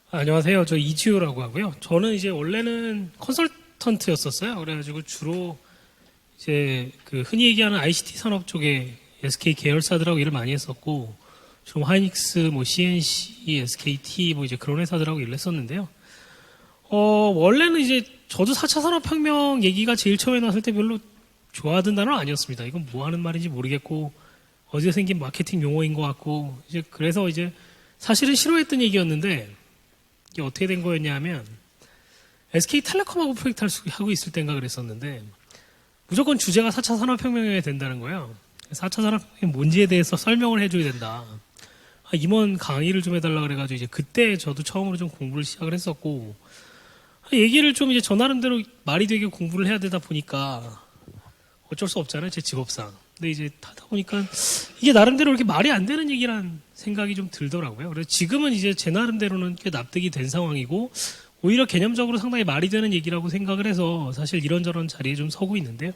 안녕하세요. 저 이지호라고 하고요. 저는 이제 원래는 컨설턴트였었어요. 그래가지고 주로 이제 그 흔히 얘기하는 ICT 산업 쪽에 SK 계열사들하고 일을 많이 했었고, 주로 하이닉스, 뭐 CNC, SKT 뭐 이제 그런 회사들하고 일을 했었는데요. 원래는 이제 저도 4차 산업혁명 얘기가 제일 처음에 나왔을 때 별로 좋아하던 단어는 아니었습니다. 이건 뭐 하는 말인지 모르겠고, 어디서 생긴 마케팅 용어인 것 같고, 이제 그래서 이제 사실은 싫어했던 얘기였는데, 이게 어떻게 된 거였냐 하면 SK텔레콤하고 프로젝트 하고 있을 때인가 그랬었는데 무조건 주제가 4차 산업혁명이 된다는 거예요. 4차 산업혁명이 뭔지에 대해서 설명을 해줘야 된다. 임원 강의를 좀 해달라 그래가지고 이제 그때 저도 처음으로 좀 공부를 시작을 했었고 얘기를 좀 이제 저 나름대로 말이 되게 공부를 해야 되다 보니까 어쩔 수 없잖아요. 제 직업상. 근데 이제 하다 보니까 이게 나름대로 이렇게 말이 안 되는 얘기란 생각이 좀 들더라고요. 그래서 지금은 이제 제 나름대로는 꽤 납득이 된 상황이고 오히려 개념적으로 상당히 말이 되는 얘기라고 생각을 해서 사실 이런저런 자리에 좀 서고 있는데요.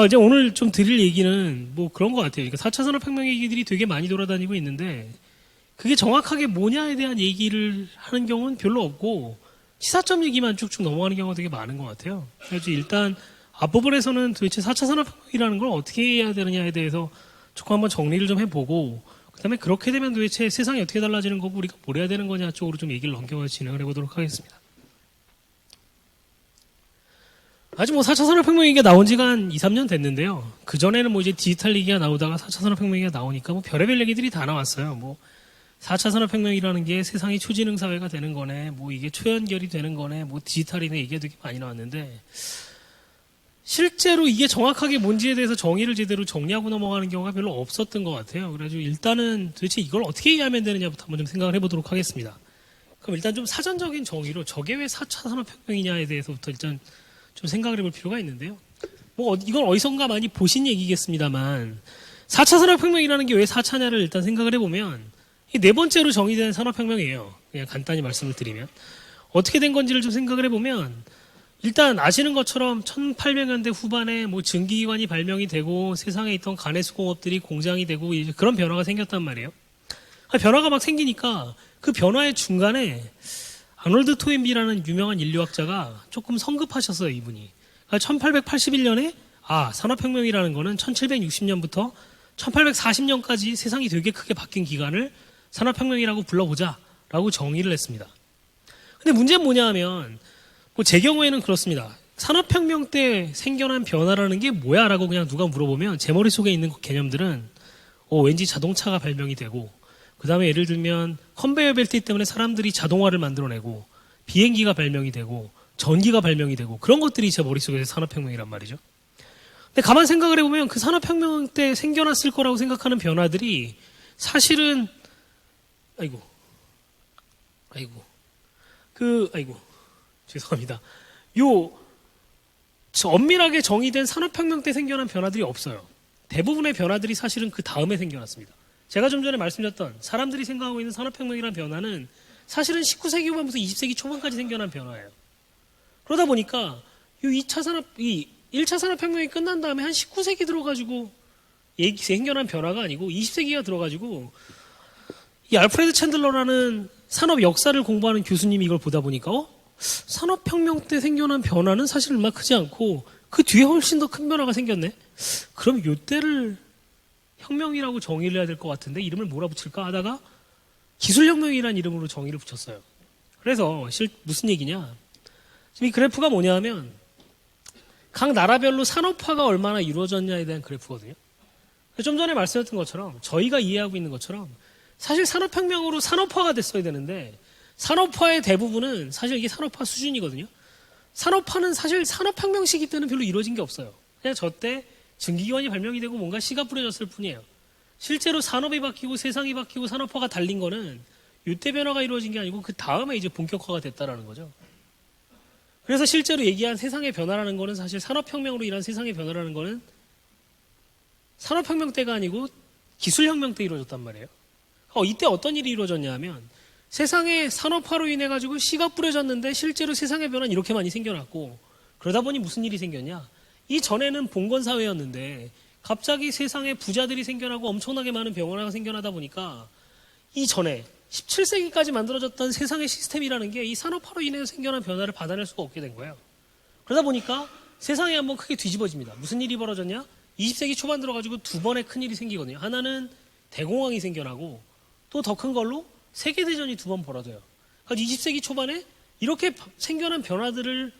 이제 오늘 좀 드릴 얘기는 뭐 그런 것 같아요. 그러니까 4차 산업혁명 얘기들이 되게 많이 돌아다니고 있는데 그게 정확하게 뭐냐에 대한 얘기를 하는 경우는 별로 없고 시사점 얘기만 쭉쭉 넘어가는 경우가 되게 많은 것 같아요. 그래서 일단 앞부분에서는 도대체 4차 산업혁명이라는 걸 어떻게 해야 되느냐에 대해서 조금 한번 정리를 좀 해보고 그 다음에 그렇게 되면 도대체 세상이 어떻게 달라지는 거고 우리가 뭘 해야 되는 거냐 쪽으로 좀 얘기를 넘겨서 진행을 해보도록 하겠습니다. 아직 뭐 4차 산업혁명 얘기가 나온 지가 한 2, 3년 됐는데요. 그전에는 뭐 이제 디지털 얘기가 나오다가 4차 산업혁명 얘기가 나오니까 뭐 별의별 얘기들이 다 나왔어요. 뭐 4차 산업혁명이라는 게 세상이 초지능 사회가 되는 거네, 뭐 이게 초연결이 되는 거네, 뭐 디지털이네 얘기가 되게 많이 나왔는데 실제로 이게 정확하게 뭔지에 대해서 정의를 제대로 정리하고 넘어가는 경우가 별로 없었던 것 같아요. 그래가지고 일단은 도대체 이걸 어떻게 이해하면 되느냐부터 한번 좀 생각을 해보도록 하겠습니다. 그럼 일단 좀 사전적인 정의로 저게 왜 4차 산업혁명이냐에 대해서부터 일단 좀 생각을 해볼 필요가 있는데요. 뭐 이건 어디선가 많이 보신 얘기겠습니다만 4차 산업혁명이라는 게 왜 4차냐를 일단 생각을 해보면 이 네 번째로 정의된 산업혁명이에요. 그냥 간단히 말씀을 드리면 어떻게 된 건지를 좀 생각을 해보면 일단 아시는 것처럼 1800년대 후반에 뭐 증기기관이 발명이 되고 세상에 있던 가내수공업들이 공장이 되고 이제 그런 변화가 생겼단 말이에요. 변화가 막 생기니까 그 변화의 중간에 아놀드 토인비라는 유명한 인류학자가 조금 성급하셨어요, 이분이. 1881년에 산업혁명이라는 거는 1760년부터 1840년까지 세상이 되게 크게 바뀐 기간을 산업혁명이라고 불러보자라고 정의를 했습니다. 근데 문제는 뭐냐 하면 제 경우에는 그렇습니다. 산업혁명 때 생겨난 변화라는 게 뭐야? 라고 그냥 누가 물어보면 제 머릿속에 있는 개념들은 왠지 자동차가 발명이 되고 그 다음에 예를 들면 컨베이어 벨트 때문에 사람들이 자동화를 만들어내고 비행기가 발명이 되고 전기가 발명이 되고 그런 것들이 제 머릿속에 산업혁명이란 말이죠. 근데 가만 생각을 해보면 그 산업혁명 때 생겨났을 거라고 생각하는 변화들이 사실은 죄송합니다. 엄밀하게 정의된 산업혁명 때 생겨난 변화들이 없어요. 대부분의 변화들이 사실은 그 다음에 생겨났습니다. 제가 좀 전에 말씀드렸던 사람들이 생각하고 있는 산업혁명이라는 변화는 사실은 19세기 후반부터 20세기 초반까지 생겨난 변화예요. 그러다 보니까 이 1차 산업혁명이 끝난 다음에 한 19세기 들어가지고 생겨난 변화가 아니고 20세기가 들어가지고 이 알프레드 챈들러라는 산업 역사를 공부하는 교수님이 이걸 보다 보니까 산업혁명 때 생겨난 변화는 사실 얼마 크지 않고 그 뒤에 훨씬 더 큰 변화가 생겼네. 그럼 이때를 혁명이라고 정의를 해야 될 것 같은데 이름을 뭐라 붙일까 하다가 기술혁명이라는 이름으로 정의를 붙였어요. 그래서 무슨 얘기냐. 지금 이 그래프가 뭐냐 하면 각 나라별로 산업화가 얼마나 이루어졌냐에 대한 그래프거든요. 좀 전에 말씀드렸던 것처럼 저희가 이해하고 있는 것처럼 사실 산업혁명으로 산업화가 됐어야 되는데 산업화의 대부분은 사실 이게 산업화 수준이거든요. 산업화는 사실 산업혁명 시기 때는 별로 이루어진 게 없어요. 그냥 저 때 증기기관이 발명이 되고 뭔가 씨가 뿌려졌을 뿐이에요. 실제로 산업이 바뀌고 세상이 바뀌고 산업화가 달린 거는 이때 변화가 이루어진 게 아니고 그 다음에 이제 본격화가 됐다라는 거죠. 그래서 실제로 얘기한 세상의 변화라는 거는 사실 산업혁명으로 인한 세상의 변화라는 거는 산업혁명 때가 아니고 기술혁명 때 이루어졌단 말이에요. 이때 어떤 일이 이루어졌냐 하면 세상에 산업화로 인해 가지고 씨가 뿌려졌는데 실제로 세상의 변화는 이렇게 많이 생겨났고 그러다 보니 무슨 일이 생겼냐? 이 전에는 봉건 사회였는데 갑자기 세상에 부자들이 생겨나고 엄청나게 많은 병원화가 생겨나다 보니까 이 전에 17세기까지 만들어졌던 세상의 시스템이라는 게 이 산업화로 인해서 생겨난 변화를 받아낼 수가 없게 된 거예요. 그러다 보니까 세상이 한번 크게 뒤집어집니다. 무슨 일이 벌어졌냐? 20세기 초반 들어가지고 두 번의 큰 일이 생기거든요. 하나는 대공황이 생겨나고 또 더 큰 걸로 세계대전이 두 번 벌어져요. 그러니까 20세기 초반에 이렇게 생겨난 변화들을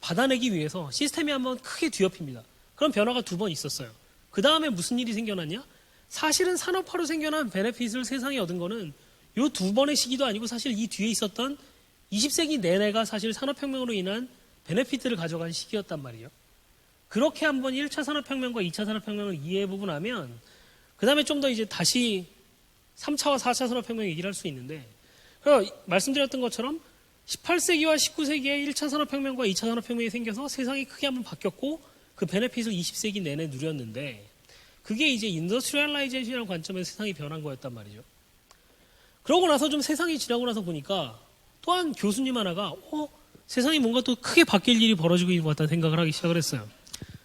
받아내기 위해서 시스템이 한번 크게 뒤엎입니다. 그런 변화가 두 번 있었어요. 그 다음에 무슨 일이 생겨났냐? 사실은 산업화로 생겨난 베네핏을 세상에 얻은 거는 이 두 번의 시기도 아니고 사실 이 뒤에 있었던 20세기 내내가 사실 산업혁명으로 인한 베네핏들을 가져간 시기였단 말이에요. 그렇게 한번 1차 산업혁명과 2차 산업혁명을 이해해보고 나면 그 다음에 좀 더 이제 다시 3차와 4차 산업혁명 얘기를 할 수 있는데 말씀드렸던 것처럼 18세기와 19세기에 1차 산업혁명과 2차 산업혁명이 생겨서 세상이 크게 한번 바뀌었고 그 베네핏을 20세기 내내 누렸는데 그게 이제 인더스트리얼라이제이션이라는 관점에서 세상이 변한 거였단 말이죠. 그러고 나서 좀 세상이 지나고 나서 보니까 또한 교수님 하나가 세상이 뭔가 또 크게 바뀔 일이 벌어지고 있는 것 같다는 생각을 하기 시작을 했어요.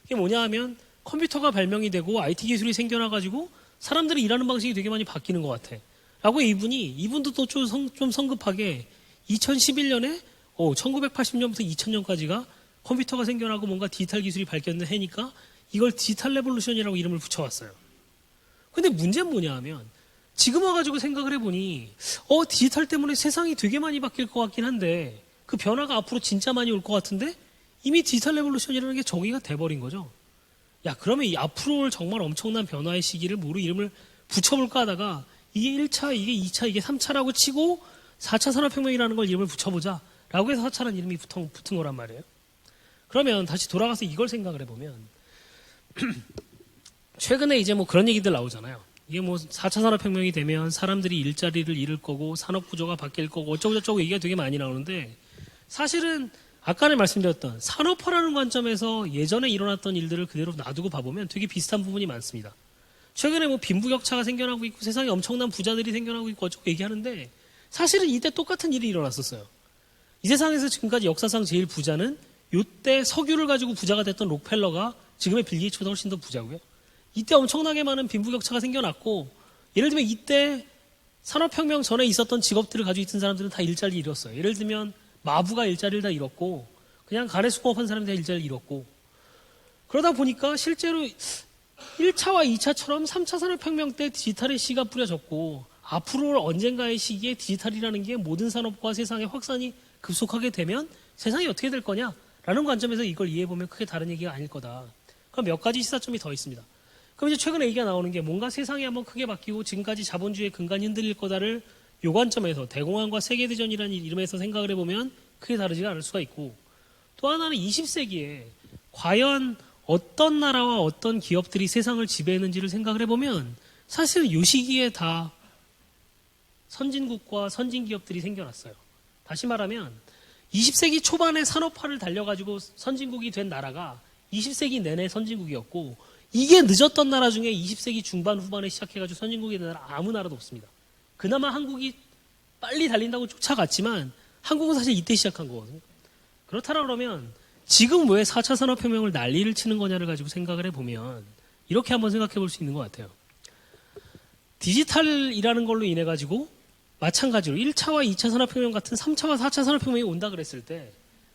그게 뭐냐 하면 컴퓨터가 발명이 되고 IT 기술이 생겨나가지고 사람들이 일하는 방식이 되게 많이 바뀌는 것 같아. 라고 이분도 또 좀 성급하게 2011년에 1980년부터 2000년까지가 컴퓨터가 생겨나고 뭔가 디지털 기술이 발견된 해니까 이걸 디지털 레볼루션이라고 이름을 붙여왔어요. 근데 문제는 뭐냐 하면 지금 와가지고 생각을 해보니 디지털 때문에 세상이 되게 많이 바뀔 것 같긴 한데 그 변화가 앞으로 진짜 많이 올 것 같은데 이미 디지털 레볼루션이라는 게 정의가 돼버린 거죠. 야, 그러면 이 앞으로 올 정말 엄청난 변화의 시기를 뭐로 이름을 붙여볼까 하다가 이게 1차, 이게 2차, 이게 3차라고 치고 4차 산업혁명이라는 걸 이름을 붙여보자 라고 해서 4차라는 이름이 붙은 거란 말이에요. 그러면 다시 돌아가서 이걸 생각을 해보면 최근에 이제 뭐 그런 얘기들 나오잖아요. 이게 뭐 4차 산업혁명이 되면 사람들이 일자리를 잃을 거고 산업구조가 바뀔 거고 어쩌고저쩌고 얘기가 되게 많이 나오는데 사실은 아까는 말씀드렸던 산업화라는 관점에서 예전에 일어났던 일들을 그대로 놔두고 봐보면 되게 비슷한 부분이 많습니다. 최근에 뭐 빈부격차가 생겨나고 있고 세상에 엄청난 부자들이 생겨나고 있고 어쩌고 얘기하는데 사실은 이때 똑같은 일이 일어났었어요. 이 세상에서 지금까지 역사상 제일 부자는 이때 석유를 가지고 부자가 됐던 록펠러가 지금의 빌 게이츠보다 훨씬 더 부자고요. 이때 엄청나게 많은 빈부격차가 생겨났고 예를 들면 이때 산업혁명 전에 있었던 직업들을 가지고 있던 사람들은 다 일자리를 잃었어요. 예를 들면 마부가 일자리를 다 잃었고 그냥 가래수공업한 사람이 다 일자리를 잃었고 그러다 보니까 실제로 1차와 2차처럼 3차 산업혁명 때 디지털의 씨가 뿌려졌고 앞으로 언젠가의 시기에 디지털이라는 게 모든 산업과 세상의 확산이 급속하게 되면 세상이 어떻게 될 거냐라는 관점에서 이걸 이해해보면 크게 다른 얘기가 아닐 거다. 그럼 몇 가지 시사점이 더 있습니다. 그럼 이제 최근에 얘기가 나오는 게 뭔가 세상이 한번 크게 바뀌고 지금까지 자본주의의 근간이 흔들릴 거다를 요 관점에서 대공황과 세계대전이라는 이름에서 생각을 해보면 크게 다르지가 않을 수가 있고 또 하나는 20세기에 과연 어떤 나라와 어떤 기업들이 세상을 지배했는지를 생각을 해보면 사실 요 시기에 다 선진국과 선진기업들이 생겨났어요. 다시 말하면 20세기 초반에 산업화를 달려가지고 선진국이 된 나라가 20세기 내내 선진국이었고 이게 늦었던 나라 중에 20세기 중반 후반에 시작해가지고 선진국이 된 나라 아무 나라도 없습니다. 그나마 한국이 빨리 달린다고 쫓아갔지만 한국은 사실 이때 시작한 거거든요. 그렇다라 그러면 지금 왜 4차 산업혁명을 난리를 치는 거냐를 가지고 생각을 해보면 이렇게 한번 생각해 볼 수 있는 것 같아요. 디지털이라는 걸로 인해 가지고 마찬가지로 1차와 2차 산업혁명 같은 3차와 4차 산업혁명이 온다 그랬을 때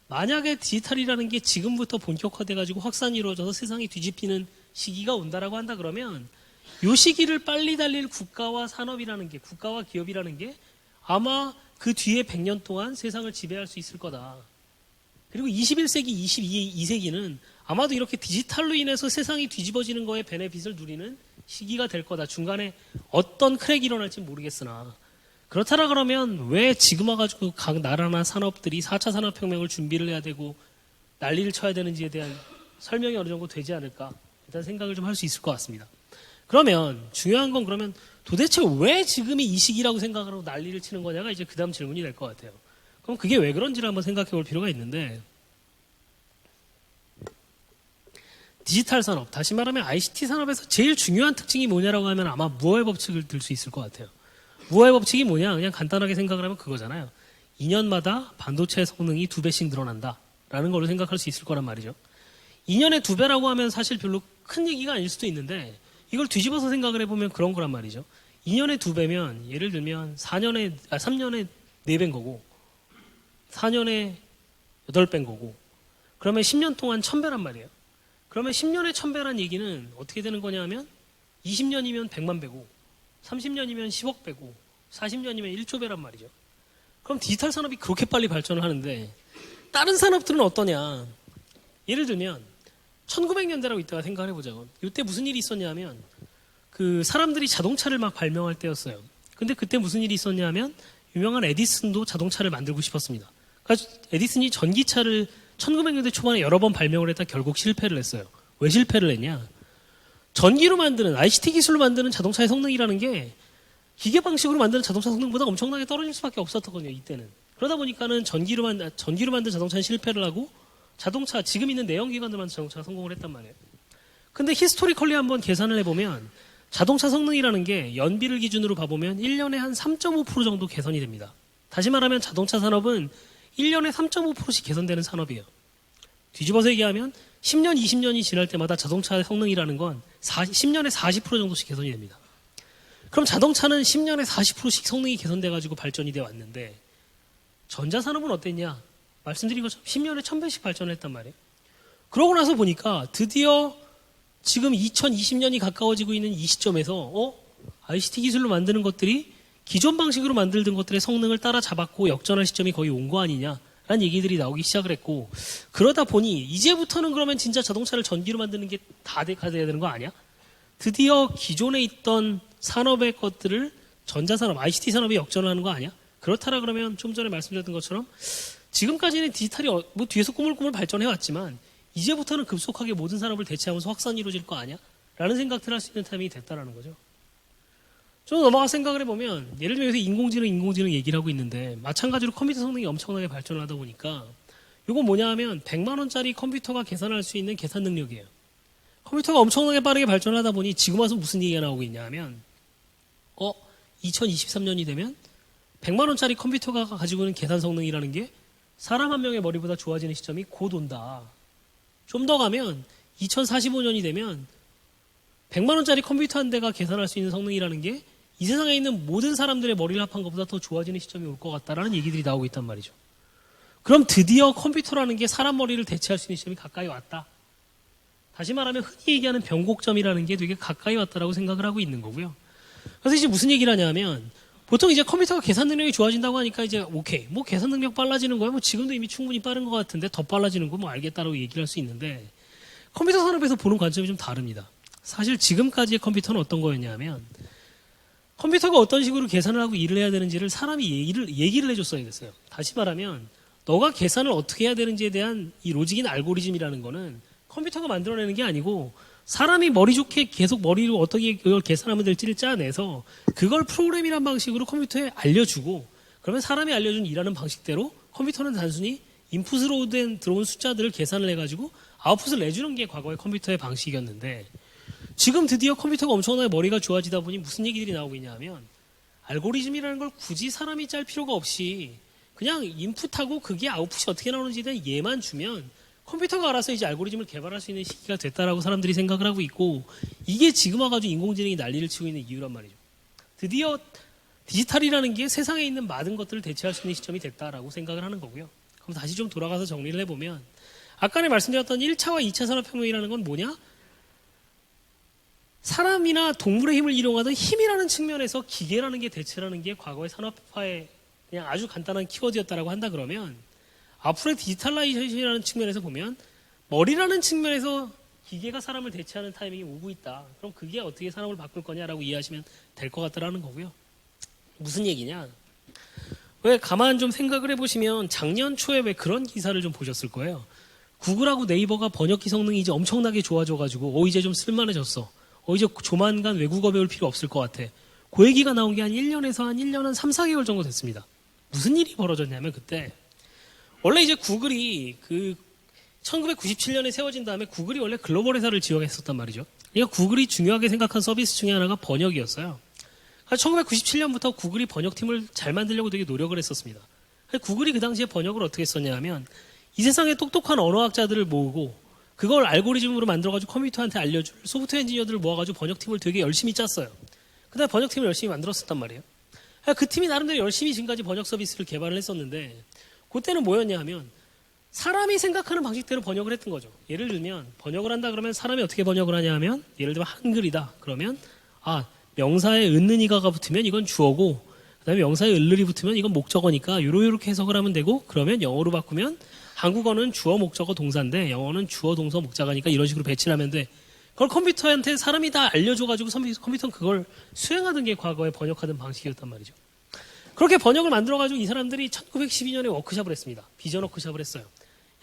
만약에 디지털이라는 게 지금부터 본격화돼 가지고 확산이 이루어져서 세상이 뒤집히는 시기가 온다라고 한다 그러면 이 시기를 빨리 달릴 국가와 산업이라는 게 국가와 기업이라는 게 아마 그 뒤에 100년 동안 세상을 지배할 수 있을 거다. 그리고 21세기, 22세기는 아마도 이렇게 디지털로 인해서 세상이 뒤집어지는 거에 베네핏을 누리는 시기가 될 거다. 중간에 어떤 크랙이 일어날지 모르겠으나 그렇다라 그러면 왜 지금 와가지고 각 나라나 산업들이 4차 산업혁명을 준비를 해야 되고 난리를 쳐야 되는지에 대한 설명이 어느 정도 되지 않을까 일단 생각을 좀 할 수 있을 것 같습니다. 그러면 중요한 건 그러면 도대체 왜 지금이 이 시기라고 생각하고 난리를 치는 거냐가 이제 그 다음 질문이 될 것 같아요. 그럼 그게 왜 그런지를 한번 생각해 볼 필요가 있는데 디지털 산업, 다시 말하면 ICT 산업에서 제일 중요한 특징이 뭐냐라고 하면 아마 무어의 법칙을 들 수 있을 것 같아요. 무어의 법칙이 뭐냐? 그냥 간단하게 생각을 하면 그거잖아요. 2년마다 반도체 성능이 2배씩 늘어난다라는 걸로 생각할 수 있을 거란 말이죠. 2년에 2배라고 하면 사실 별로 큰 얘기가 아닐 수도 있는데 이걸 뒤집어서 생각을 해보면 그런 거란 말이죠. 2년에 2배면 예를 들면 3년에 4배인 거고 4년에 8배인 거고 그러면 10년 동안 1000배란 말이에요. 그러면 10년에 1000배란 얘기는 어떻게 되는 거냐 하면 20년이면 100만 배고 30년이면 10억 배고 40년이면 1조 배란 말이죠. 그럼 디지털 산업이 그렇게 빨리 발전을 하는데 다른 산업들은 어떠냐. 예를 들면 1900년대라고 이따가 생각을 해보자고. 이때 무슨 일이 있었냐면 그 사람들이 자동차를 막 발명할 때였어요. 근데 그때 무슨 일이 있었냐면 유명한 에디슨도 자동차를 만들고 싶었습니다. 그래서 에디슨이 전기차를 1900년대 초반에 여러 번 발명을 했다 결국 실패를 했어요. 왜 실패를 했냐? 전기로 만드는 ICT 기술로 만드는 자동차의 성능이라는 게 기계 방식으로 만드는 자동차 성능보다 엄청나게 떨어질 수밖에 없었거든요. 이때는. 그러다 보니까는 전기로 만든 자동차는 실패를 하고 자동차 지금 있는 내연기관들 만든 자동차가 성공을 했단 말이에요. 근데 히스토리컬리 한번 계산을 해보면 자동차 성능이라는 게 연비를 기준으로 봐보면 1년에 한 3.5% 정도 개선이 됩니다. 다시 말하면 자동차 산업은 1년에 3.5%씩 개선되는 산업이에요. 뒤집어서 얘기하면 10년, 20년이 지날 때마다 자동차 성능이라는 건 10년에 40% 정도씩 개선이 됩니다. 그럼 자동차는 10년에 40%씩 성능이 개선돼가지고 발전이 돼 왔는데 전자산업은 어땠냐? 말씀드린 것처럼 10년에 1000배씩 발전을 했단 말이에요. 그러고 나서 보니까 드디어 지금 2020년이 가까워지고 있는 이 시점에서 ICT 기술로 만드는 것들이 기존 방식으로 만들던 것들의 성능을 따라잡았고 역전할 시점이 거의 온 거 아니냐라는 얘기들이 나오기 시작을 했고 그러다 보니 이제부터는 그러면 진짜 자동차를 전기로 만드는 게 다 돼야 되는 거 아니야? 드디어 기존에 있던 산업의 것들을 전자산업, ICT 산업에 역전을 하는 거 아니야? 그렇다라 그러면 좀 전에 말씀드렸던 것처럼 지금까지는 디지털이 뭐 뒤에서 꾸물꾸물 발전해왔지만 이제부터는 급속하게 모든 산업을 대체하면서 확산이 이루어질 거 아니야? 라는 생각들을 할 수 있는 타이밍이 됐다라는 거죠. 좀 넘어가 생각을 해보면 예를 들면 요새 인공지능 얘기를 하고 있는데 마찬가지로 컴퓨터 성능이 엄청나게 발전을 하다 보니까 이거 뭐냐 하면 100만 원짜리 컴퓨터가 계산할 수 있는 계산 능력이에요. 컴퓨터가 엄청나게 빠르게 발전하다 보니 지금 와서 무슨 얘기가 나오고 있냐 하면 2023년이 되면 100만 원짜리 컴퓨터가 가지고 있는 계산 성능이라는 게 사람 한 명의 머리보다 좋아지는 시점이 곧 온다. 좀 더 가면 2045년이 되면 100만 원짜리 컴퓨터 한 대가 계산할 수 있는 성능이라는 게 이 세상에 있는 모든 사람들의 머리를 합한 것보다 더 좋아지는 시점이 올 것 같다라는 얘기들이 나오고 있단 말이죠. 그럼 드디어 컴퓨터라는 게 사람 머리를 대체할 수 있는 시점이 가까이 왔다. 다시 말하면 흔히 얘기하는 변곡점이라는 게 되게 가까이 왔다라고 생각을 하고 있는 거고요. 그래서 이제 무슨 얘기를 하냐면 보통 이제 컴퓨터가 계산 능력이 좋아진다고 하니까 이제 오케이 뭐 계산 능력 빨라지는 거야 뭐 지금도 이미 충분히 빠른 것 같은데 더 빨라지는 거 뭐 알겠다라고 얘기를 할 수 있는데 컴퓨터 산업에서 보는 관점이 좀 다릅니다. 사실 지금까지의 컴퓨터는 어떤 거였냐면 컴퓨터가 어떤 식으로 계산을 하고 일을 해야 되는지를 사람이 얘기를 해줬어야 됐어요. 다시 말하면 너가 계산을 어떻게 해야 되는지에 대한 이 로직인 알고리즘이라는 거는 컴퓨터가 만들어내는 게 아니고 사람이 머리 좋게 계속 머리로 어떻게 그걸 계산하면 될지를 짜내서 그걸 프로그램이란 방식으로 컴퓨터에 알려주고 그러면 사람이 알려준 일하는 방식대로 컴퓨터는 단순히 인풋으로 들어온 숫자들을 계산을 해가지고 아웃풋을 내주는 게 과거의 컴퓨터의 방식이었는데 지금 드디어 컴퓨터가 엄청나게 머리가 좋아지다 보니 무슨 얘기들이 나오고 있냐 하면 알고리즘이라는 걸 굳이 사람이 짤 필요가 없이 그냥 인풋하고 그게 아웃풋이 어떻게 나오는지에 대한 예만 주면 컴퓨터가 알아서 이제 알고리즘을 개발할 수 있는 시기가 됐다라고 사람들이 생각을 하고 있고 이게 지금 와가지고 인공지능이 난리를 치고 있는 이유란 말이죠. 드디어 디지털이라는 게 세상에 있는 많은 것들을 대체할 수 있는 시점이 됐다라고 생각을 하는 거고요. 그럼 다시 좀 돌아가서 정리를 해보면 아까 말씀드렸던 1차와 2차 산업혁명이라는 건 뭐냐? 사람이나 동물의 힘을 이용하던 힘이라는 측면에서 기계라는 게 대체라는 게 과거의 산업화의 그냥 아주 간단한 키워드였다라고 한다 그러면 앞으로의 디지털라이제이션이라는 측면에서 보면 머리라는 측면에서 기계가 사람을 대체하는 타이밍이 오고 있다. 그럼 그게 어떻게 산업을 바꿀 거냐라고 이해하시면 될 것 같다라는 거고요. 무슨 얘기냐? 왜 가만 좀 생각을 해보시면 작년 초에 왜 그런 기사를 좀 보셨을 거예요. 구글하고 네이버가 번역기 성능이 이제 엄청나게 좋아져가지고 이제 좀 쓸만해졌어. 이제 조만간 외국어 배울 필요 없을 것 같아. 그 얘기가 나온 게 한 1년에서 한 1년 한 3, 4개월 정도 됐습니다. 무슨 일이 벌어졌냐면 그때 원래 이제 구글이 1997년에 세워진 다음에 구글이 원래 글로벌 회사를 지어했었단 말이죠. 그러니까 구글이 중요하게 생각한 서비스 중에 하나가 번역이었어요. 1997년부터 구글이 번역팀을 잘 만들려고 되게 노력을 했었습니다. 구글이 그 당시에 번역을 어떻게 했었냐 하면 이 세상에 똑똑한 언어학자들을 모으고 그걸 알고리즘으로 만들어가지고 컴퓨터한테 알려줄 소프트웨어 엔지니어들을 모아가지고 번역팀을 되게 열심히 짰어요. 그 그다음에 번역팀을 열심히 만들었었단 말이에요. 그 팀이 나름대로 열심히 지금까지 번역 서비스를 개발을 했었는데 그때는 뭐였냐 하면 사람이 생각하는 방식대로 번역을 했던 거죠. 예를 들면 번역을 한다 그러면 사람이 어떻게 번역을 하냐 하면 예를 들면 한글이다 그러면 명사에 은는이가가 붙으면 이건 주어고 그다음에 명사에 을을이 붙으면 이건 목적어니까 요렇게 해석을 하면 되고 그러면 영어로 바꾸면 한국어는 주어 목적어 동사인데 영어는 주어 동사 목자가니까 이런 식으로 배치를 하면 돼. 그걸 컴퓨터한테 사람이 다 알려줘가지고 컴퓨터는 그걸 수행하던 게 과거에 번역하던 방식이었단 말이죠. 그렇게 번역을 만들어가지고 이 사람들이 1912년에 워크샵을 했습니다. 비전 워크샵을 했어요.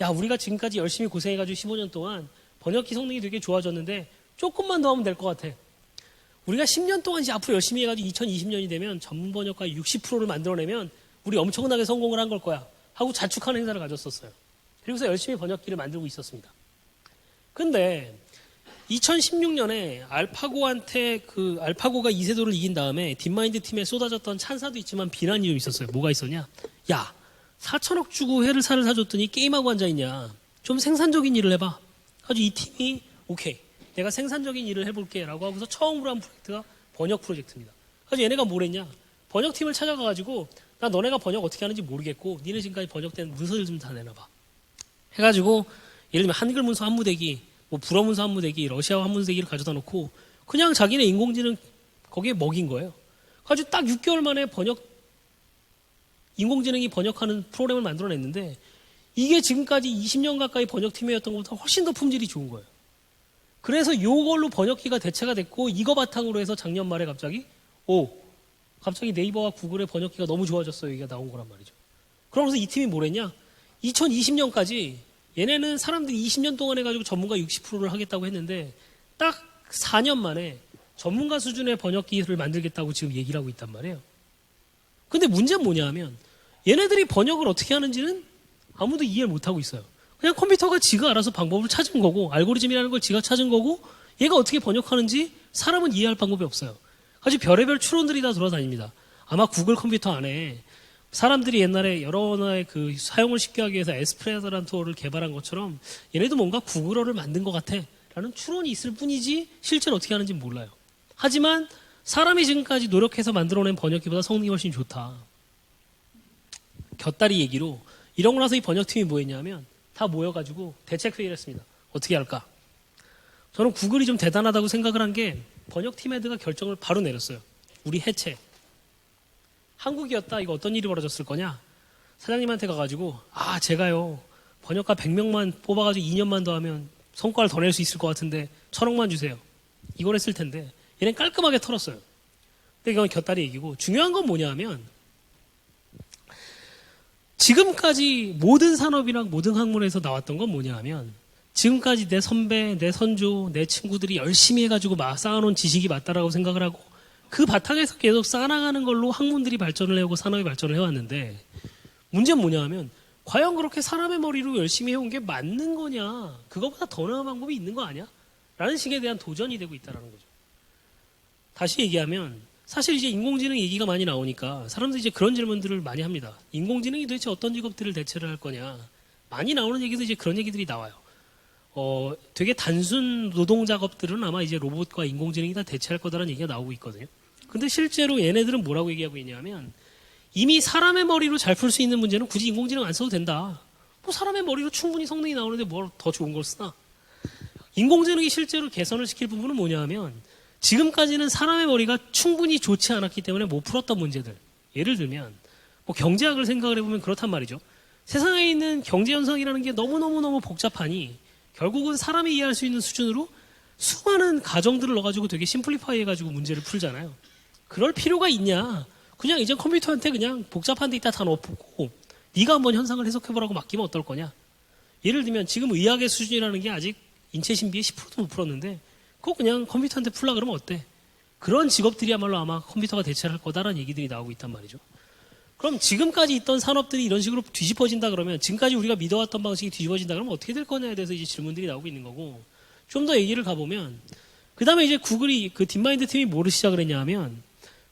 야, 우리가 지금까지 열심히 고생해가지고 15년 동안 번역기 성능이 되게 좋아졌는데 조금만 더 하면 될 것 같아. 우리가 10년 동안 이제 앞으로 열심히 해가지고 2020년이 되면 전문 번역가 60%를 만들어내면 우리 엄청나게 성공을 한 걸 거야. 하고 자축하는 행사를 가졌었어요. 그래서 열심히 번역기를 만들고 있었습니다. 근데 2016년에 알파고한테 알파고가 이세돌을 이긴 다음에 딥마인드 팀에 쏟아졌던 찬사도 있지만 비난이 좀 있었어요. 뭐가 있었냐? 야, 4천억 주고 회를 사줬더니 게임하고 앉아있냐. 좀 생산적인 일을 해봐. 아주 이 팀이 오케이. 내가 생산적인 일을 해볼게 라고 하고서 처음으로 한 프로젝트가 번역 프로젝트입니다. 그래서 얘네가 뭘 했냐. 번역팀을 찾아가가지고 나 너네가 번역 어떻게 하는지 모르겠고 니네 지금까지 번역된 문서들 좀 다 내놔봐. 해가지고 예를 들면 한글 문서 한 무대기 뭐 불어 문서 한 무대기 러시아어 한 무대기를 가져다 놓고 그냥 자기네 인공지능 거기에 먹인 거예요. 그래가지고 딱 6개월 만에 인공지능이 번역하는 프로그램을 만들어냈는데 이게 지금까지 20년 가까이 번역팀이었던 것보다 훨씬 더 품질이 좋은 거예요. 그래서 이걸로 번역기가 대체가 됐고 이거 바탕으로 해서 작년 말에 갑자기 네이버와 구글의 번역기가 너무 좋아졌어요. 얘기가 나온 거란 말이죠. 그러면서 이 팀이 뭘 했냐? 2020년까지 얘네는 사람들이 20년 동안 해가지고 전문가 60%를 하겠다고 했는데 딱 4년 만에 전문가 수준의 번역기를 만들겠다고 지금 얘기를 하고 있단 말이에요. 근데 문제는 뭐냐 하면 얘네들이 번역을 어떻게 하는지는 아무도 이해를 못하고 있어요. 그냥 컴퓨터가 지가 알아서 방법을 찾은 거고 알고리즘이라는 걸 지가 찾은 거고 얘가 어떻게 번역하는지 사람은 이해할 방법이 없어요. 아주 별의별 추론들이 다 돌아다닙니다. 아마 구글 컴퓨터 안에 사람들이 옛날에 여러 나라의 사용을 쉽게 하기 위해서 에스페란토를 개발한 것처럼 얘네도 뭔가 구글어를 만든 것 같아 라는 추론이 있을 뿐이지 실제로 어떻게 하는지 몰라요. 하지만 사람이 지금까지 노력해서 만들어낸 번역기보다 성능이 훨씬 좋다. 곁다리 얘기로 이러고 나서 이 번역팀이 뭐 했냐면 다 모여가지고 대책회의를 했습니다. 어떻게 할까? 저는 구글이 좀 대단하다고 생각을 한 게 번역팀 헤드가 결정을 바로 내렸어요. 우리 해체. 한국이었다. 이거 어떤 일이 벌어졌을 거냐? 사장님한테 가가지고 제가요 번역가 100명만 뽑아가지고 2년만 더 하면 성과를 더 낼 수 있을 것 같은데 1,000억만 주세요. 이걸 했을 텐데 얘는 깔끔하게 털었어요. 근데 이건 곁다리 얘기고 중요한 건 뭐냐 하면 지금까지 모든 산업이랑 모든 학문에서 나왔던 건 뭐냐 하면 지금까지 내 선배, 내 선조, 내 친구들이 열심히 해가지고 쌓아놓은 지식이 맞다라고 생각을 하고 그 바탕에서 계속 쌓아나가는 걸로 학문들이 발전을 해오고 산업이 발전을 해왔는데 문제는 뭐냐 하면 과연 그렇게 사람의 머리로 열심히 해온 게 맞는 거냐? 그거보다 더 나은 방법이 있는 거 아니야? 라는 식에 대한 도전이 되고 있다는 거죠. 다시 얘기하면 사실 이제 인공지능 얘기가 많이 나오니까 사람들이 이제 그런 질문들을 많이 합니다. 인공지능이 도대체 어떤 직업들을 대체를 할 거냐? 많이 나오는 얘기도 이제 그런 얘기들이 나와요. 되게 단순 노동 작업들은 아마 이제 로봇과 인공지능이 다 대체할 거다라는 얘기가 나오고 있거든요. 근데 실제로 얘네들은 뭐라고 얘기하고 있냐면 이미 사람의 머리로 잘 풀 수 있는 문제는 굳이 인공지능 안 써도 된다. 뭐 사람의 머리로 충분히 성능이 나오는데 뭘 더 좋은 걸 쓰나? 인공지능이 실제로 개선을 시킬 부분은 뭐냐 하면 지금까지는 사람의 머리가 충분히 좋지 않았기 때문에 못 풀었던 문제들. 예를 들면 뭐 경제학을 생각을 해보면 그렇단 말이죠. 세상에 있는 경제 현상이라는 게 너무너무 복잡하니 결국은 사람이 이해할 수 있는 수준으로 수많은 가정들을 넣어가지고 되게 심플리파이 해가지고 문제를 풀잖아요. 그럴 필요가 있냐? 그냥 이제 컴퓨터한테 그냥 복잡한 데 있다 다 넣어보고 네가 한번 현상을 해석해보라고 맡기면 어떨 거냐? 예를 들면 지금 의학의 수준이라는 게 아직 인체 신비의 10%도 못 풀었는데 그거 그냥 컴퓨터한테 풀라 그러면 어때? 그런 직업들이야말로 아마 컴퓨터가 대체를 할 거다라는 얘기들이 나오고 있단 말이죠. 그럼 지금까지 있던 산업들이 이런 식으로 뒤집어진다 그러면 지금까지 우리가 믿어왔던 방식이 뒤집어진다 그러면 어떻게 될 거냐에 대해서 이제 질문들이 나오고 있는 거고 좀 더 얘기를 가보면 그 다음에 이제 구글이 딥마인드 팀이 뭐를 시작을 했냐 하면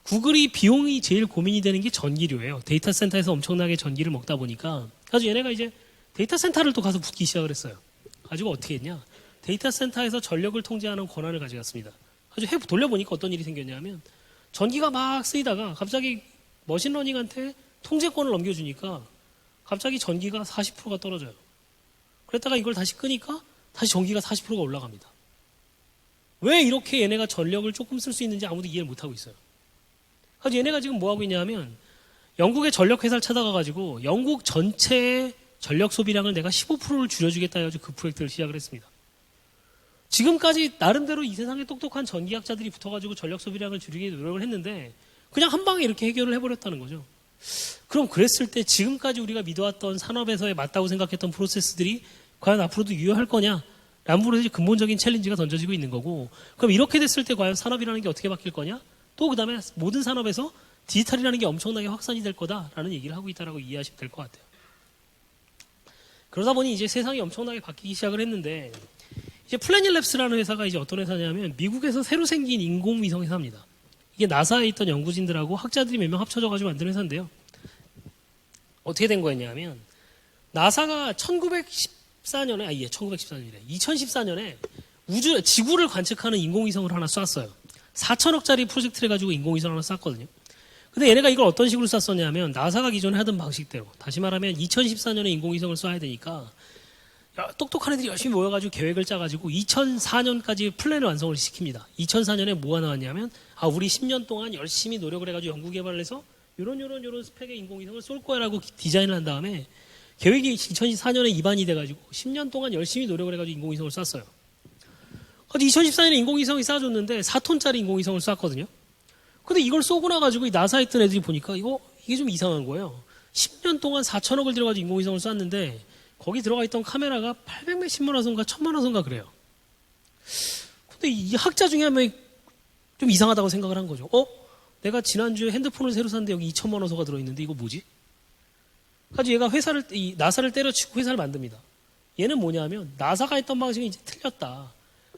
구글이 비용이 제일 고민이 되는 게 전기료예요. 데이터 센터에서 엄청나게 전기를 먹다 보니까 그래서 얘네가 이제 데이터 센터를 또 가서 붙기 시작을 했어요. 가지고 어떻게 했냐? 데이터 센터에서 전력을 통제하는 권한을 가져갔습니다. 아주 돌려보니까 어떤 일이 생겼냐면 전기가 막 쓰이다가 갑자기 머신러닝한테 통제권을 넘겨주니까 갑자기 전기가 40%가 떨어져요. 그랬다가 이걸 다시 끄니까 다시 전기가 40%가 올라갑니다. 왜 이렇게 얘네가 전력을 조금 쓸 수 있는지 아무도 이해를 못하고 있어요. 그래서 얘네가 지금 뭐 하고 있냐면 영국의 전력회사를 찾아가가지고 영국 전체의 전력 소비량을 내가 15%를 줄여주겠다 해가지고 그 프로젝트를 시작을 했습니다. 지금까지 나름대로 이 세상에 똑똑한 전기학자들이 붙어가지고 전력 소비량을 줄이기 노력을 했는데 그냥 한 방에 이렇게 해결을 해버렸다는 거죠. 그럼 그랬을 때 지금까지 우리가 믿어왔던 산업에서의 맞다고 생각했던 프로세스들이 과연 앞으로도 유효할 거냐? 라는 부분에서 근본적인 챌린지가 던져지고 있는 거고, 그럼 이렇게 됐을 때 과연 산업이라는 게 어떻게 바뀔 거냐? 또 그 다음에 모든 산업에서 디지털이라는 게 엄청나게 확산이 될 거다라는 얘기를 하고 있다라고 이해하시면 될 것 같아요. 그러다 보니 이제 세상이 엄청나게 바뀌기 시작을 했는데, 이제 플래닛랩스라는 회사가 이제 어떤 회사냐면 미국에서 새로 생긴 인공위성 회사입니다. 이게 나사에 있던 연구진들하고 학자들이 몇 명 합쳐져가지고 만든 회사인데요. 어떻게 된 거였냐면 나사가 1914년에 2014년에 지구를 관측하는 인공위성을 하나 쐈어요. 4천억짜리 프로젝트를 해가지고 인공위성을 하나 쐈거든요. 근데 얘네가 이걸 어떤 식으로 쐈었냐면 나사가 기존에 하던 방식대로, 다시 말하면 2014년에 인공위성을 쏴야 되니까 똑똑한 애들이 열심히 모여가지고 계획을 짜가지고 2004년까지 플랜을 완성을 시킵니다. 2004년에 뭐가 나왔냐면 우리 10년 동안 열심히 노력을 해가지고 연구 개발을 해서 요런 스펙의 인공위성을 쏠 거야라고 디자인을 한 다음에 계획이 2004년에 입안이 돼가지고 10년 동안 열심히 노력을 해가지고 인공위성을 쐈어요. 2014년에 인공위성이 쏴줬는데 4톤짜리 인공위성을 쐈거든요. 근데 이걸 쏘고 나가지고 나사에 있던 애들이 보니까 이게 좀 이상한 거예요. 10년 동안 4천억을 들여가지고 인공위성을 쐈는데 거기 들어가 있던 카메라가 800몇십만 화소인가 1000만 화소인가 그래요. 근데 이 학자 중에 한 명이 좀 이상하다고 생각을 한 거죠. 내가 지난주에 핸드폰을 새로 샀는데 여기 2천만 화소가 들어있는데 이거 뭐지? 그래서 얘가 나사를 때려치고 회사를 만듭니다. 얘는 뭐냐면 나사가 했던 방식이 이제 틀렸다.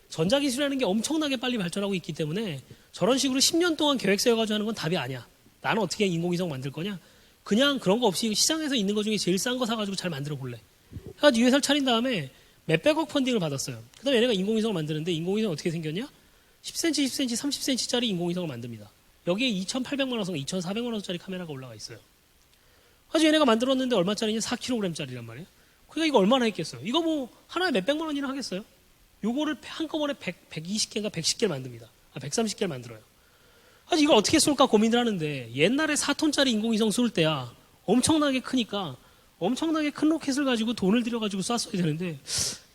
전자기술이라는 게 엄청나게 빨리 발전하고 있기 때문에 저런 식으로 10년 동안 계획 세워가지고 하는 건 답이 아니야. 나는 어떻게 인공위성 만들 거냐? 그냥 그런 거 없이 시장에서 있는 거 중에 제일 싼 거 사가지고 잘 만들어 볼래. 그래서 이 회사를 차린 다음에 몇백억 펀딩을 받았어요. 그 다음에 얘네가 인공위성을 만드는데 인공위성이 어떻게 생겼냐? 10cm, 10cm, 30cm짜리 인공위성을 만듭니다. 여기에 2,800만 화소인가 2,400만 화소짜리 카메라가 올라가 있어요. 그래서 얘네가 만들었는데 얼마짜리냐? 4kg짜리란 말이에요. 그러니까 이거 얼마나 했겠어요? 이거 뭐 하나에 몇백만 원이나 하겠어요? 요거를 한꺼번에 120개인가 110개를 만듭니다. 130개를 만들어요. 그래서 이걸 어떻게 쏠까 고민을 하는데 옛날에 4톤짜리 인공위성 쏠 때야 엄청나게 크니까 엄청나게 큰 로켓을 가지고 돈을 들여가지고 쐈어야 되는데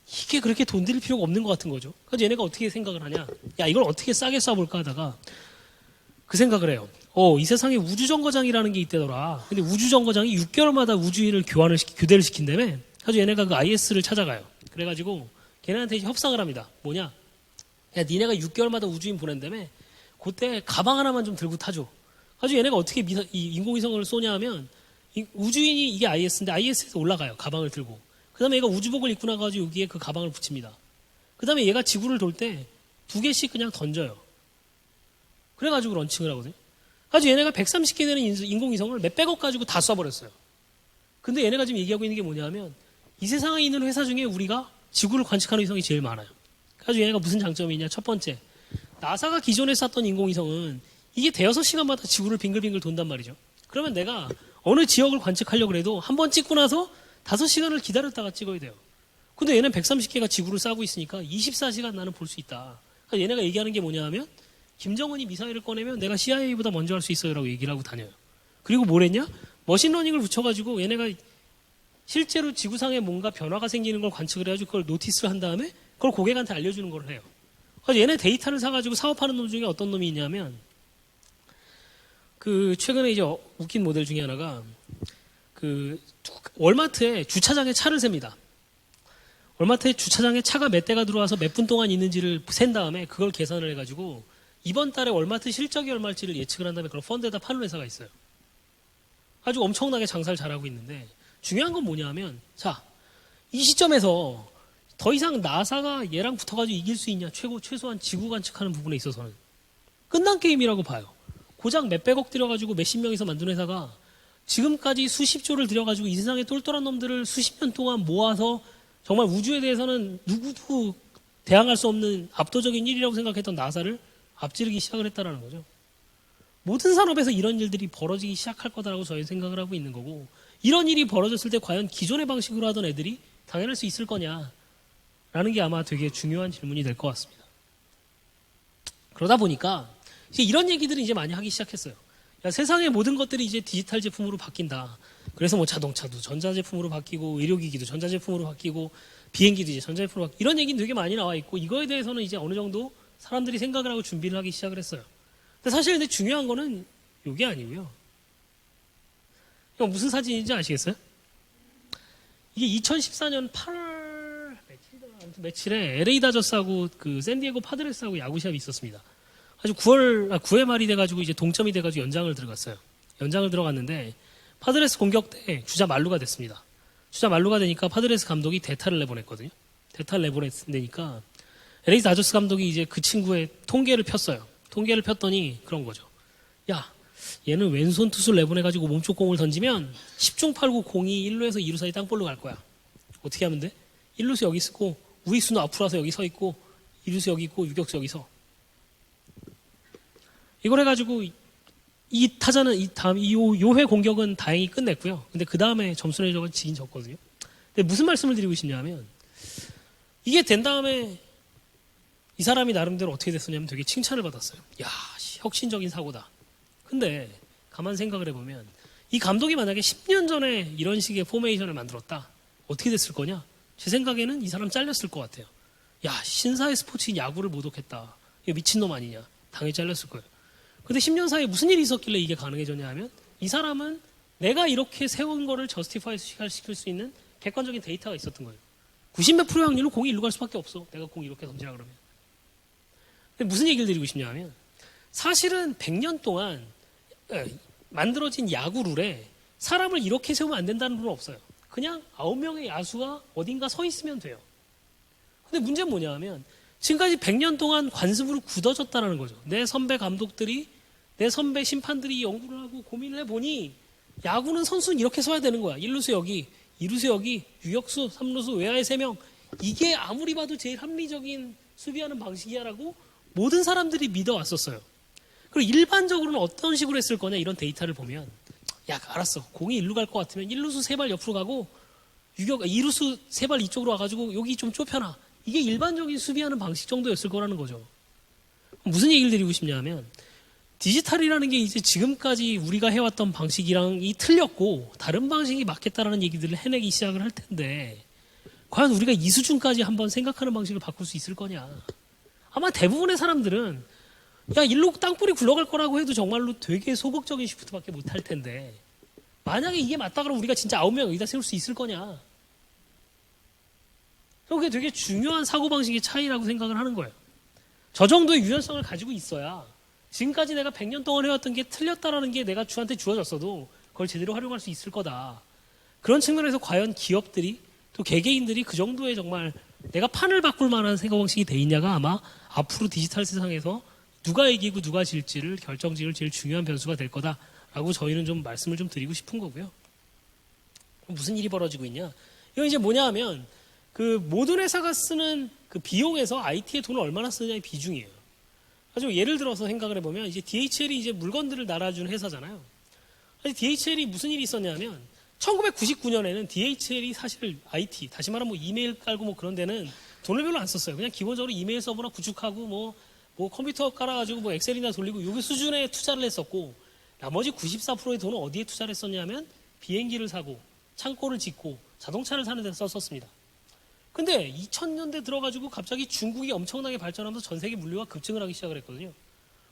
이게 그렇게 돈 들일 필요가 없는 것 같은 거죠. 그래서 얘네가 어떻게 생각을 하냐? 이걸 어떻게 싸게 쏴볼까 하다가 그 생각을 해요. 이 세상에 우주정거장이라는 게 있대더라. 근데 우주정거장이 6개월마다 우주인을 교대를 시킨다며. 그래서 얘네가 그 IS를 찾아가요. 그래가지고 걔네한테 이제 협상을 합니다. 뭐냐? 니네가 6개월마다 우주인 보낸다며. 그때 가방 하나만 좀 들고 타줘. 그래서 얘네가 어떻게 이 인공위성을 쏘냐 하면 우주인이 이게 IS인데 IS에서 올라가요. 가방을 들고. 그 다음에 얘가 우주복을 입고 나가지고 여기에 그 가방을 붙입니다. 그 다음에 얘가 지구를 돌 때 2개씩 그냥 던져요. 그래가지고 런칭을 하거든요. 아주 얘네가 130개 되는 인공위성을 몇백억 가지고 다 쏴버렸어요. 근데 얘네가 지금 얘기하고 있는 게 뭐냐면 이 세상에 있는 회사 중에 우리가 지구를 관측하는 위성이 제일 많아요. 그래서 얘네가 무슨 장점이 있냐? 첫 번째, 나사가 기존에 쐈던 인공위성은 이게 대여섯 시간마다 지구를 빙글빙글 돈단 말이죠. 그러면 내가 어느 지역을 관측하려고 해도 한 번 찍고 나서 5시간을 기다렸다가 찍어야 돼요. 근데 얘는 130개가 지구를 싸고 있으니까 24시간 나는 볼 수 있다. 그러니까 얘네가 얘기하는 게 뭐냐 하면 김정은이 미사일을 꺼내면 내가 CIA보다 먼저 할 수 있어요 라고 얘기를 하고 다녀요. 그리고 뭘 했냐? 머신러닝을 붙여가지고 얘네가 실제로 지구상에 뭔가 변화가 생기는 걸 관측을 해가지고 그걸 노티스를 한 다음에 그걸 고객한테 알려주는 걸 해요. 그래서 얘네 데이터를 사가지고 사업하는 놈 중에 어떤 놈이 있냐면 그 최근에 이제 웃긴 모델 중에 하나가 그 월마트에 주차장에 차를 셉니다. 월마트에 주차장에 차가 몇 대가 들어와서 몇 분 동안 있는지를 센 다음에 그걸 계산을 해가지고 이번 달에 월마트 실적이 얼마일지를 예측을 한 다음에 그걸 펀드에다 파는 회사가 있어요. 아주 엄청나게 장사를 잘하고 있는데 중요한 건 뭐냐 하면 이 시점에서 더 이상 나사가 얘랑 붙어가지고 이길 수 있냐? 최소한 지구 관측하는 부분에 있어서는 끝난 게임이라고 봐요. 고작 몇백억 들여가지고 몇십 명이서 만든 회사가 지금까지 수십조를 들여가지고 이 세상에 똘똘한 놈들을 수십 년 동안 모아서 정말 우주에 대해서는 누구도 대항할 수 없는 압도적인 일이라고 생각했던 나사를 앞지르기 시작을 했다라는 거죠. 모든 산업에서 이런 일들이 벌어지기 시작할 거다라고 저희 생각을 하고 있는 거고, 이런 일이 벌어졌을 때 과연 기존의 방식으로 하던 애들이 당연할 수 있을 거냐라는 게 아마 되게 중요한 질문이 될 것 같습니다. 그러다 보니까 이제 이런 얘기들을 이제 많이 하기 시작했어요. 야, 세상의 모든 것들이 이제 디지털 제품으로 바뀐다. 그래서 뭐 자동차도 전자제품으로 바뀌고, 의료기기도 전자제품으로 바뀌고, 비행기도 이제 전자제품으로 바뀌고, 이런 얘기는 되게 많이 나와 있고, 이거에 대해서는 이제 어느 정도 사람들이 생각을 하고 준비를 하기 시작을 했어요. 근데 사실 근데 중요한 거는 이게 아니고요. 이거 무슨 사진인지 아시겠어요? 이게 2014년 8월 며칠에 LA 다저스하고 그 샌디에고 파드레스하고 야구시합이 있었습니다. 아주 9회 말이 돼가지고 이제 동점이 돼가지고 연장을 들어갔어요. 연장을 들어갔는데 파드레스 공격 때 주자 만루가 됐습니다. 주자 만루가 되니까 파드레스 감독이 대타를 내보냈거든요. 대타를 내보냈으니까 LA 다저스 감독이 이제 그 친구의 통계를 폈어요. 통계를 폈더니 그런 거죠. 야, 얘는 왼손 투수를 내보내가지고 몸쪽 공을 던지면 10중 8구 공이 1루에서 2루 사이 땅볼로 갈 거야. 어떻게 하면 돼? 1루수 여기 있고 우익수는 앞으로 와서 여기 서 있고 2루수 여기 있고 유격수 여기 서. 이걸 해가지고 이 타자는 요회 공격은 다행히 끝냈고요. 근데 그 다음에 점수 내적은 지긴 졌거든요. 근데 무슨 말씀을 드리고 싶냐면 이게 된 다음에 이 사람이 나름대로 어떻게 됐었냐면 되게 칭찬을 받았어요. 야, 혁신적인 사고다. 근데 가만 생각을 해보면 이 감독이 만약에 10년 전에 이런 식의 포메이션을 만들었다. 어떻게 됐을 거냐? 제 생각에는 이 사람 잘렸을 것 같아요. 야, 신사의 스포츠인 야구를 모독했다. 이거 미친놈 아니냐. 당연히 잘렸을 거예요. 근데 10년 사이에 무슨 일이 있었길래 이게 가능해졌냐 하면 이 사람은 내가 이렇게 세운 거를 저스티파이 시킬 수 있는 객관적인 데이터가 있었던 거예요. 90몇 프로의 확률로 공이 일루 갈 수밖에 없어. 내가 공 이렇게 던지라 그러면. 근데 무슨 얘기를 드리고 싶냐 하면 사실은 100년 동안 만들어진 야구 룰에 사람을 이렇게 세우면 안 된다는 룰은 없어요. 그냥 9명의 야수가 어딘가 서 있으면 돼요. 근데 문제는 뭐냐 하면 지금까지 100년 동안 관습으로 굳어졌다는 거죠. 내 선배 감독들이, 내 선배 심판들이 연구를 하고 고민을 해보니 야구는 선수는 이렇게 서야 되는 거야. 1루수 여기, 2루수 여기, 유격수, 3루수 외야에 3명. 이게 아무리 봐도 제일 합리적인 수비하는 방식이야라고 모든 사람들이 믿어왔었어요. 그리고 일반적으로는 어떤 식으로 했을 거냐 이런 데이터를 보면 야, 알았어. 공이 1루 갈 것 같으면 1루수 3발 옆으로 가고 2루수 3발 이쪽으로 와가지고 여기 좀 좁혀놔. 이게 일반적인 수비하는 방식 정도였을 거라는 거죠. 무슨 얘기를 드리고 싶냐면 디지털이라는 게 이제 지금까지 우리가 해왔던 방식이랑이 틀렸고 다른 방식이 맞겠다라는 얘기들을 해내기 시작을 할 텐데 과연 우리가 이 수준까지 한번 생각하는 방식을 바꿀 수 있을 거냐. 아마 대부분의 사람들은 야, 일로 땅굴이 굴러갈 거라고 해도 정말로 되게 소극적인 시프트밖에 못 할 텐데 만약에 이게 맞다 그러면 우리가 진짜 9명 여기다 세울 수 있을 거냐. 그게 되게 중요한 사고방식의 차이라고 생각을 하는 거예요. 저 정도의 유연성을 가지고 있어야 지금까지 내가 100년 동안 해왔던 게 틀렸다라는 게 내가 주한테 주어졌어도 그걸 제대로 활용할 수 있을 거다. 그런 측면에서 과연 기업들이 또 개개인들이 그 정도의 정말 내가 판을 바꿀 만한 사고방식이 돼 있냐가 아마 앞으로 디지털 세상에서 누가 이기고 누가 질지를 결정지을 제일 중요한 변수가 될 거다라고 저희는 좀 말씀을 좀 드리고 싶은 거고요. 무슨 일이 벌어지고 있냐? 이건 이제 뭐냐 하면 그 모든 회사가 쓰는 그 비용에서 IT에 돈을 얼마나 쓰느냐의 비중이에요. 아주 예를 들어서 생각을 해보면 이제 DHL이 이제 물건들을 날아주는 회사잖아요. DHL이 무슨 일이 있었냐면 1999년에는 DHL이 사실 IT, 다시 말하면 뭐 이메일 깔고 뭐 그런 데는 돈을 별로 안 썼어요. 그냥 기본적으로 이메일 서버나 구축하고 뭐 컴퓨터 깔아가지고 뭐 엑셀이나 돌리고 요게 수준의 투자를 했었고 나머지 94%의 돈은 어디에 투자를 했었냐면 비행기를 사고 창고를 짓고 자동차를 사는 데 썼었습니다. 근데 2000년대 들어가지고 갑자기 중국이 엄청나게 발전하면서 전 세계 물류가 급증을 하기 시작을 했거든요.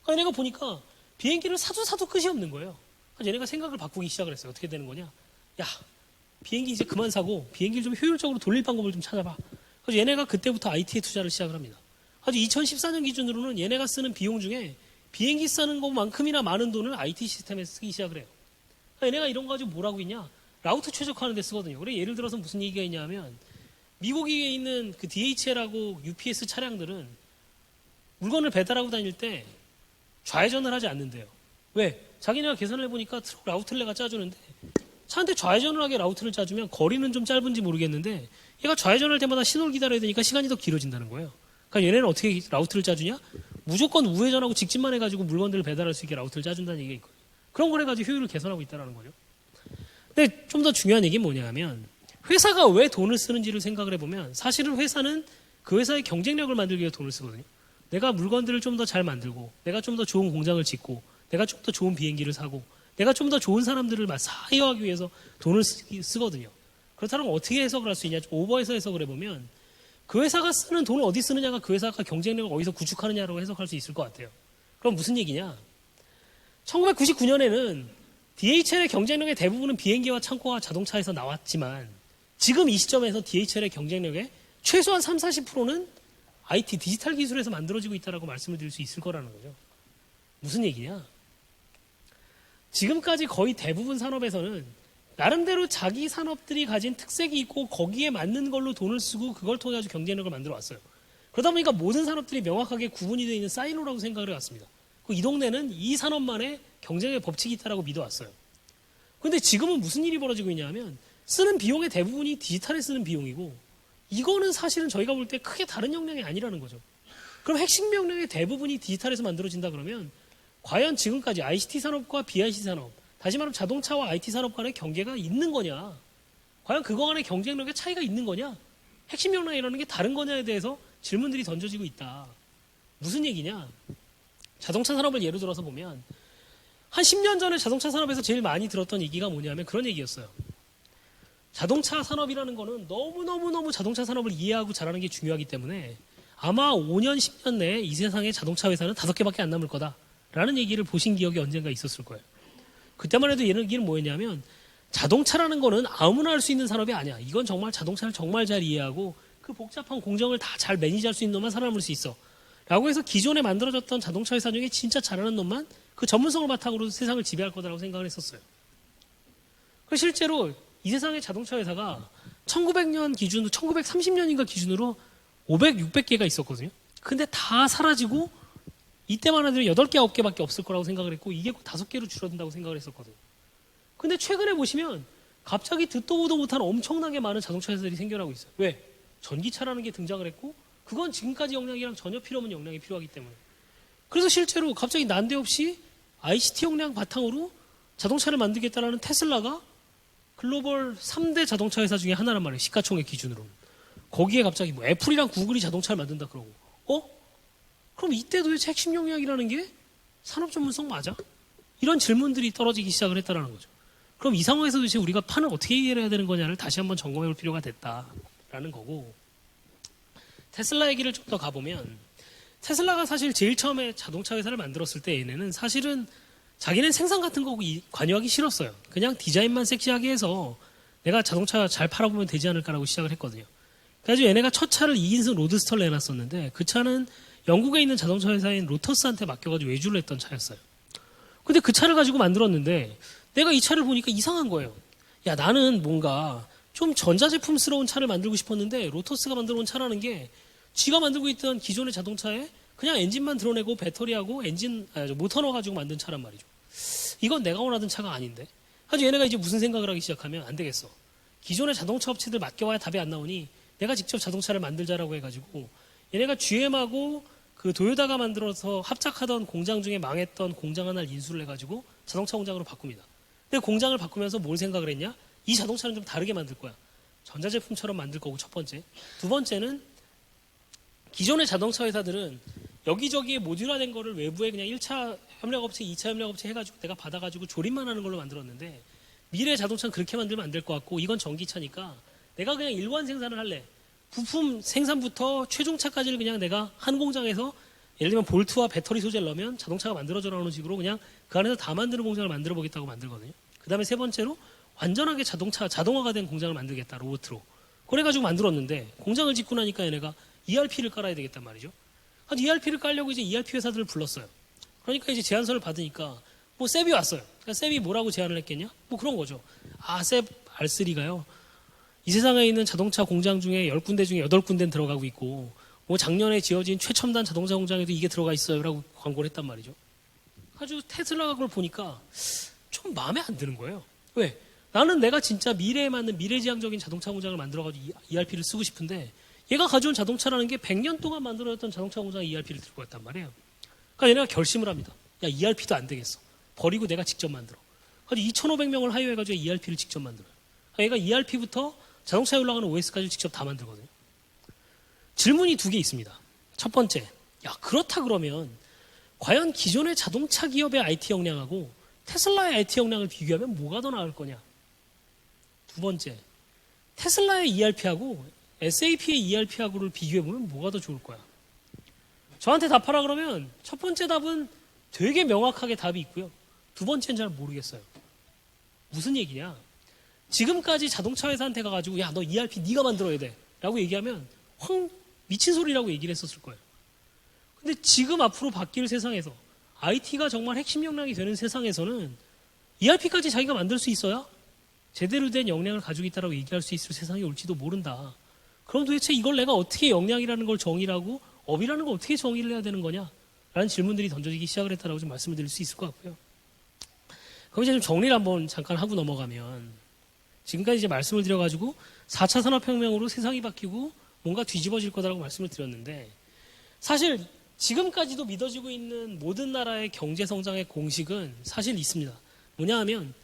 그러니까 얘네가 보니까 비행기를 사도 끝이 없는 거예요. 그래서 얘네가 생각을 바꾸기 시작을 했어요. 어떻게 되는 거냐? 야, 비행기 이제 그만 사고 비행기를 좀 효율적으로 돌릴 방법을 좀 찾아봐. 그래서 얘네가 그때부터 IT에 투자를 시작을 합니다. 아주 2014년 기준으로는 얘네가 쓰는 비용 중에 비행기 쓰는 것만큼이나 많은 돈을 IT 시스템에 쓰기 시작을 해요. 그러니까 얘네가 이런 거 가지고 뭐라고 있냐? 라우트 최적화하는 데 쓰거든요. 그래 예를 들어서 무슨 얘기가 있냐면 미국에 있는 그 DHL하고 UPS 차량들은 물건을 배달하고 다닐 때 좌회전을 하지 않는데요. 왜? 자기네가 계산을 해보니까 트럭 라우트를 내가 짜주는데 차한테 좌회전을 하게 라우트를 짜주면 거리는 좀 짧은지 모르겠는데 얘가 좌회전할 때마다 신호를 기다려야 되니까 시간이 더 길어진다는 거예요. 그러니까 얘네는 어떻게 라우트를 짜주냐? 무조건 우회전하고 직진만 해가지고 물건들을 배달할 수 있게 라우트를 짜준다는 얘기가 있거든요. 그런 걸 해가지고 효율을 개선하고 있다는 거죠. 근데 좀 더 중요한 얘기는 뭐냐면 회사가 왜 돈을 쓰는지를 생각을 해보면 사실은 회사는 그 회사의 경쟁력을 만들기 위해 돈을 쓰거든요. 내가 물건들을 좀 더 잘 만들고 내가 좀 더 좋은 공장을 짓고 내가 좀 더 좋은 비행기를 사고 내가 좀 더 좋은 사람들을 사유하기 위해서 돈을 쓰거든요. 그렇다면 어떻게 해석을 할 수 있냐? 오버해서 해석을 해보면 그 회사가 쓰는 돈을 어디 쓰느냐가 그 회사가 경쟁력을 어디서 구축하느냐라고 해석할 수 있을 것 같아요. 그럼 무슨 얘기냐? 1999년에는 DHL의 경쟁력의 대부분은 비행기와 창고와 자동차에서 나왔지만 지금 이 시점에서 DHL의 경쟁력의 최소한 30-40%는 IT 디지털 기술에서 만들어지고 있다고 말씀을 드릴 수 있을 거라는 거죠. 무슨 얘기냐? 지금까지 거의 대부분 산업에서는 나름대로 자기 산업들이 가진 특색이 있고 거기에 맞는 걸로 돈을 쓰고 그걸 통해 가지고 경쟁력을 만들어 왔어요. 그러다 보니까 모든 산업들이 명확하게 구분이 되어 있는 사이로라고 생각을 해왔습니다. 이 동네는 이 산업만의 경쟁의 법칙이 있다고 믿어왔어요. 그런데 지금은 무슨 일이 벌어지고 있냐면 쓰는 비용의 대부분이 디지털에 쓰는 비용이고 이거는 사실은 저희가 볼 때 크게 다른 역량이 아니라는 거죠. 그럼 핵심 역량의 대부분이 디지털에서 만들어진다 그러면 과연 지금까지 ICT 산업과 BICT 산업, 다시 말하면 자동차와 IT 산업 간의 경계가 있는 거냐? 과연 그거 간의 경쟁력의 차이가 있는 거냐? 핵심 역량이라는 게 다른 거냐에 대해서 질문들이 던져지고 있다. 무슨 얘기냐? 자동차 산업을 예로 들어서 보면 한 10년 전에 자동차 산업에서 제일 많이 들었던 얘기가 뭐냐면 그런 얘기였어요. 자동차 산업이라는 거는 너무너무 자동차 산업을 이해하고 잘하는 게 중요하기 때문에 아마 5년, 10년 내에 이 세상에 자동차 회사는 5개밖에 안 남을 거다라는 얘기를 보신 기억이 언젠가 있었을 거예요. 그때만 해도 얘기는 뭐였냐면 자동차라는 거는 아무나 할 수 있는 산업이 아니야. 이건 정말 자동차를 정말 잘 이해하고 그 복잡한 공정을 다 잘 매니지할 수 있는 놈만 살아남을 수 있어. 라고 해서 기존에 만들어졌던 자동차 회사 중에 진짜 잘하는 놈만 그 전문성을 바탕으로 세상을 지배할 거다라고 생각을 했었어요. 그래서 실제로 이 세상의 자동차 회사가 1900년 기준으로 1930년인가 기준으로 500, 600개가 있었거든요. 근데 다 사라지고 이때만 해도 8개, 9개밖에 없을 거라고 생각을 했고 이게 5개로 줄어든다고 생각을 했었거든요. 근데 최근에 보시면 갑자기 듣도 보도 못한 엄청나게 많은 자동차 회사들이 생겨나고 있어요. 왜? 전기차라는 게 등장을 했고 그건 지금까지 역량이랑 전혀 필요 없는 역량이 필요하기 때문에. 그래서 실제로 갑자기 난데없이 ICT 역량 바탕으로 자동차를 만들겠다라는 테슬라가 글로벌 3대 자동차 회사 중에 하나란 말이에요. 시가총액 기준으로는. 거기에 갑자기 뭐 애플이랑 구글이 자동차를 만든다 그러고 그럼 이때 도대체 핵심 역량이라는 게 산업 전문성 맞아? 이런 질문들이 떨어지기 시작을 했다라는 거죠. 그럼 이 상황에서 도대체 우리가 판을 어떻게 이해를 해야 되는 거냐를 다시 한번 점검해 볼 필요가 됐다라는 거고 테슬라 얘기를 좀 더 가보면 테슬라가 사실 제일 처음에 자동차 회사를 만들었을 때 얘네는 사실은 자기는 생산 같은 거 관여하기 싫었어요. 그냥 디자인만 섹시하게 해서 내가 자동차 잘 팔아보면 되지 않을까라고 시작을 했거든요. 그래서 얘네가 첫 차를 2인승 로드스터를 내놨었는데 그 차는 영국에 있는 자동차 회사인 로터스한테 맡겨가지고 외주를 했던 차였어요. 근데 그 차를 가지고 만들었는데 내가 이 차를 보니까 이상한 거예요. 야, 나는 뭔가 좀 전자제품스러운 차를 만들고 싶었는데 로터스가 만들어 온 차라는 게 지가 만들고 있던 기존의 자동차에 그냥 엔진만 드러내고 배터리하고 모터 넣어가지고 만든 차란 말이죠. 이건 내가 원하던 차가 아닌데. 아주 얘네가 이제 무슨 생각을 하기 시작하면 안 되겠어. 기존의 자동차 업체들 맡겨와야 답이 안 나오니 내가 직접 자동차를 만들자라고 해가지고 얘네가 GM하고 그 도요타가 만들어서 합작하던 공장 중에 망했던 공장 하나를 인수를 해가지고 자동차 공장으로 바꿉니다. 근데 공장을 바꾸면서 뭘 생각을 했냐? 이 자동차는 좀 다르게 만들 거야. 전자제품처럼 만들 거고 첫 번째. 두 번째는 기존의 자동차 회사들은 여기저기에 모듈화된 거를 외부에 그냥 1차 협력업체, 2차 협력업체 해가지고 내가 받아가지고 조립만 하는 걸로 만들었는데 미래의 자동차는 그렇게 만들면 안 될 것 같고 이건 전기차니까 내가 그냥 일관 생산을 할래. 부품 생산부터 최종차까지를 그냥 내가 한 공장에서 예를 들면 볼트와 배터리 소재를 넣으면 자동차가 만들어져라는 식으로 그냥 그 안에서 다 만드는 공장을 만들어 보겠다고 만들거든요. 그 다음에 세 번째로 완전하게 자동화가 된 공장을 만들겠다, 로봇으로. 그래가지고 만들었는데 공장을 짓고 나니까 얘네가 ERP를 깔아야 되겠단 말이죠. ERP를 깔려고 이제 ERP 회사들을 불렀어요. 그러니까 이제 제안서를 받으니까 뭐 셉이 왔어요. 그러니까 셉이 뭐라고 제안을 했겠냐? 뭐 그런 거죠. 셉 R3가요. 이 세상에 있는 자동차 공장 중에 10군데 중에 8군데는 들어가고 있고 뭐 작년에 지어진 최첨단 자동차 공장에도 이게 들어가 있어요 라고 광고를 했단 말이죠. 아주 테슬라가 그걸 보니까 좀 마음에 안 드는 거예요. 왜? 나는 내가 진짜 미래에 맞는 미래지향적인 자동차 공장을 만들어가지고 ERP를 쓰고 싶은데 얘가 가져온 자동차라는 게 100년 동안 만들어졌던 자동차 공장의 ERP를 들고 왔단 말이에요. 그러니까 얘네가 결심을 합니다. 야, ERP도 안 되겠어. 버리고 내가 직접 만들어. 그래서 2,500명을 하이어해가지고 ERP를 직접 만들어요. 그러니까 얘가 ERP부터 자동차에 올라가는 OS까지 직접 다 만들거든요. 질문이 두 개 있습니다. 첫 번째, 야, 그렇다 그러면 과연 기존의 자동차 기업의 IT 역량하고 테슬라의 IT 역량을 비교하면 뭐가 더 나을 거냐? 두 번째, 테슬라의 ERP하고 SAP의 ERP하고를 비교해보면 뭐가 더 좋을 거야? 저한테 답하라 그러면 첫 번째 답은 되게 명확하게 답이 있고요. 두 번째는 잘 모르겠어요. 무슨 얘기냐? 지금까지 자동차 회사한테 가가지고 야, 너 ERP 네가 만들어야 돼 라고 얘기하면 확 미친 소리라고 얘기를 했었을 거예요. 근데 지금 앞으로 바뀔 세상에서 IT가 정말 핵심 역량이 되는 세상에서는 ERP까지 자기가 만들 수 있어야 제대로 된 역량을 가지고 있다고 얘기할 수 있을 세상이 올지도 모른다. 그럼 도대체 이걸 내가 어떻게 역량이라는 걸 정의를 하고 업이라는 걸 어떻게 정의를 해야 되는 거냐? 라는 질문들이 던져지기 시작을 했다라고 좀 말씀을 드릴 수 있을 것 같고요. 그럼 이제 좀 정리를 한번 잠깐 하고 넘어가면 지금까지 이제 말씀을 드려가지고 4차 산업혁명으로 세상이 바뀌고 뭔가 뒤집어질 거다라고 말씀을 드렸는데 사실 지금까지도 믿어지고 있는 모든 나라의 경제 성장의 공식은 사실 있습니다. 뭐냐 하면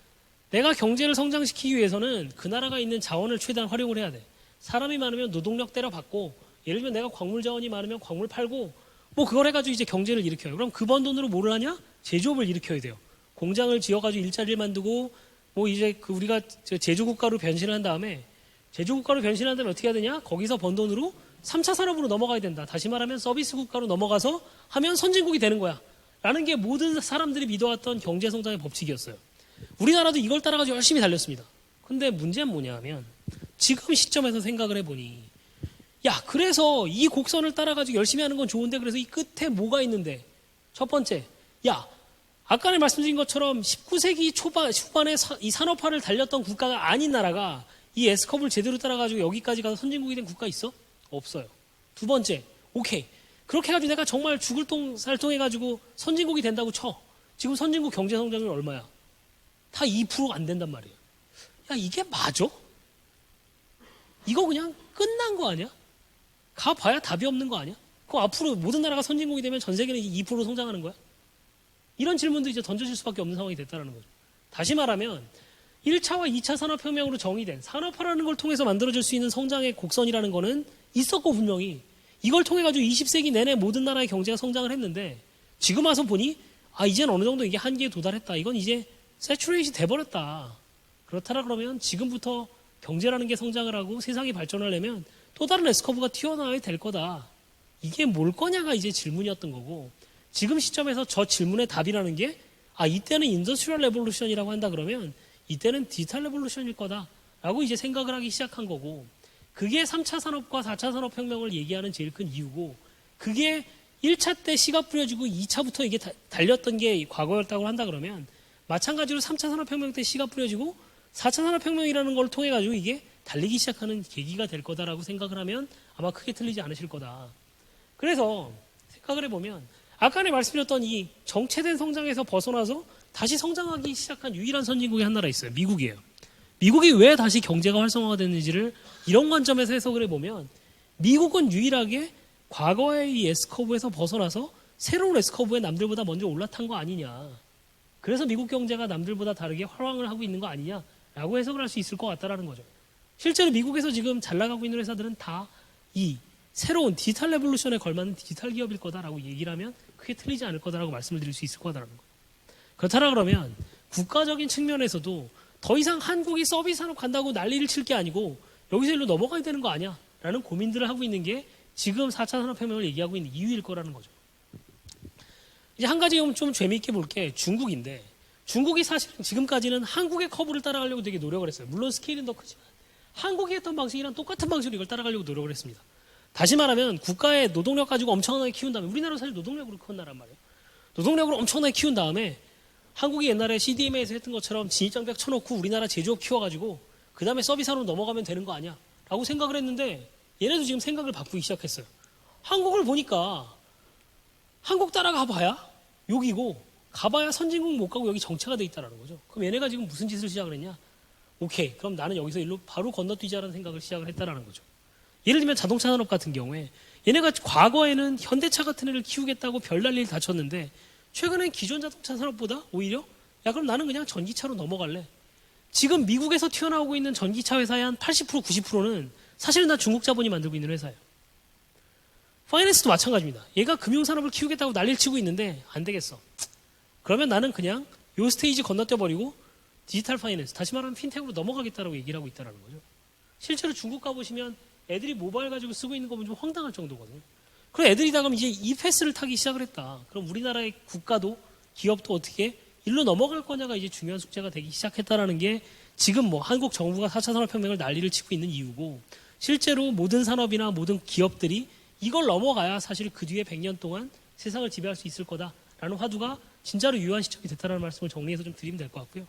내가 경제를 성장시키기 위해서는 그 나라가 있는 자원을 최대한 활용을 해야 돼. 사람이 많으면 노동력 때려받고 예를 들면 내가 광물 자원이 많으면 광물 팔고 뭐 그걸 해가지고 이제 경제를 일으켜요. 그럼 그 번 돈으로 뭐를 하냐? 제조업을 일으켜야 돼요. 공장을 지어가지고 일자리를 만들고 뭐 이제 우리가 제조국가로 변신을 한 다음에 제조국가로 변신한 다음에 어떻게 해야 되냐? 거기서 번 돈으로 3차 산업으로 넘어가야 된다. 다시 말하면 서비스 국가로 넘어가서 하면 선진국이 되는 거야. 라는 게 모든 사람들이 믿어왔던 경제성장의 법칙이었어요. 우리나라도 이걸 따라가지고 열심히 달렸습니다. 근데 문제는 뭐냐 하면 지금 시점에서 생각을 해보니 야, 그래서 이 곡선을 따라가지고 열심히 하는 건 좋은데 그래서 이 끝에 뭐가 있는데 첫 번째, 야, 아까 말씀드린 것처럼 19세기 후반에 이 산업화를 달렸던 국가가 아닌 나라가 이 S컵을 제대로 따라가지고 여기까지 가서 선진국이 된 국가 있어? 없어요. 두 번째, 오케이. 그렇게 해가지고 내가 정말 죽을 똥 살똥 해가지고 선진국이 된다고 쳐. 지금 선진국 경제 성장률 얼마야? 다 2%가 안 된단 말이에요. 야, 이게 맞아? 이거 그냥 끝난 거 아니야? 가봐야 답이 없는 거 아니야? 그럼 앞으로 모든 나라가 선진국이 되면 전 세계는 2% 성장하는 거야? 이런 질문도 이제 던져질 수밖에 없는 상황이 됐다는 거죠. 다시 말하면 1차와 2차 산업혁명으로 정의된 산업화라는 걸 통해서 만들어질 수 있는 성장의 곡선이라는 거는 있었고 분명히 이걸 통해 가지고 20세기 내내 모든 나라의 경제가 성장을 했는데 지금 와서 보니 아, 이제는 어느 정도 이게 한계에 도달했다. 이건 이제 세츄레이시 돼버렸다. 그렇다라 그러면 지금부터 경제라는 게 성장을 하고 세상이 발전하려면 또 다른 S커브가 튀어나와야 될 거다. 이게 뭘 거냐가 이제 질문이었던 거고 지금 시점에서 저 질문의 답이라는 게 아, 이때는 인더스트리얼 레볼루션이라고 한다 그러면 이때는 디지털 레볼루션일 거다라고 이제 생각을 하기 시작한 거고 그게 3차 산업과 4차 산업혁명을 얘기하는 제일 큰 이유고 그게 1차 때 씨가 뿌려지고 2차부터 이게 달렸던 게 과거였다고 한다 그러면 마찬가지로 3차 산업혁명 때 씨가 뿌려지고 4차 산업혁명이라는 걸 통해 가지고 이게 달리기 시작하는 계기가 될 거다라고 생각을 하면 아마 크게 틀리지 않으실 거다. 그래서 생각을 해보면 아까 말씀드렸던 이 정체된 성장에서 벗어나서 다시 성장하기 시작한 유일한 선진국이 한 나라 있어요. 미국이에요. 미국이 왜 다시 경제가 활성화가 됐는지를 이런 관점에서 해석을 해보면 미국은 유일하게 과거의 이 S커브에서 벗어나서 새로운 S커브에 남들보다 먼저 올라탄 거 아니냐. 그래서 미국 경제가 남들보다 다르게 활황을 하고 있는 거 아니냐라고 해석을 할 수 있을 것 같다라는 거죠. 실제로 미국에서 지금 잘 나가고 있는 회사들은 다 이 새로운 디지털 레볼루션에 걸맞는 디지털 기업일 거다라고 얘기를 하면 크게 틀리지 않을 거다라고 말씀을 드릴 수 있을 거다라는 거예요. 그렇다라 그러면 국가적인 측면에서도 더 이상 한국이 서비스 산업 간다고 난리를 칠 게 아니고 여기서 일로 넘어가야 되는 거 아니야? 라는 고민들을 하고 있는 게 지금 4차 산업혁명을 얘기하고 있는 이유일 거라는 거죠. 이제 한 가지 좀 재미있게 볼 게 중국인데 중국이 사실은 지금까지는 한국의 커브를 따라가려고 되게 노력을 했어요. 물론 스케일은 더 크지만 한국이 했던 방식이랑 똑같은 방식으로 이걸 따라가려고 노력을 했습니다. 다시 말하면 국가의 노동력 가지고 엄청나게 키운 다음에 우리나라는 사실 노동력으로 큰 나란 말이에요. 노동력으로 엄청나게 키운 다음에 한국이 옛날에 CDMA에서 했던 것처럼 진입장벽 쳐놓고 우리나라 제조업 키워가지고 그 다음에 서비스로 넘어가면 되는 거 아니야? 라고 생각을 했는데 얘네도 지금 생각을 바꾸기 시작했어요. 한국을 보니까 한국 따라가 봐야 여기고 가봐야 선진국 못 가고 여기 정체가 돼 있다는 거죠. 그럼 얘네가 지금 무슨 짓을 시작을 했냐? 오케이, 그럼 나는 여기서 일로 바로 건너뛰자라는 생각을 시작을 했다라는 거죠. 예를 들면 자동차 산업 같은 경우에 얘네가 과거에는 현대차 같은 애를 키우겠다고 별날 일 다쳤는데 최근엔 기존 자동차 산업보다 오히려 야 그럼 나는 그냥 전기차로 넘어갈래. 지금 미국에서 튀어나오고 있는 전기차 회사의 한 80% 90%는 사실은 다 중국 자본이 만들고 있는 회사예요. 파이낸스도 마찬가지입니다. 얘가 금융산업을 키우겠다고 난리를 치고 있는데 안 되겠어. 그러면 나는 그냥 요 스테이지 건너뛰어버리고 디지털 파이낸스, 다시 말하면 핀텍으로 넘어가겠다라고 얘기를 하고 있다는 거죠. 실제로 중국 가보시면 애들이 모바일 가지고 쓰고 있는 거 보면 좀 황당할 정도거든요. 그럼 애들이 다 그럼 이제 이 패스를 타기 시작을 했다. 그럼 우리나라의 국가도 기업도 어떻게 일로 넘어갈 거냐가 이제 중요한 숙제가 되기 시작했다라는 게 지금 뭐 한국 정부가 4차 산업혁명을 난리를 치고 있는 이유고 실제로 모든 산업이나 모든 기업들이 이걸 넘어가야 사실 그 뒤에 100년 동안 세상을 지배할 수 있을 거다라는 화두가 진짜로 유효한 시점이 됐다는 말씀을 정리해서 좀 드리면 될 것 같고요.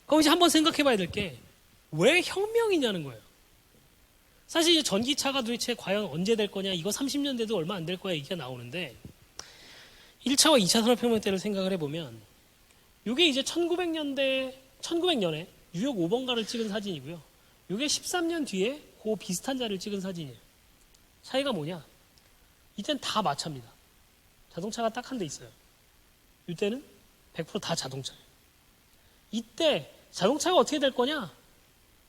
그럼 이제 한번 생각해 봐야 될 게 왜 혁명이냐는 거예요. 사실 이제 전기차가 도대체 과연 언제 될 거냐, 이거 30년 돼도 얼마 안 될 거야 얘기가 나오는데 1차와 2차 산업혁명 때를 생각을 해보면 이게 이제 1900년에 뉴욕 5번가를 찍은 사진이고요. 이게 13년 뒤에 그 비슷한 자리를 찍은 사진이에요. 차이가 뭐냐? 이때는 다 마차입니다. 자동차가 딱 한 대 있어요. 이때는 100% 다 자동차예요. 이때 자동차가 어떻게 될 거냐?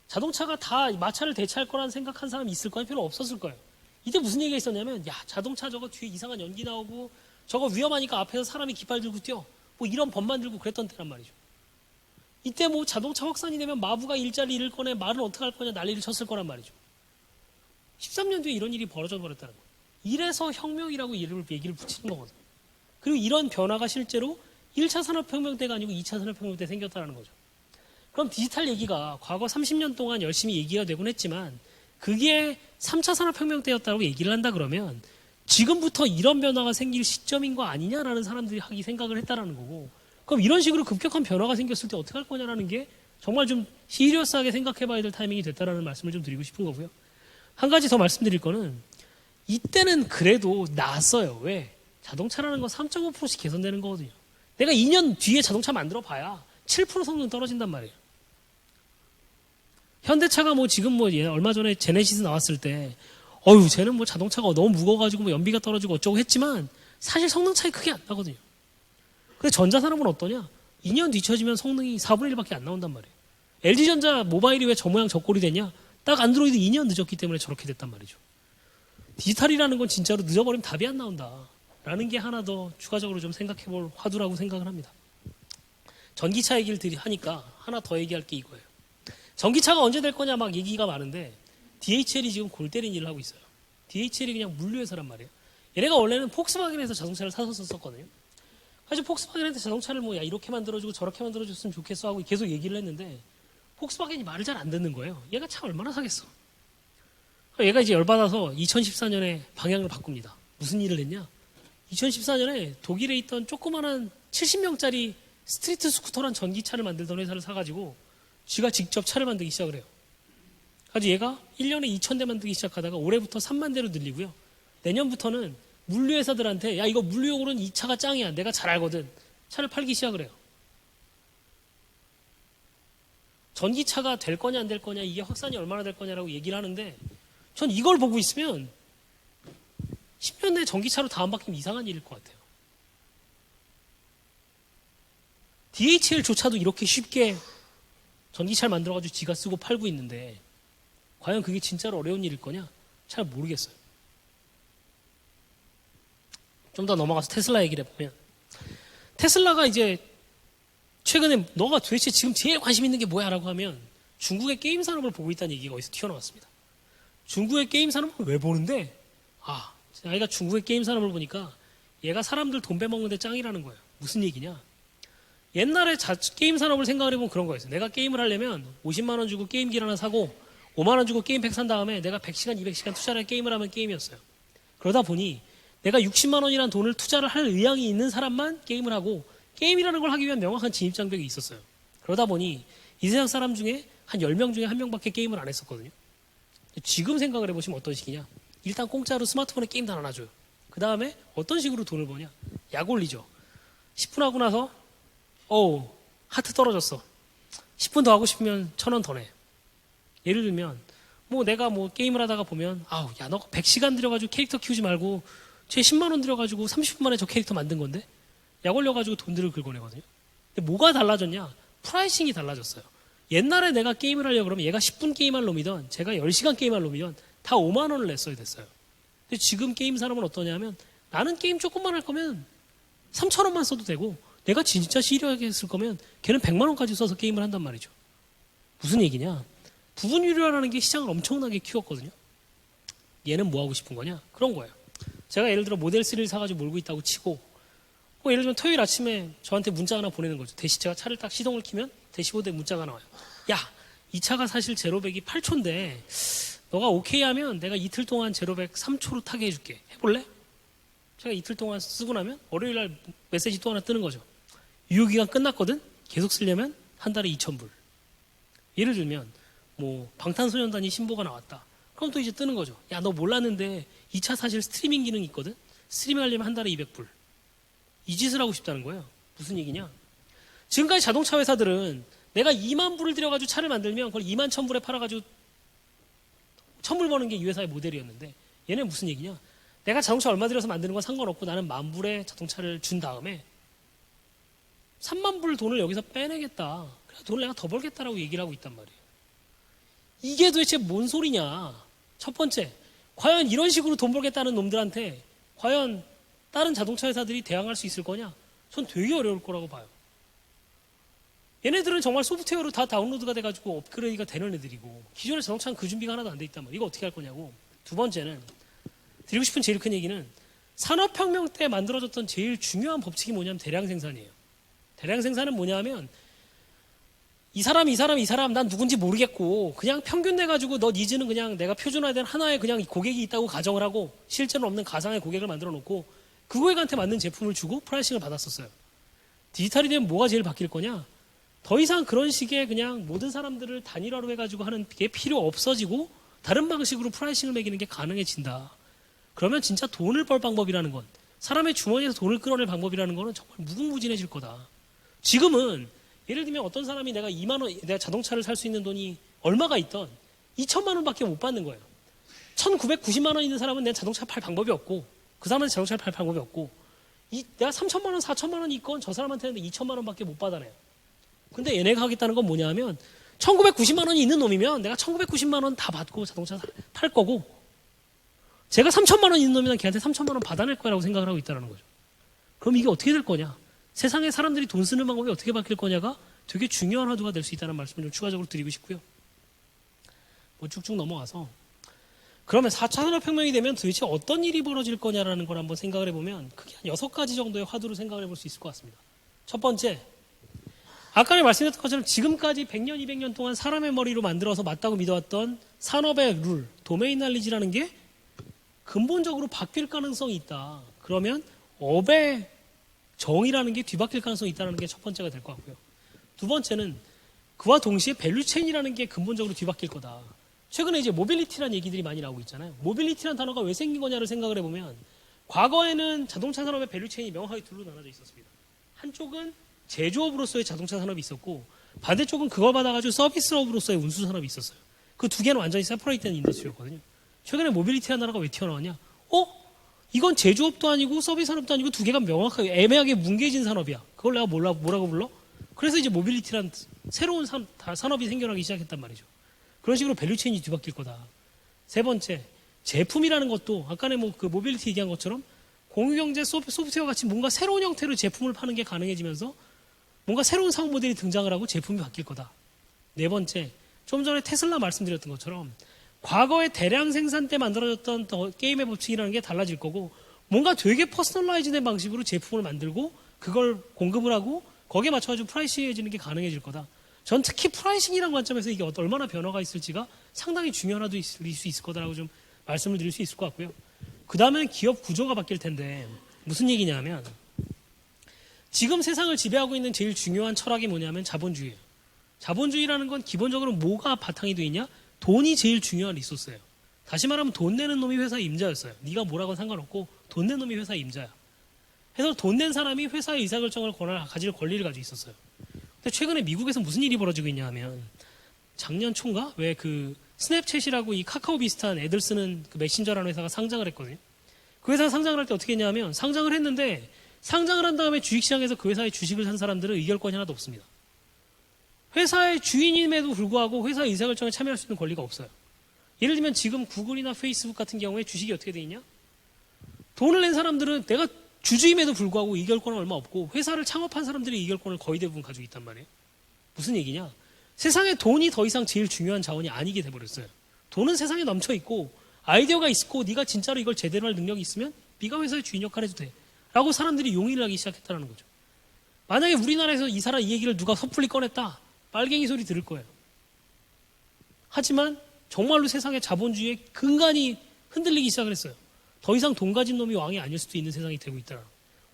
자동차가 다 마차를 대체할 거라는 생각한 사람이 있을 거냐? 별로 없었을 거예요. 이때 무슨 얘기가 있었냐면 야 자동차 저거 뒤에 이상한 연기 나오고 저거 위험하니까 앞에서 사람이 깃발 들고 뛰어 뭐 이런 법만 들고 그랬던 때란 말이죠. 이때 뭐 자동차 확산이 되면 마부가 일자리 잃을 거네, 말은 어떡할 거냐 난리를 쳤을 거란 말이죠. 13년 뒤에 이런 일이 벌어져 버렸다는 거예요. 이래서 혁명이라고 얘기를 붙이는 거거든요. 그리고 이런 변화가 실제로 1차 산업혁명 때가 아니고 2차 산업혁명 때 생겼다는 거죠. 그럼 디지털 얘기가 과거 30년 동안 열심히 얘기가 되곤 했지만 그게 3차 산업혁명 때였다고 얘기를 한다 그러면 지금부터 이런 변화가 생길 시점인 거 아니냐라는 사람들이 하기 생각을 했다라는 거고 그럼 이런 식으로 급격한 변화가 생겼을 때 어떻게 할 거냐라는 게 정말 좀 시리어스하게 생각해 봐야 될 타이밍이 됐다라는 말씀을 좀 드리고 싶은 거고요. 한 가지 더 말씀드릴 거는 이때는 그래도 나았어요. 왜? 자동차라는 건 3.5%씩 개선되는 거거든요. 내가 2년 뒤에 자동차 만들어 봐야 7% 성능 떨어진단 말이에요. 현대차가 뭐 지금 뭐 얼마 전에 제네시스 나왔을 때 쟤는 뭐 자동차가 너무 무거워가지고 뭐 연비가 떨어지고 어쩌고 했지만 사실 성능 차이 크게 안 나거든요. 근데 전자산업은 어떠냐? 2년 뒤쳐지면 성능이 4분의 1밖에 안 나온단 말이에요. LG전자 모바일이 왜 저 모양 저 꼴이 됐냐? 딱 안드로이드 2년 늦었기 때문에 저렇게 됐단 말이죠. 디지털이라는 건 진짜로 늦어버리면 답이 안 나온다라는 게 하나 더 추가적으로 좀 생각해볼 화두라고 생각을 합니다. 전기차 얘기를 하니까 하나 더 얘기할 게 이거예요. 전기차가 언제 될 거냐 막 얘기가 많은데 DHL이 지금 골 때린 일을 하고 있어요. DHL이 그냥 물류회사란 말이에요. 얘네가 원래는 폭스바겐에서 자동차를 사서 썼거든요. 사실 폭스바겐한테 자동차를 뭐 야 이렇게 만들어주고 저렇게 만들어줬으면 좋겠어 하고 계속 얘기를 했는데 폭스바겐이 말을 잘 안 듣는 거예요. 얘가 차 얼마나 사겠어. 얘가 이제 열받아서 2014년에 방향을 바꿉니다. 무슨 일을 했냐? 2014년에 독일에 있던 조그마한 70명짜리 스트리트 스쿠터란 전기차를 만들던 회사를 사가지고 쥐가 직접 차를 만들기 시작을 해요. 그래서 얘가 1년에 2,000대 만들기 시작하다가 올해부터 3만 대로 늘리고요. 내년부터는 물류회사들한테 야 이거 물류용으로는 이 차가 짱이야. 내가 잘 알거든. 차를 팔기 시작을 해요. 전기차가 될 거냐 안 될 거냐 이게 확산이 얼마나 될 거냐라고 얘기를 하는데 전 이걸 보고 있으면 10년 내에 전기차로 다음 바뀌면 이상한 일일 것 같아요. DHL조차도 이렇게 쉽게 전기차를 만들어가지고 지가 쓰고 팔고 있는데 과연 그게 진짜로 어려운 일일 거냐? 잘 모르겠어요. 좀 더 넘어가서 테슬라 얘기를 해보면 테슬라가 이제 최근에 너가 도대체 지금 제일 관심 있는 게 뭐야? 라고 하면 중국의 게임 산업을 보고 있다는 얘기가 어디서 튀어나왔습니다. 중국의 게임 산업을 왜 보는데 아이가 중국의 게임 산업을 보니까 얘가 사람들 돈 빼먹는데 짱이라는 거예요. 무슨 얘기냐? 옛날에 게임 산업을 생각을 해보면 그런 거였어요. 내가 게임을 하려면 50만 원 주고 게임기를 하나 사고 5만 원 주고 게임팩 산 다음에 내가 100시간, 200시간 투자를 게임을 하면 게임이었어요. 그러다 보니 내가 60만 원이라는 돈을 투자를 할 의향이 있는 사람만 게임을 하고 게임이라는 걸 하기 위한 명확한 진입장벽이 있었어요. 그러다 보니 이 세상 사람 중에 한 10명 중에 1명밖에 게임을 안 했었거든요. 지금 생각을 해보시면 어떤 식이냐? 일단 공짜로 스마트폰에 게임 다 나눠줘요. 그 다음에 어떤 식으로 돈을 버냐? 약 올리죠. 10분 하고 나서 하트 떨어졌어. 10분 더 하고 싶으면 1,000원 더 내. 예를 들면 뭐 내가 뭐 게임을 하다가 보면 아우 야 너 100시간 들여가지고 캐릭터 키우지 말고 쟤 10만 원 들여가지고 30분 만에 저 캐릭터 만든 건데 약 올려가지고 돈들을 긁어내거든요. 근데 뭐가 달라졌냐? 프라이싱이 달라졌어요. 옛날에 내가 게임을 하려고 그러면 얘가 10분 게임할 놈이든 제가 10시간 게임할 놈이든 다 5만 원을 냈어야 됐어요. 근데 지금 게임 사람은 어떠냐면 나는 게임 조금만 할 거면 3천 원만 써도 되고 내가 진짜 시리하게 쓸 거면 걔는 100만 원까지 써서 게임을 한단 말이죠. 무슨 얘기냐? 부분 유료화라는 게 시장을 엄청나게 키웠거든요. 얘는 뭐 하고 싶은 거냐? 그런 거예요. 제가 예를 들어 모델 3를 사가지고 몰고 있다고 치고 뭐 예를 들면 토요일 아침에 저한테 문자 하나 보내는 거죠. 제가 차를 딱 시동을 키면 대시보드에 문자가 나와요. 야, 이 차가 사실 제로백이 8초인데 너가 오케이 하면 내가 이틀 동안 제로백 3초로 타게 해줄게. 해볼래? 제가 이틀 동안 쓰고 나면 월요일 날 메시지 또 하나 뜨는 거죠. 유효기간 끝났거든? 계속 쓰려면 한 달에 2,000불. 예를 들면 뭐 방탄소년단이 신보가 나왔다. 그럼 또 이제 뜨는 거죠. 야, 너 몰랐는데 이 차 사실 스트리밍 기능이 있거든? 스트리밍 하려면 한 달에 200불. 이 짓을 하고 싶다는 거예요. 무슨 얘기냐? 지금까지 자동차 회사들은 내가 2만 불을 들여가지고 차를 만들면 그걸 2만 1,000불에 팔아가지고 1,000불 버는 게 이 회사의 모델이었는데 얘는 무슨 얘기냐? 내가 자동차 얼마 들여서 만드는 건 상관없고 나는 10,000불의 자동차를 준 다음에 3만 불 돈을 여기서 빼내겠다. 그래서 돈을 내가 더 벌겠다라고 얘기를 하고 있단 말이에요. 이게 도대체 뭔 소리냐? 첫 번째, 과연 이런 식으로 돈 벌겠다는 놈들한테 과연 다른 자동차 회사들이 대항할 수 있을 거냐? 전 되게 어려울 거라고 봐요. 얘네들은 정말 소프트웨어로 다 다운로드가 돼가지고 업그레이드가 되는 애들이고 기존의 자동차는 그 준비가 하나도 안 돼 있단 말이에요. 이거 어떻게 할 거냐고. 두 번째는 드리고 싶은 제일 큰 얘기는 산업혁명 때 만들어졌던 제일 중요한 법칙이 뭐냐면 대량 생산이에요. 대량 생산은 뭐냐면 이 사람 난 누군지 모르겠고 그냥 평균 내가지고 너 니즈는 그냥 내가 표준화된 하나의 그냥 고객이 있다고 가정을 하고 실제로 없는 가상의 고객을 만들어 놓고 그 고객한테 맞는 제품을 주고 프라이싱을 받았었어요. 디지털이 되면 뭐가 제일 바뀔 거냐? 더 이상 그런 식의 그냥 모든 사람들을 단일화로 해가지고 하는 게 필요 없어지고 다른 방식으로 프라이싱을 매기는 게 가능해진다. 그러면 진짜 돈을 벌 방법이라는 건 사람의 주머니에서 돈을 끌어낼 방법이라는 거는 정말 무궁무진해질 거다. 지금은 예를 들면 어떤 사람이 내가 2만 원, 내가 자동차를 살 수 있는 돈이 얼마가 있던 2천만 원밖에 못 받는 거예요. 1,990만 원 있는 사람은 내가 자동차 팔 방법이 없고 그 사람한테 자동차를 팔 방법이 없고 내가 3천만 원, 4천만 원이 있건 저 사람한테는 2천만 원밖에 못 받아내요. 근데 얘네가 하겠다는 건 뭐냐면 1,990만 원이 있는 놈이면 내가 1,990만 원 다 받고 자동차 팔 거고 제가 3천만 원 있는 놈이면 걔한테 3천만 원 받아낼 거라고 생각을 하고 있다는 거죠. 그럼 이게 어떻게 될 거냐? 세상에 사람들이 돈 쓰는 방법이 어떻게 바뀔 거냐가 되게 중요한 화두가 될 수 있다는 말씀을 좀 추가적으로 드리고 싶고요. 뭐 쭉쭉 넘어가서 그러면 4차 산업혁명이 되면 도대체 어떤 일이 벌어질 거냐라는 걸 한번 생각을 해보면 크게 한 6가지 정도의 화두로 생각을 해볼 수 있을 것 같습니다. 첫 번째, 아까 말씀드렸던 것처럼 지금까지 100년, 200년 동안 사람의 머리로 만들어서 맞다고 믿어왔던 산업의 룰, 도메인 날리지라는 게 근본적으로 바뀔 가능성이 있다. 그러면 업의 정의라는 게 뒤바뀔 가능성이 있다는 게 첫 번째가 될 것 같고요. 두 번째는 그와 동시에 밸류체인이라는 게 근본적으로 뒤바뀔 거다. 최근에 이제 모빌리티라는 얘기들이 많이 나오고 있잖아요. 모빌리티라는 단어가 왜 생긴 거냐를 생각을 해보면 과거에는 자동차 산업의 밸류체인이 명확하게 둘로 나눠져 있었습니다. 한쪽은 제조업으로서의 자동차 산업이 있었고 반대쪽은 그걸 받아가지고 서비스업으로서의 운수 산업이 있었어요. 그 두 개는 완전히 세퍼레이트된 인더스트리였거든요. 최근에 모빌리티라는 단어가 왜 튀어나왔냐? 이건 제조업도 아니고 서비스 산업도 아니고 두 개가 명확하게 애매하게 뭉개진 산업이야. 그걸 내가 뭐라고 불러? 그래서 이제 모빌리티란 새로운 산업이 생겨나기 시작했단 말이죠. 그런 식으로 밸류체인이 뒤바뀔 거다. 세 번째, 제품이라는 것도 아까는 뭐 그 모빌리티 얘기한 것처럼 공유경제 소프트웨어 같이 뭔가 새로운 형태로 제품을 파는 게 가능해지면서 뭔가 새로운 사업 모델이 등장을 하고 제품이 바뀔 거다. 네 번째, 좀 전에 테슬라 말씀드렸던 것처럼 과거의 대량 생산 때 만들어졌던 게임의 법칙이라는 게 달라질 거고 뭔가 되게 퍼스널라이즈된 방식으로 제품을 만들고 그걸 공급을 하고 거기에 맞춰가지고 프라이싱해지는 게 가능해질 거다. 전 특히 프라이싱이라는 관점에서 이게 얼마나 변화가 있을지가 상당히 중요한 화두일 수 있을 거다라고 좀 말씀을 드릴 수 있을 것 같고요. 그 다음에 기업 구조가 바뀔 텐데 무슨 얘기냐면 지금 세상을 지배하고 있는 제일 중요한 철학이 뭐냐면 자본주의예요. 자본주의라는 건 기본적으로 뭐가 바탕이 돼 있냐? 돈이 제일 중요한 리소스예요. 다시 말하면 돈 내는 놈이 회사의 임자였어요. 네가 뭐라고는 상관없고 돈 내는 놈이 회사의 임자야. 그래서 돈 낸 사람이 회사의 의사결정을 가질 권리를 가지고 있었어요. 근데 최근에 미국에서 무슨 일이 벌어지고 있냐 하면 작년 초인가? 왜 그 스냅챗이라고 이 카카오 비슷한 애들 쓰는 그 메신저라는 회사가 상장을 했거든요. 그 회사가 상장을 할 때 어떻게 했냐면 상장을 했는데 상장을 한 다음에 주식시장에서 그 회사의 주식을 산 사람들은 의결권이 하나도 없습니다. 회사의 주인임에도 불구하고 회사의 의사결정에 참여할 수 있는 권리가 없어요. 예를 들면 지금 구글이나 페이스북 같은 경우에 주식이 어떻게 돼 있냐? 돈을 낸 사람들은 내가 주주임에도 불구하고 의결권은 얼마 없고 회사를 창업한 사람들이 의결권을 거의 대부분 가지고 있단 말이에요. 무슨 얘기냐? 세상에 돈이 더 이상 제일 중요한 자원이 아니게 돼버렸어요. 돈은 세상에 넘쳐 있고 아이디어가 있고 네가 진짜로 이걸 제대로 할 능력이 있으면 네가 회사의 주인 역할을 해도 돼. 라고 사람들이 용인을 하기 시작했다는 거죠. 만약에 우리나라에서 이 얘기를 누가 섣불리 꺼냈다. 빨갱이 소리 들을 거예요. 하지만 정말로 세상의 자본주의의 근간이 흔들리기 시작을 했어요. 더 이상 돈 가진 놈이 왕이 아닐 수도 있는 세상이 되고 있다.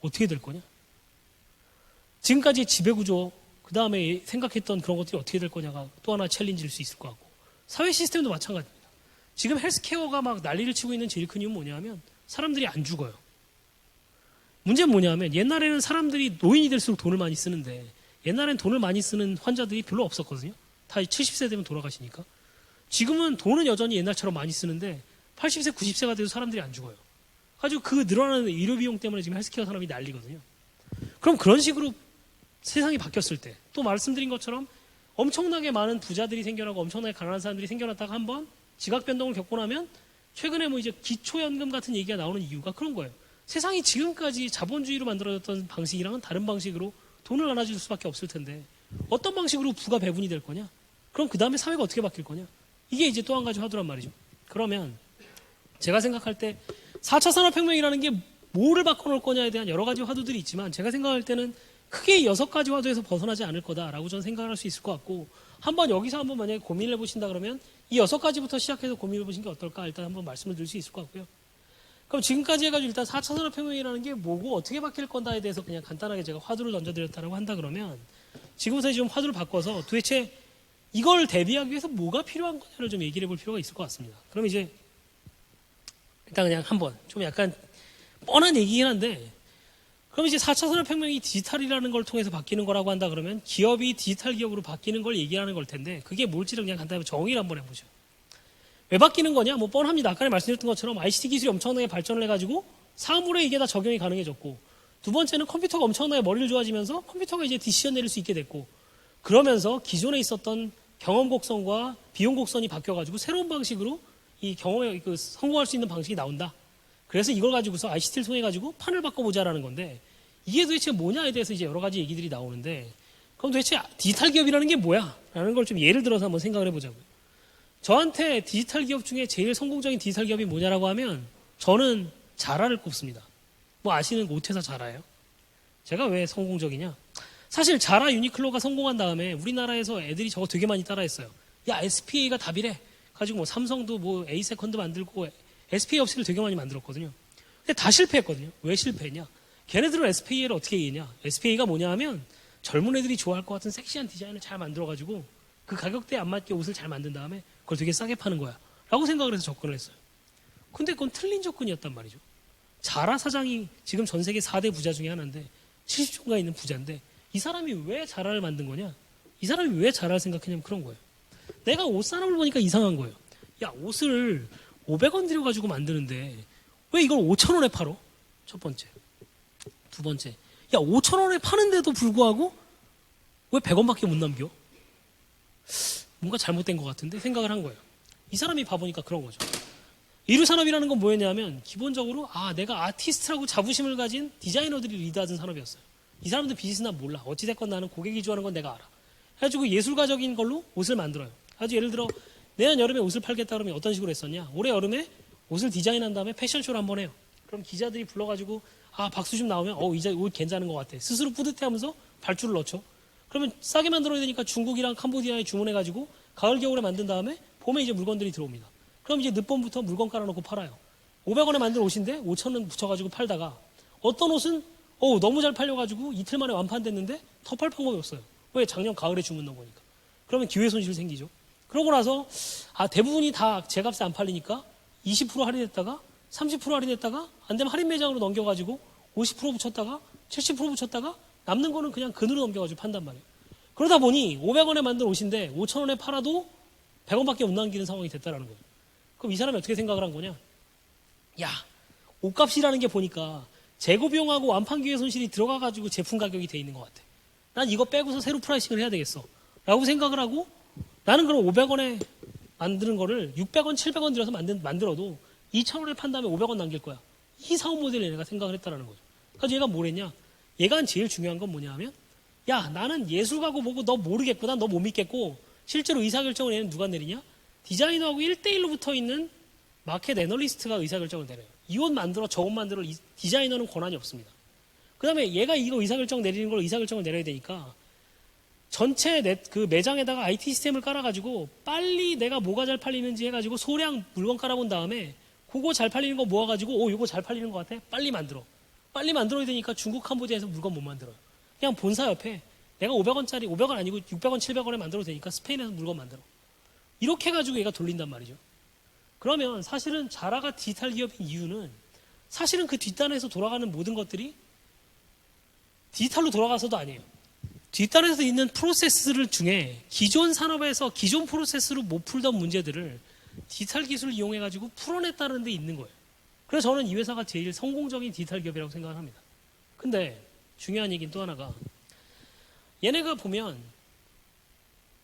어떻게 될 거냐? 지금까지 지배구조, 그 다음에 생각했던 그런 것들이 어떻게 될 거냐가 또 하나 챌린지일 수 있을 것 같고, 사회 시스템도 마찬가지입니다. 지금 헬스케어가 막 난리를 치고 있는 제일 큰 이유는 뭐냐면 사람들이 안 죽어요. 문제는 뭐냐면 옛날에는 사람들이 노인이 될수록 돈을 많이 쓰는데 옛날엔 돈을 많이 쓰는 환자들이 별로 없었거든요. 다 70세 되면 돌아가시니까. 지금은 돈은 여전히 옛날처럼 많이 쓰는데 80세, 90세가 돼도 사람들이 안 죽어요. 가지고 그 늘어나는 의료 비용 때문에 지금 헬스케어 산업이 난리거든요. 그럼 그런 식으로 세상이 바뀌었을 때 또 말씀드린 것처럼 엄청나게 많은 부자들이 생겨나고 엄청나게 가난한 사람들이 생겨났다가 한번 지각 변동을 겪고 나면 최근에 뭐 이제 기초연금 같은 얘기가 나오는 이유가 그런 거예요. 세상이 지금까지 자본주의로 만들어졌던 방식이랑은 다른 방식으로 돈을 나눠줄 수밖에 없을 텐데 어떤 방식으로 부가 배분이 될 거냐? 그럼 그 다음에 사회가 어떻게 바뀔 거냐? 이게 이제 또 한 가지 화두란 말이죠. 그러면 제가 생각할 때 4차 산업혁명이라는 게 뭐를 바꿔놓을 거냐에 대한 여러 가지 화두들이 있지만 제가 생각할 때는 크게 6가지 화두에서 벗어나지 않을 거다라고 저는 생각을 할 수 있을 것 같고 한번 여기서 한번 만약에 고민을 해보신다 그러면 이 6가지부터 시작해서 고민해 보신 게 어떨까 일단 한번 말씀을 드릴 수 있을 것 같고요. 그럼 지금까지 해가지고 일단 4차 산업혁명이라는 게 뭐고 어떻게 바뀔 건다에 대해서 그냥 간단하게 제가 화두를 던져드렸다고 한다 그러면 지금부터 좀 화두를 바꿔서 도대체 이걸 대비하기 위해서 뭐가 필요한 거냐를 좀 얘기를 해볼 필요가 있을 것 같습니다. 그럼 이제 일단 그냥 한번 좀 약간 뻔한 얘기긴 한데 그럼 이제 4차 산업혁명이 디지털이라는 걸 통해서 바뀌는 거라고 한다 그러면 기업이 디지털 기업으로 바뀌는 걸 얘기하는 걸 텐데 그게 뭘지를 그냥 간단히 정의를 한번 해보죠. 왜 바뀌는 거냐? 뭐 뻔합니다. 아까 말씀드렸던 것처럼 ICT 기술이 엄청나게 발전을 해가지고 사물에 이게 다 적용이 가능해졌고 두 번째는 컴퓨터가 엄청나게 머리를 좋아지면서 컴퓨터가 이제 디시전 내릴 수 있게 됐고 그러면서 기존에 있었던 경험 곡선과 비용 곡선이 바뀌어가지고 새로운 방식으로 이 경험에 성공할 수 있는 방식이 나온다. 그래서 이걸 가지고서 ICT를 통해 가지고 판을 바꿔보자라는 건데 이게 도대체 뭐냐에 대해서 이제 여러 가지 얘기들이 나오는데 그럼 도대체 디지털 기업이라는 게 뭐야? 라는 걸 좀 예를 들어서 한번 생각을 해보자고요. 저한테 디지털 기업 중에 제일 성공적인 디지털 기업이 뭐냐라고 하면 저는 자라를 꼽습니다. 뭐 아시는 오태사 자라예요? 제가 왜 성공적이냐? 사실 자라 유니클로가 성공한 다음에 우리나라에서 애들이 저거 되게 많이 따라했어요. 야 SPA가 답이래. 가지고 뭐 삼성도 뭐 A세컨드 만들고 SPA 업체를 되게 많이 만들었거든요. 근데 다 실패했거든요. 왜 실패했냐? 걔네들은 SPA를 어떻게 이해했냐? SPA가 뭐냐 하면 젊은 애들이 좋아할 것 같은 섹시한 디자인을 잘 만들어가지고 그 가격대에 안 맞게 옷을 잘 만든 다음에 그걸 되게 싸게 파는 거야. 라고 생각을 해서 접근을 했어요. 근데 그건 틀린 접근이었단 말이죠. 자라 사장이 지금 전 세계 4대 부자 중에 하나인데 70조가 있는 부자인데 이 사람이 왜 자라를 만든 거냐? 이 사람이 왜 자라를 생각했냐면 그런 거예요. 내가 옷 사람을 보니까 이상한 거예요. 야 옷을 500원 들여가지고 만드는데 왜 이걸 5,000원에 팔어? 첫 번째. 두 번째. 야 5,000원에 파는데도 불구하고 왜 100원밖에 못 남겨? 뭔가 잘못된 것 같은데 생각을 한 거예요. 이 사람이 봐보니까 그런 거죠. 의류산업이라는 건 뭐였냐면 기본적으로 내가 아티스트라고 자부심을 가진 디자이너들이 리드하던 산업이었어요. 이 사람들 비즈니스나 몰라. 어찌됐건 나는 고객이 좋아하는 건 내가 알아. 해가지고 예술가적인 걸로 옷을 만들어요. 아주 예를 들어 내년 여름에 옷을 팔겠다 그러면 어떤 식으로 했었냐. 올해 여름에 옷을 디자인한 다음에 패션쇼를 한번 해요. 그럼 기자들이 불러가지고 박수 좀 나오면 이제 옷 괜찮은 것 같아. 스스로 뿌듯해하면서 발주를 넣죠. 그러면 싸게 만들어야 되니까 중국이랑 캄보디아에 주문해가지고 가을 겨울에 만든 다음에 봄에 이제 물건들이 들어옵니다. 그럼 이제 늦봄부터 물건 깔아놓고 팔아요. 500원에 만든 옷인데 5,000원 붙여가지고 팔다가 어떤 옷은 너무 잘 팔려가지고 이틀 만에 완판됐는데 더 팔 방법이 없어요. 왜? 작년 가을에 주문 넣은 거니까. 그러면 기회 손실 생기죠. 그러고 나서 대부분이 다 제값에 안 팔리니까 20% 할인했다가 30% 할인했다가 안 되면 할인 매장으로 넘겨가지고 50% 붙였다가 70% 붙였다가 남는 거는 그냥 근으로 넘겨가지고 판단 말이에요. 그러다 보니 500원에 만든 옷인데 5,000원에 팔아도 100원밖에 못 남기는 상황이 됐다라는 거예요. 그럼 이 사람이 어떻게 생각을 한 거냐? 야, 옷값이라는 게 보니까 재고 비용하고 완판 기회 손실이 들어가가지고 제품 가격이 돼 있는 것 같아. 난 이거 빼고서 새로 프라이싱을 해야 되겠어. 라고 생각을 하고 나는 그럼 500원에 만드는 거를 600원, 700원 들여서 만들어도 2,000원에 판 다음에 500원 남길 거야. 이 사업 모델을 얘가 생각을 했다라는 거죠. 그래서 얘가 뭘 했냐? 얘가 제일 중요한 건 뭐냐 하면 야, 나는 예술가고 뭐고 너 모르겠구나. 너 못 믿겠고 실제로 의사결정을 얘는 누가 내리냐? 디자이너하고 1대1로 붙어 있는 마켓 애널리스트가 의사결정을 내려요. 이 옷 만들어 저 옷 만들어 디자이너는 권한이 없습니다. 그 다음에 얘가 이거 의사결정 내리는 걸 의사결정을 내려야 되니까 전체 그 매장에다가 IT 시스템을 깔아가지고 빨리 내가 뭐가 잘 팔리는지 해가지고 소량 물건 깔아본 다음에 그거 잘 팔리는 거 모아가지고 이거 잘 팔리는 것 같아? 빨리 만들어. 빨리 만들어야 되니까 중국 캄보디아에서 물건 못 만들어요. 그냥 본사 옆에 내가 500원짜리 500원 아니고 600원 700원에 만들어도 되니까 스페인에서 물건 만들어. 이렇게 해가지고 얘가 돌린단 말이죠. 그러면 사실은 자라가 디지털 기업인 이유는 사실은 그 뒷단에서 돌아가는 모든 것들이 디지털로 돌아가서도 아니에요. 뒷단에서 있는 프로세스를 중에 기존 산업에서 기존 프로세스로 못 풀던 문제들을 디지털 기술을 이용해가지고 풀어냈다는 데 있는 거예요. 그래서 저는 이 회사가 제일 성공적인 디지털 기업이라고 생각을 합니다. 근데 중요한 얘기는 또 하나가 얘네가 보면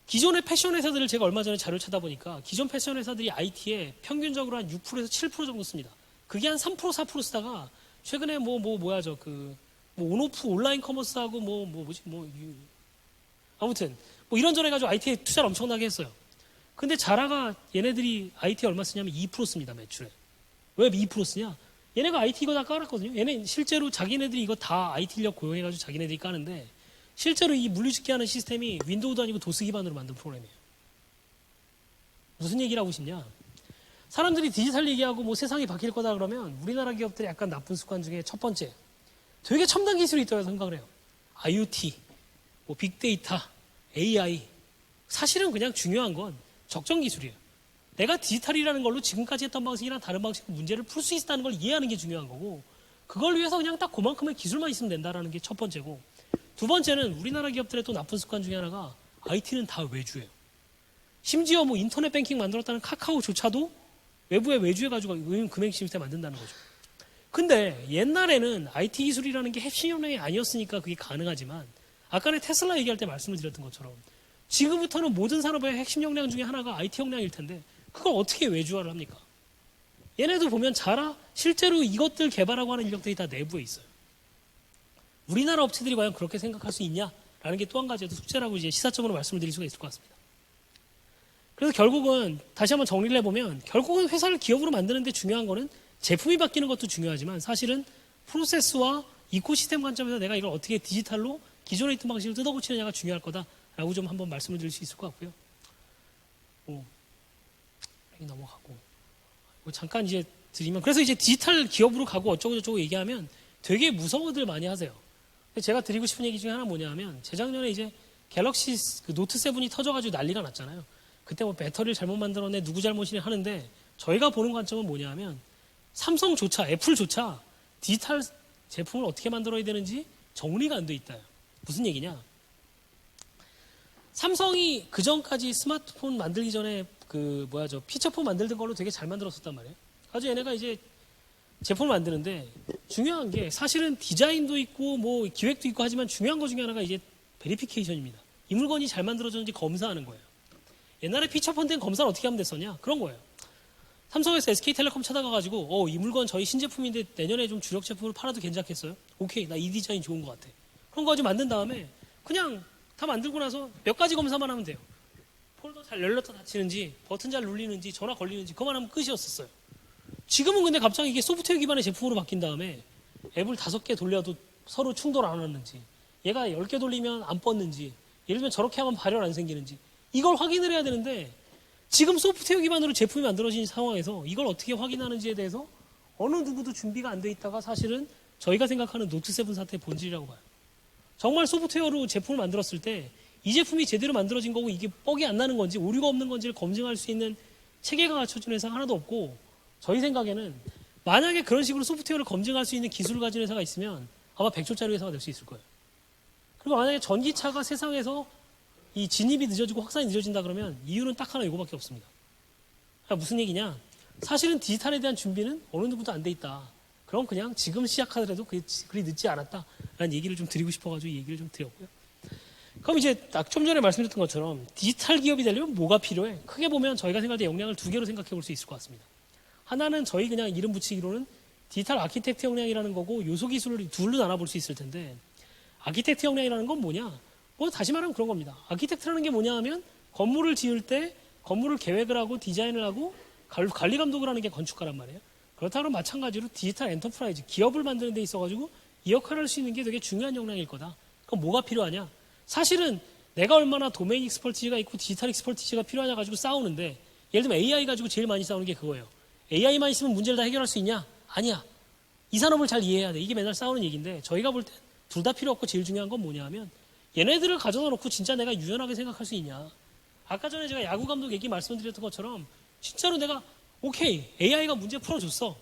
기존의 패션 회사들을 제가 얼마 전에 자료를 찾아보니까 기존 패션 회사들이 IT에 평균적으로 한 6%에서 7% 정도 씁니다. 그게 한 3% 4% 쓰다가 최근에 온오프 온라인 커머스하고 아무튼 이런저런 해가지고 IT에 투자를 엄청나게 했어요. 근데 자라가 얘네들이 IT에 얼마 쓰냐면 2% 씁니다, 매출에. 왜 2% 쓰냐? 얘네가 IT 이거 다 깔았거든요. 얘네 실제로 자기네들이 이거 다 IT 인력 고용해가지고 자기네들이 까는데 실제로 이 물류집계 하는 시스템이 윈도우도 아니고 도스 기반으로 만든 프로그램이에요. 무슨 얘기를 하고 싶냐? 사람들이 디지털 얘기하고 세상이 바뀔 거다 그러면 우리나라 기업들의 약간 나쁜 습관 중에 첫 번째, 되게 첨단 기술이 있다고 생각을 해요. IoT, 빅데이터, AI. 사실은 그냥 중요한 건 적정 기술이에요. 내가 디지털이라는 걸로 지금까지 했던 방식이랑 다른 방식으로 문제를 풀 수 있다는 걸 이해하는 게 중요한 거고 그걸 위해서 그냥 딱 그만큼의 기술만 있으면 된다는 게 첫 번째고 두 번째는 우리나라 기업들의 또 나쁜 습관 중에 하나가 IT는 다 외주예요. 심지어 인터넷 뱅킹 만들었다는 카카오조차도 외부에 외주해가지고 금융 시스템 만든다는 거죠. 근데 옛날에는 IT 기술이라는 게 핵심 역량이 아니었으니까 그게 가능하지만 아까는 테슬라 얘기할 때 말씀을 드렸던 것처럼 지금부터는 모든 산업의 핵심 역량 중에 하나가 IT 역량일 텐데 그걸 어떻게 외주화를 합니까? 얘네도 보면 자라 실제로 이것들 개발하고 하는 인력들이 다 내부에 있어요. 우리나라 업체들이 과연 그렇게 생각할 수 있냐라는 게 또 한 가지의 숙제라고 이제 시사점으로 말씀을 드릴 수가 있을 것 같습니다. 그래서 결국은 다시 한번 정리를 해보면 결국은 회사를 기업으로 만드는데 중요한 거는 제품이 바뀌는 것도 중요하지만 사실은 프로세스와 이코시스템 관점에서 내가 이걸 어떻게 디지털로 기존에 있던 방식을 뜯어고치느냐가 중요할 거다라고 좀 한번 말씀을 드릴 수 있을 것 같고요. 넘어가고 잠깐 이제 드리면 그래서 이제 디지털 기업으로 가고 어쩌고저쩌고 얘기하면 되게 무서워들 많이 하세요. 제가 드리고 싶은 얘기 중에 하나 뭐냐면 재작년에 이제 갤럭시 노트 7이 터져가지고 난리가 났잖아요. 그때 배터리를 잘못 만들었네 누구 잘못이냐 하는데 저희가 보는 관점은 뭐냐면 삼성조차 애플조차 디지털 제품을 어떻게 만들어야 되는지 정리가 안 돼 있다요. 무슨 얘기냐? 삼성이 그 전까지 스마트폰 만들기 전에 피처폰 만들던 걸로 되게 잘 만들었었단 말이에요. 아주 얘네가 이제 제품을 만드는데 중요한 게 사실은 디자인도 있고 기획도 있고 하지만 중요한 것 중에 하나가 이제 베리피케이션입니다. 이 물건이 잘 만들어졌는지 검사하는 거예요. 옛날에 피처폰 때는 검사를 어떻게 하면 됐었냐? 그런 거예요. 삼성에서 SK텔레콤 찾아가가지고 이 물건 저희 신제품인데 내년에 좀 주력 제품으로 팔아도 괜찮겠어요? 오케이, 나 이 디자인 좋은 것 같아. 그런 거 가지고 만든 다음에 그냥 다 만들고 나서 몇 가지 검사만 하면 돼요. 폴더 잘 열렸다 닫히는지, 버튼 잘 눌리는지, 전화 걸리는지 그것만 하면 끝이었었어요. 지금은 근데 갑자기 이게 소프트웨어 기반의 제품으로 바뀐 다음에 앱을 5개 돌려도 서로 충돌 안 하는지, 얘가 10개 돌리면 안 뻗는지, 예를 들면 저렇게 하면 발열 안 생기는지 이걸 확인을 해야 되는데 지금 소프트웨어 기반으로 제품이 만들어진 상황에서 이걸 어떻게 확인하는지에 대해서 어느 누구도 준비가 안 돼 있다가 사실은 저희가 생각하는 노트 7 사태의 본질이라고 봐요. 정말 소프트웨어로 제품을 만들었을 때 이 제품이 제대로 만들어진 거고 이게 뻑이 안 나는 건지 오류가 없는 건지를 검증할 수 있는 체계가 갖춰진 회사가 하나도 없고 저희 생각에는 만약에 그런 식으로 소프트웨어를 검증할 수 있는 기술을 가진 회사가 있으면 아마 100조짜리 회사가 될 수 있을 거예요. 그리고 만약에 전기차가 세상에서 이 진입이 늦어지고 확산이 늦어진다 그러면 이유는 딱 하나 이거밖에 없습니다. 그러니까 무슨 얘기냐? 사실은 디지털에 대한 준비는 어느 누구도 안 돼 있다. 그럼 그냥 지금 시작하더라도 그리 늦지 않았다라는 얘기를 좀 드리고 싶어가지고 이 얘기를 좀 드렸고요. 그럼 이제 딱 좀 전에 말씀드렸던 것처럼 디지털 기업이 되려면 뭐가 필요해? 크게 보면 저희가 생각할 때 역량을 두 개로 생각해 볼 수 있을 것 같습니다. 하나는 저희 그냥 이름 붙이기로는 디지털 아키텍트 역량이라는 거고 요소 기술을 둘로 나눠볼 수 있을 텐데 아키텍트 역량이라는 건 뭐냐? 뭐 다시 말하면 그런 겁니다. 아키텍트라는 게 뭐냐 하면 건물을 지을 때 건물을 계획을 하고 디자인을 하고 관리 감독을 하는 게 건축가란 말이에요. 그렇다면 마찬가지로 디지털 엔터프라이즈, 기업을 만드는 데 있어가지고 이 역할을 할 수 있는 게 되게 중요한 역량일 거다. 그럼 뭐가 필요하냐? 사실은 내가 얼마나 도메인 익스퍼티지가 있고 디지털 익스퍼티지가 필요하냐 가지고 싸우는데 예를 들면 AI 가지고 제일 많이 싸우는 게 그거예요. AI만 있으면 문제를 다 해결할 수 있냐? 아니야. 이 산업을 잘 이해해야 돼. 이게 맨날 싸우는 얘기인데 저희가 볼 땐 둘 다 필요 없고 제일 중요한 건 뭐냐 하면 얘네들을 가져다 놓고 진짜 내가 유연하게 생각할 수 있냐. 아까 전에 제가 야구 감독 얘기 말씀드렸던 것처럼 진짜로 내가 오케이 AI가 문제 풀어줬어.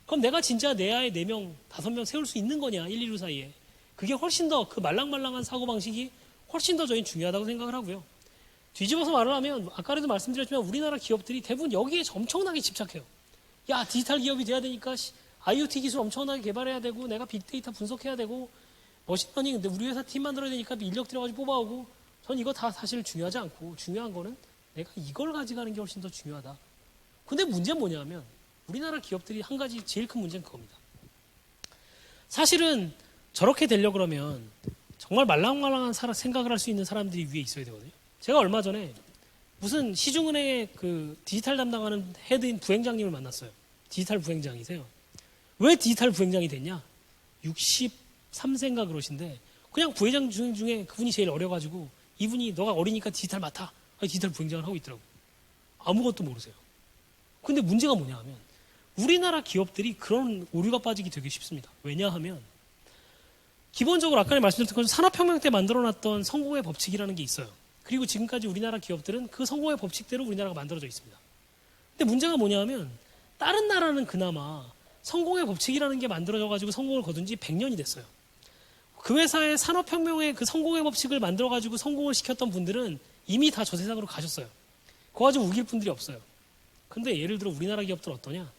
그럼 내가 진짜 내 아이 4명, 5명 세울 수 있는 거냐 1, 2루 사이에. 그게 훨씬 더 그 말랑말랑한 사고방식이 훨씬 더 저희는 중요하다고 생각을 하고요. 뒤집어서 말을 하면 아까도 말씀드렸지만 우리나라 기업들이 대부분 여기에 엄청나게 집착해요. 야 디지털 기업이 돼야 되니까 IoT 기술 엄청나게 개발해야 되고 내가 빅데이터 분석해야 되고 머신러닝 근데 우리 회사 팀 만들어야 되니까 인력 들여가지고 뽑아오고 전 이거 다 사실 중요하지 않고 중요한 거는 내가 이걸 가져가는 게 훨씬 더 중요하다. 근데 문제는 뭐냐면 우리나라 기업들이 한 가지 제일 큰 문제는 그겁니다. 사실은 저렇게 되려고 그러면 정말 말랑말랑한 생각을 할 수 있는 사람들이 위에 있어야 되거든요. 제가 얼마 전에 무슨 시중은행의 그 디지털 담당하는 헤드인 부행장님을 만났어요. 디지털 부행장이세요. 왜 디지털 부행장이 됐냐? 63세인가 그러신데 그냥 부회장 중에 그분이 제일 어려가지고 이분이 너가 어리니까 디지털 맡아. 디지털 부행장을 하고 있더라고. 아무것도 모르세요. 근데 문제가 뭐냐 하면 우리나라 기업들이 그런 오류가 빠지기 되게 쉽습니다. 왜냐하면 기본적으로 아까 말씀드렸던 것처럼 산업혁명 때 만들어놨던 성공의 법칙이라는 게 있어요. 그리고 지금까지 우리나라 기업들은 그 성공의 법칙대로 우리나라가 만들어져 있습니다. 근데 문제가 뭐냐 하면 다른 나라는 그나마 성공의 법칙이라는 게 만들어져가지고 성공을 거둔 지 100년이 됐어요. 그 회사의 산업혁명의 그 성공의 법칙을 만들어가지고 성공을 시켰던 분들은 이미 다 저 세상으로 가셨어요. 그거 가지고 우길 분들이 없어요. 근데 예를 들어 우리나라 기업들 어떠냐?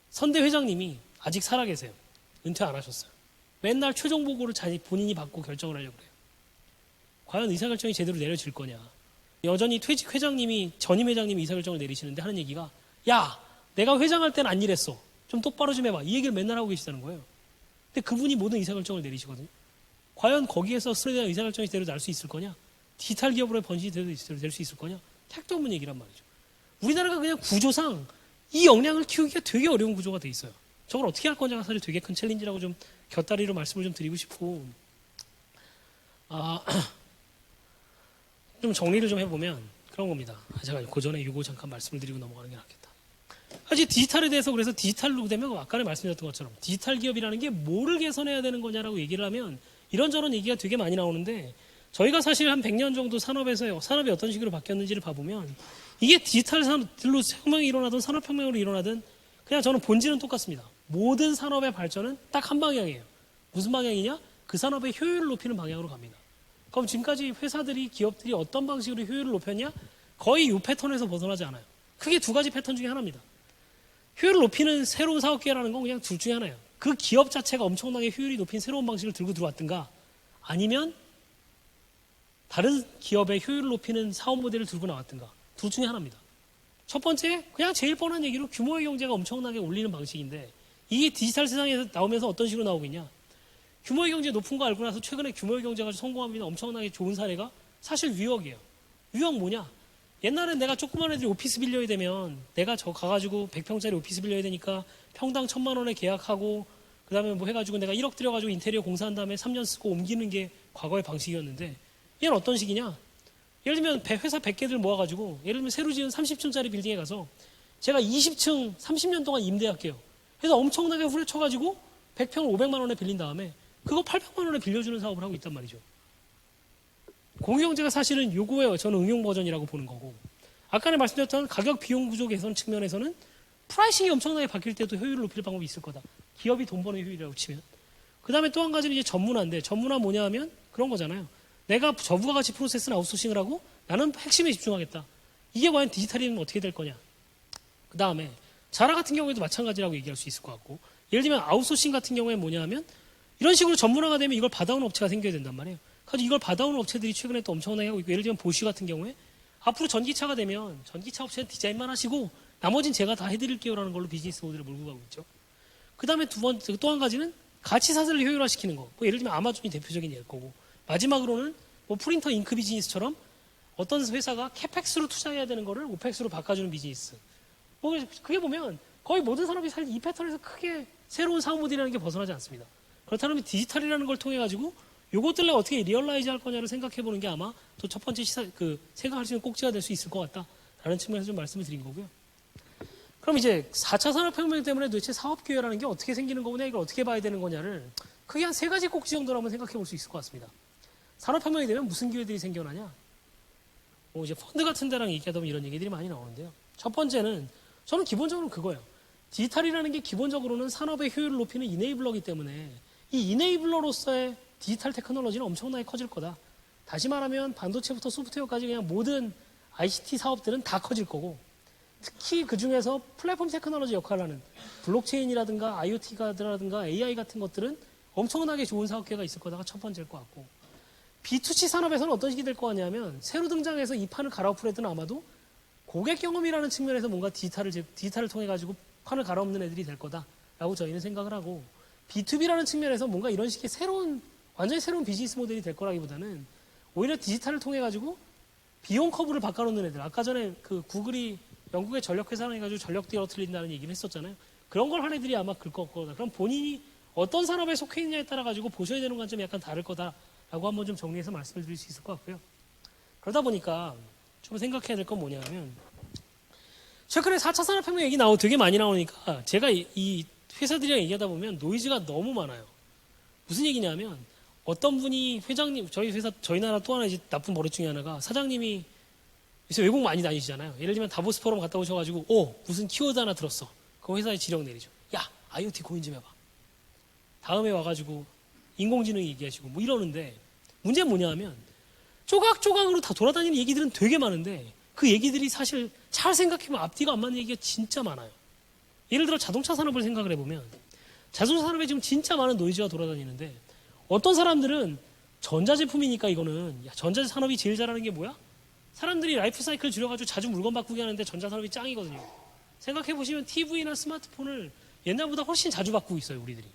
선대 회장님이 아직 살아계세요. 은퇴 안 하셨어요. 맨날 최종 보고를 본인이 받고 결정을 하려고 그래요. 과연 의사결정이 제대로 내려질 거냐? 여전히 퇴직 회장님이 전임 회장님이 의사결정을 내리시는데 하는 얘기가 야 내가 회장할 땐 안 이랬어. 좀 똑바로 좀 해봐. 이 얘기를 맨날 하고 계시다는 거예요. 근데 그분이 모든 의사결정을 내리시거든요. 과연 거기에서 스스로에 대한 의사결정이 제대로 날 수 있을 거냐? 디지털 기업으로의 번식이 제대로 될 수 있을 거냐? 택도 없는 얘기란 말이죠. 우리나라가 그냥 구조상 이 역량을 키우기가 되게 어려운 구조가 돼 있어요. 저걸 어떻게 할 거냐가 사실 되게 큰 챌린지라고 좀 곁다리로 말씀을 좀 드리고 싶고 좀 정리를 좀 해보면 그런 겁니다. 제가 그 전에 이거 잠깐 말씀을 드리고 넘어가는 게 낫겠다. 사실 디지털에 대해서 그래서 디지털로 되면 아까 말씀드렸던 것처럼 디지털 기업이라는 게 뭐를 개선해야 되는 거냐라고 얘기를 하면 이런저런 얘기가 되게 많이 나오는데 저희가 사실 한 100년 정도 산업이 어떤 식으로 바뀌었는지를 봐보면 이게 디지털 산업들로 혁명이 일어나든 산업혁명으로 일어나든 그냥 저는 본질은 똑같습니다. 모든 산업의 발전은 딱 한 방향이에요. 무슨 방향이냐? 그 산업의 효율을 높이는 방향으로 갑니다. 그럼 지금까지 회사들이 기업들이 어떤 방식으로 효율을 높였냐? 거의 이 패턴에서 벗어나지 않아요. 크게 두 가지 패턴 중에 하나입니다. 효율을 높이는 새로운 사업 기회라는 건 그냥 둘 중에 하나예요. 그 기업 자체가 엄청나게 효율이 높인 새로운 방식을 들고 들어왔든가 아니면 다른 기업의 효율을 높이는 사업 모델을 들고 나왔든가 둘 중에 하나입니다. 첫 번째 그냥 제일 뻔한 얘기로 규모의 경제가 엄청나게 올리는 방식인데 이게 디지털 세상에서 나오면서 어떤 식으로 나오고 있냐? 규모의 경제 높은 거 알고 나서 최근에 규모의 경제가 성공하면 엄청나게 좋은 사례가 사실 위역이에요. 위역 뭐냐? 옛날엔 내가 조그만 애들이 오피스 빌려야 되면 내가 저 가가지고 100평짜리 오피스 빌려야 되니까 평당 1,000만 원에 계약하고 그 다음에 뭐 해가지고 내가 1억 들여가지고 인테리어 공사한 다음에 3년 쓰고 옮기는 게 과거의 방식이었는데 얘는 어떤 식이냐? 예를 들면 회사 100개들 모아가지고 예를 들면 새로 지은 30층짜리 빌딩에 가서 제가 20층 30년 동안 임대할게요. 그래서 엄청나게 후려쳐가지고 100평을 500만 원에 빌린 다음에 그거 800만 원에 빌려주는 사업을 하고 있단 말이죠. 공유경제가 사실은 요거예요. 저는 응용 버전이라고 보는 거고 아까 말씀드렸던 가격 비용 구조 개선 측면에서는 프라이싱이 엄청나게 바뀔 때도 효율을 높일 방법이 있을 거다. 기업이 돈 버는 효율이라고 치면. 그 다음에 또 한 가지는 이제 전문화인데 전문화 뭐냐 하면 그런 거잖아요. 내가 저부가 가치 프로세스는 아웃소싱을 하고 나는 핵심에 집중하겠다. 이게 과연 디지털이면 어떻게 될 거냐. 그 다음에 자라 같은 경우에도 마찬가지라고 얘기할 수 있을 것 같고, 예를 들면 아웃소싱 같은 경우에 뭐냐 하면 이런 식으로 전문화가 되면 이걸 받아오는 업체가 생겨야 된단 말이에요. 그래서 이걸 받아오는 업체들이 최근에 또 엄청나게 하고 있고, 예를 들면 보쉬 같은 경우에 앞으로 전기차가 되면 전기차 업체는 디자인만 하시고 나머지는 제가 다 해드릴게요라는 걸로 비즈니스 모델을 몰고 가고 있죠. 그 다음에 또 한 가지는 가치 사슬을 효율화시키는 거. 뭐 예를 들면 아마존이 대표적인 예일 거고, 마지막으로는 뭐 프린터 잉크 비즈니스처럼 어떤 회사가 캐펙스로 투자해야 되는 거를 오펙스로 바꿔주는 비즈니스. 뭐 그게 보면 거의 모든 산업이 사실 이 패턴에서 크게 새로운 사업 모델이라는 게 벗어나지 않습니다. 그렇다면 디지털이라는 걸 통해 가지고 요것들을 어떻게 리얼라이즈 할 거냐를 생각해 보는 게 아마 또 첫 번째 생각할 수 있는 꼭지가 될 수 있을 것 같다라는 측면에서 좀 말씀을 드린 거고요. 그럼 이제 4차 산업혁명 때문에 도대체 사업기회라는 게 어떻게 생기는 거냐, 이걸 어떻게 봐야 되는 거냐를 크게 한 3가지 꼭지 정도로 한번 생각해 볼 수 있을 것 같습니다. 산업혁명이 되면 무슨 기회들이 생겨나냐? 뭐 이제 펀드 같은 데랑 얘기하다 보면 이런 얘기들이 많이 나오는데요. 첫 번째는 저는 기본적으로 그거예요. 디지털이라는 게 기본적으로는 산업의 효율을 높이는 이네이블러이기 때문에 이 이네이블러로서의 디지털 테크놀로지는 엄청나게 커질 거다. 다시 말하면 반도체부터 소프트웨어까지 그냥 모든 ICT 사업들은 다 커질 거고, 특히 그 중에서 플랫폼 테크놀로지 역할을 하는 블록체인이라든가 IoT라든가 AI 같은 것들은 엄청나게 좋은 사업 기회가 있을 거다가 첫 번째일 것 같고, B2C 산업에서는 어떤 식이 될 거 같냐면 새로 등장해서 이 판을 갈아엎을 애들은 아마도 고객 경험이라는 측면에서 뭔가 디지털을 통해 가지고 판을 갈아엎는 애들이 될 거다라고 저희는 생각을 하고, B2B라는 측면에서 뭔가 이런 식의 완전히 새로운 비즈니스 모델이 될 거라기보다는 오히려 디지털을 통해 가지고 비용 커브를 바꿔놓는 애들. 아까 전에 그 구글이 영국의 전력회사를 해가지고 전력 뛰어틀린다는 얘기를 했었잖아요. 그런 걸 한 애들이 아마 그럴 거다. 그럼 본인이 어떤 산업에 속해 있느냐에 따라 가지고 보셔야 되는 관점이 약간 다를 거다라고 한번 좀 정리해서 말씀을 드릴 수 있을 것 같고요. 그러다 보니까 좀 생각해야 될 건 뭐냐면, 최근에 4차 산업혁명 얘기 되게 많이 나오니까 제가 이 회사들이랑 얘기하다 보면 노이즈가 너무 많아요. 무슨 얘기냐면, 어떤 분이 회장님, 저희 나라 또 하나 이제 나쁜 버릇 중에 하나가, 사장님이 요새 외국 많이 다니시잖아요. 예를 들면 다보스 포럼 갔다 오셔가지고, 무슨 키워드 하나 들었어. 그 회사에 지령 내리죠. 야, IoT 고인 좀 해봐. 다음에 와가지고 인공지능 얘기하시고 뭐 이러는데, 문제는 뭐냐 하면 조각조각으로 다 돌아다니는 얘기들은 되게 많은데 그 얘기들이 사실 잘 생각해보면 앞뒤가 안 맞는 얘기가 진짜 많아요. 예를 들어 자동차 산업을 생각을 해보면 자동차 산업에 지금 진짜 많은 노이즈가 돌아다니는데, 어떤 사람들은 전자제품이니까 이거는, 야, 전자제 산업이 제일 잘하는 게 뭐야? 사람들이 라이프 사이클 줄여가지고 자주 물건 바꾸게 하는데 전자산업이 짱이거든요. 생각해보시면 TV나 스마트폰을 옛날보다 훨씬 자주 바꾸고 있어요, 우리들이.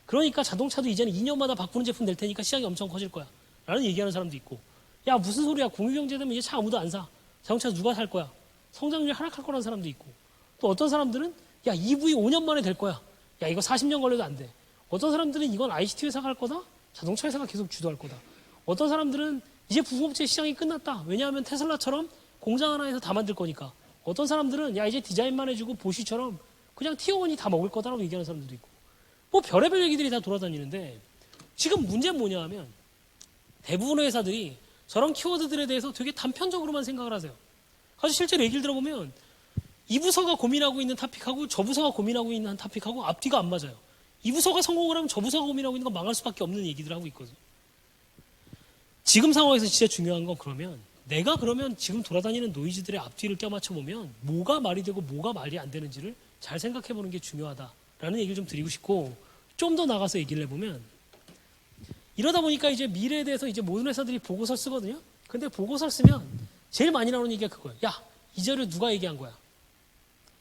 그러니까 자동차도 이제는 2년마다 바꾸는 제품 낼 테니까 시장이 엄청 커질 거야 라는 얘기하는 사람도 있고, 야, 무슨 소리야, 공유경제 되면 이제 차 아무도 안 사. 자동차 누가 살 거야. 성장률이 하락할 거라는 사람도 있고, 또 어떤 사람들은 야, EV 5년 만에 될 거야. 야, 이거 40년 걸려도 안 돼. 어떤 사람들은 이건 ICT 회사가 할 거다. 자동차 회사가 계속 주도할 거다. 어떤 사람들은 이제 부품업체 시장이 끝났다. 왜냐하면 테슬라처럼 공장 하나에서 다 만들 거니까. 어떤 사람들은 야, 이제 디자인만 해주고 보쉬처럼 그냥 티어원이 다 먹을 거다라고 얘기하는 사람들도 있고, 뭐 별의별 얘기들이 다 돌아다니는데, 지금 문제는 뭐냐 하면 대부분의 회사들이 저런 키워드들에 대해서 되게 단편적으로만 생각을 하세요. 그래서 실제로 얘기를 들어보면 이 부서가 고민하고 있는 토픽하고 저 부서가 고민하고 있는 한 토픽하고 앞뒤가 안 맞아요. 이 부서가 성공을 하면 저 부서가 고민하고 있는 건 망할 수밖에 없는 얘기들을 하고 있거든요. 지금 상황에서 진짜 중요한 건, 그러면 내가 그러면 지금 돌아다니는 노이즈들의 앞뒤를 껴맞춰 보면 뭐가 말이 되고 뭐가 말이 안 되는지를 잘 생각해 보는 게 중요하다라는 얘기를 좀 드리고 싶고, 좀 더 나가서 얘기를 해보면, 이러다 보니까 이제 미래에 대해서 이제 모든 회사들이 보고서를 쓰거든요. 근데 보고서를 쓰면 제일 많이 나오는 얘기가 그거예요. 야, 이 자료 누가 얘기한 거야?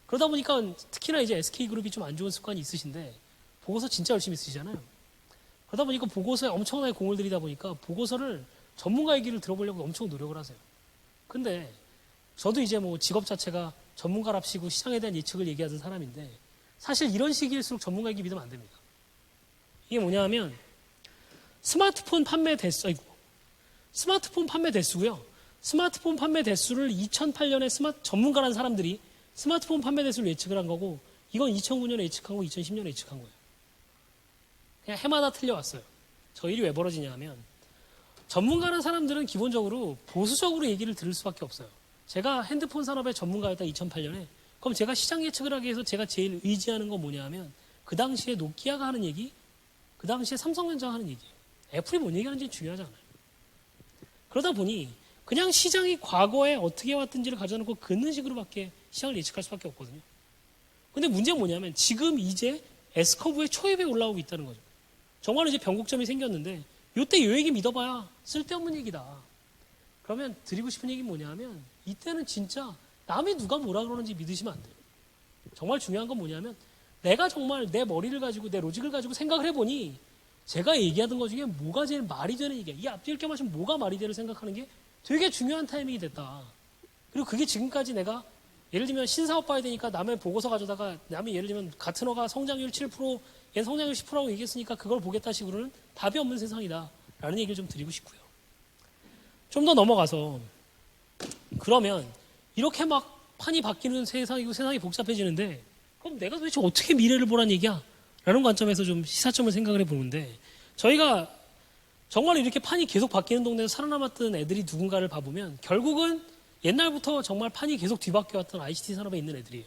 그러다 보니까 특히나 이제 SK그룹이 좀 안 좋은 습관이 있으신데 보고서 진짜 열심히 쓰시잖아요. 그러다 보니까 보고서에 엄청나게 공을 들이다 보니까 보고서를 전문가 얘기를 들어보려고 엄청 노력을 하세요. 근데 저도 이제 뭐 직업 자체가 전문가랍시고 시장에 대한 예측을 얘기하던 사람인데, 사실 이런 시기일수록 전문가 얘기 믿으면 안 됩니다. 이게 뭐냐 하면 스마트폰 판매 대수고요. 스마트폰 판매 대수를 2008년에 전문가라는 사람들이 스마트폰 판매 대수를 예측을 한 거고, 이건 2009년에 예측한 거, 2010년에 예측한 거예요. 그냥 해마다 틀려왔어요. 저 일이 왜 벌어지냐 하면, 전문가라는 사람들은 기본적으로 보수적으로 얘기를 들을 수밖에 없어요. 제가 핸드폰 산업의 전문가였다 2008년에. 그럼 제가 시장 예측을 하기 위해서 제가 제일 의지하는 건 뭐냐 하면, 그 당시에 노키아가 하는 얘기, 그 당시에 삼성전자가 하는 얘기예요. 애플이 뭔 얘기하는지 중요하지 않아요. 그러다 보니 그냥 시장이 과거에 어떻게 왔든지를 가져놓고 긋는 식으로밖에 시장을 예측할 수밖에 없거든요. 근데 문제는 뭐냐면 지금 이제 S커브의 초입에 올라오고 있다는 거죠. 정말 이제 변곡점이 생겼는데 이때 이 얘기 믿어봐야 쓸데없는 얘기다. 그러면 드리고 싶은 얘기는 뭐냐면 이때는 진짜 남이 누가 뭐라 그러는지 믿으시면 안 돼요. 정말 중요한 건 뭐냐면 내가 정말 내 머리를 가지고 내 로직을 가지고 생각을 해보니 제가 얘기하던 것 중에 뭐가 제일 말이 되는 얘기야. 이 앞뒤 이렇게 마시면 뭐가 말이 되를 생각하는 게 되게 중요한 타이밍이 됐다. 그리고 그게 지금까지 내가 예를 들면 신사업 봐야 되니까 남의 보고서 가져다가 남이 예를 들면 같은 어가 성장률 7%, 얘 성장률 10%라고 얘기했으니까 그걸 보겠다 식으로는 답이 없는 세상이다. 라는 얘기를 좀 드리고 싶고요. 좀 더 넘어가서 그러면 이렇게 막 판이 바뀌는 세상이고 세상이 복잡해지는데 그럼 내가 도대체 어떻게 미래를 보란 얘기야? 라는 관점에서 좀 시사점을 생각을 해보는데 저희가 정말 이렇게 판이 계속 바뀌는 동네에서 살아남았던 애들이 누군가를 봐보면 결국은 옛날부터 정말 판이 계속 뒤바뀌어왔던 ICT 산업에 있는 애들이에요.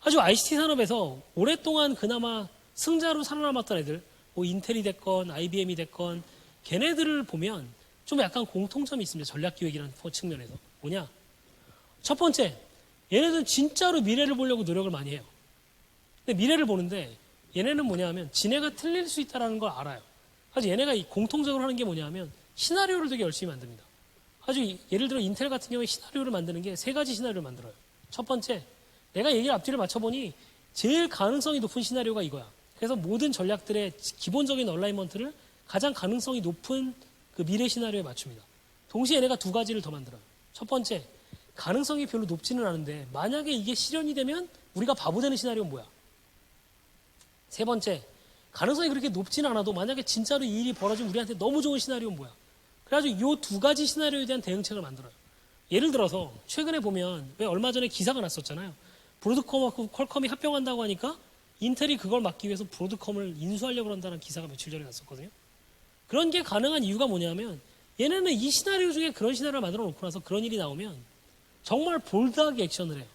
아주 ICT 산업에서 오랫동안 그나마 승자로 살아남았던 애들, 뭐 인텔이 됐건 IBM이 됐건 걔네들을 보면 좀 약간 공통점이 있습니다. 전략기획이라는 측면에서. 뭐냐? 첫 번째, 얘네들은 진짜로 미래를 보려고 노력을 많이 해요. 근데 미래를 보는데 얘네는 뭐냐 하면 지네가 틀릴 수 있다는 걸 알아요. 아주 얘네가 공통적으로 하는 게 뭐냐 하면 시나리오를 되게 열심히 만듭니다. 아주 예를 들어 인텔 같은 경우에 시나리오를 만드는 게 세 가지 시나리오를 만들어요. 첫 번째, 내가 얘기를 앞뒤를 맞춰보니 제일 가능성이 높은 시나리오가 이거야. 그래서 모든 전략들의 기본적인 얼라이먼트를 가장 가능성이 높은 그 미래 시나리오에 맞춥니다. 동시에 얘네가 두 가지를 더 만들어요. 첫 번째, 가능성이 별로 높지는 않은데 만약에 이게 실현이 되면 우리가 바보 되는 시나리오는 뭐야? 세 번째, 가능성이 그렇게 높지는 않아도 만약에 진짜로 이 일이 벌어지면 우리한테 너무 좋은 시나리오는 뭐야? 그래가지고 이 두 가지 시나리오에 대한 대응책을 만들어요. 예를 들어서 최근에 보면 왜 얼마 전에 기사가 났었잖아요. 브로드컴하고 퀄컴이 합병한다고 하니까 인텔이 그걸 막기 위해서 브로드컴을 인수하려고 한다는 기사가 며칠 전에 났었거든요. 그런 게 가능한 이유가 뭐냐면 얘네는 이 시나리오 중에 그런 시나리오를 만들어 놓고 나서 그런 일이 나오면 정말 볼드하게 액션을 해요.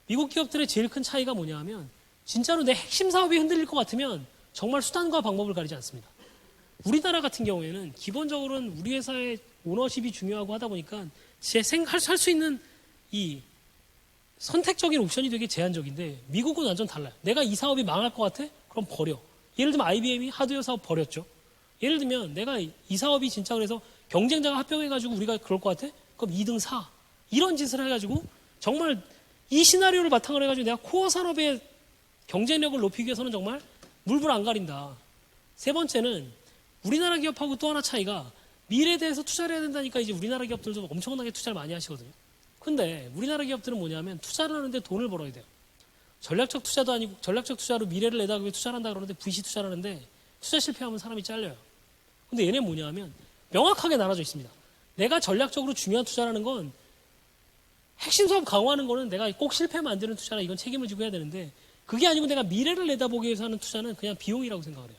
미국 기업들의 제일 큰 차이가 뭐냐면 진짜로 내 핵심 사업이 흔들릴 것 같으면 정말 수단과 방법을 가리지 않습니다. 우리나라 같은 경우에는 기본적으로는 우리 회사의 오너십이 중요하고 하다 보니까 할 수 있는 이 선택적인 옵션이 되게 제한적인데 미국은 완전 달라요. 내가 이 사업이 망할 것 같아? 그럼 버려. 예를 들면 IBM이 하드웨어 사업 버렸죠. 예를 들면 내가 이 사업이 진짜 그래서 경쟁자가 합병해가지고 우리가 그럴 것 같아? 그럼 2등 사. 이런 짓을 해가지고 정말 이 시나리오를 바탕으로 해가지고 내가 코어 산업의 경쟁력을 높이기 위해서는 정말 물불 안 가린다. 세 번째는 우리나라 기업하고 또 하나 차이가 미래에 대해서 투자를 해야 된다니까 이제 우리나라 기업들도 엄청나게 투자를 많이 하시거든요. 근데 우리나라 기업들은 뭐냐면 투자를 하는데 돈을 벌어야 돼요. 전략적 투자도 아니고 전략적 투자로 미래를 내다가 왜 투자를 한다 그러는데 VC 투자를 하는데 투자 실패하면 사람이 잘려요. 근데 얘네 뭐냐면 명확하게 나눠져 있습니다. 내가 전략적으로 중요한 투자라는 건 핵심 사업 강화하는 거는 내가 꼭 실패하면 안 되는 투자라 이건 책임을 지고 해야 되는데 그게 아니고 내가 미래를 내다보기 위해서 하는 투자는 그냥 비용이라고 생각을 해요.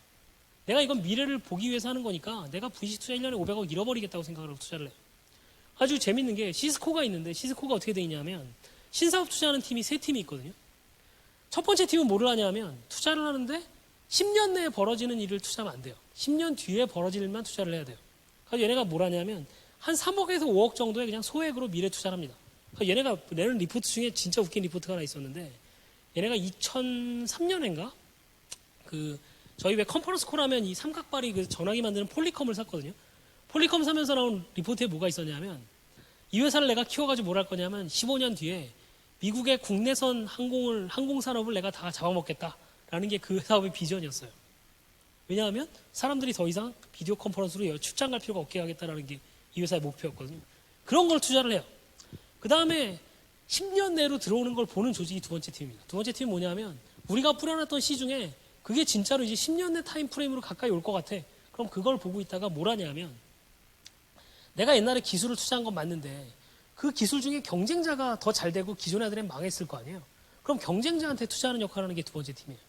내가 이건 미래를 보기 위해서 하는 거니까 내가 VC 투자 1년에 500억 잃어버리겠다고 생각을 하고 투자를 해요. 아주 재밌는 게 시스코가 있는데 시스코가 어떻게 되어 있냐면 신사업 투자하는 팀이 세 팀이 있거든요. 첫 번째 팀은 뭐를 하냐면 투자를 하는데 10년 내에 벌어지는 일을 투자하면 안 돼요. 10년 뒤에 벌어질 일만 투자를 해야 돼요. 그래서 얘네가 뭘 하냐면 한 3억에서 5억 정도의 그냥 소액으로 미래 투자를 합니다. 그래서 얘네가 내는 리포트 중에 진짜 웃긴 리포트가 하나 있었는데 얘네가 2003년인가 저희 왜 컨퍼런스 콜 하면 이 삼각발이 그 전화기 만드는 폴리컴을 샀거든요. 폴리컴 사면서 나온 리포트에 뭐가 있었냐면 이 회사를 내가 키워가지고 뭘 할 거냐면 15년 뒤에 미국의 국내선 항공산업을 내가 다 잡아먹겠다라는 게 그 사업의 비전이었어요. 왜냐하면 사람들이 더 이상 비디오 컨퍼런스로 출장 갈 필요가 없게 하겠다라는 게 이 회사의 목표였거든요. 그런 걸 투자를 해요. 그 다음에 10년 내로 들어오는 걸 보는 조직이 두 번째 팀입니다. 두 번째 팀은 뭐냐면 우리가 뿌려놨던 시 중에 그게 진짜로 이제 10년 내 타임 프레임으로 가까이 올 것 같아. 그럼 그걸 보고 있다가 뭘 하냐면 내가 옛날에 기술을 투자한 건 맞는데 그 기술 중에 경쟁자가 더 잘 되고 기존 애들은 망했을 거 아니에요. 그럼 경쟁자한테 투자하는 역할을 하는 게 두 번째 팀이에요.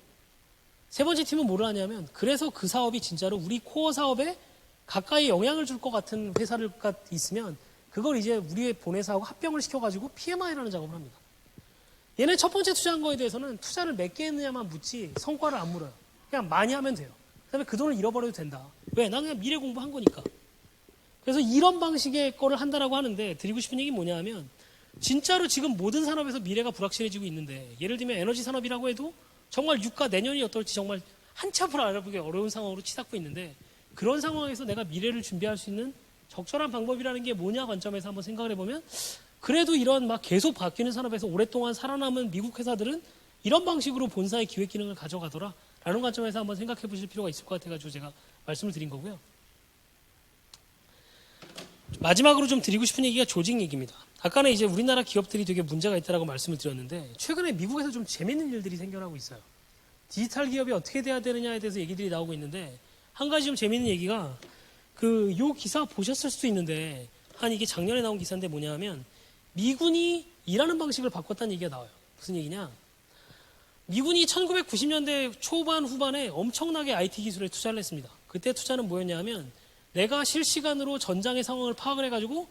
세 번째 팀은 뭐를 하냐면 그래서 그 사업이 진짜로 우리 코어 사업에 가까이 영향을 줄 것 같은 회사가 있으면 그걸 이제 우리의 본회사하고 합병을 시켜가지고 PMI라는 작업을 합니다. 얘네 첫 번째 투자한 거에 대해서는 투자를 몇 개 했느냐만 묻지 성과를 안 물어요. 그냥 많이 하면 돼요. 그 다음에 그 돈을 잃어버려도 된다. 왜? 나는 그냥 미래 공부한 거니까. 그래서 이런 방식의 거를 한다라고 하는데 드리고 싶은 얘기는 뭐냐 하면 진짜로 지금 모든 산업에서 미래가 불확실해지고 있는데 예를 들면 에너지 산업이라고 해도 정말 유가 내년이 어떨지 정말 한치 앞으로 알아보기 어려운 상황으로 치닫고 있는데 그런 상황에서 내가 미래를 준비할 수 있는 적절한 방법이라는 게 뭐냐 관점에서 한번 생각을 해보면 그래도 이런 막 계속 바뀌는 산업에서 오랫동안 살아남은 미국 회사들은 이런 방식으로 본사의 기획 기능을 가져가더라 라는 관점에서 한번 생각해 보실 필요가 있을 것 같아가지고 제가 말씀을 드린 거고요. 마지막으로 좀 드리고 싶은 얘기가 조직 얘기입니다. 아까는 이제 우리나라 기업들이 되게 문제가 있다라고 말씀을 드렸는데 최근에 미국에서 좀 재밌는 일들이 생겨나고 있어요. 디지털 기업이 어떻게 돼야 되느냐에 대해서 얘기들이 나오고 있는데 한 가지 좀 재밌는 얘기가 요 기사 보셨을 수도 있는데 이게 작년에 나온 기사인데 뭐냐 하면 미군이 일하는 방식을 바꿨다는 얘기가 나와요. 무슨 얘기냐? 미군이 1990년대 초반 후반에 엄청나게 IT 기술에 투자를 했습니다. 그때 투자는 뭐였냐 하면 내가 실시간으로 전장의 상황을 파악을 해가지고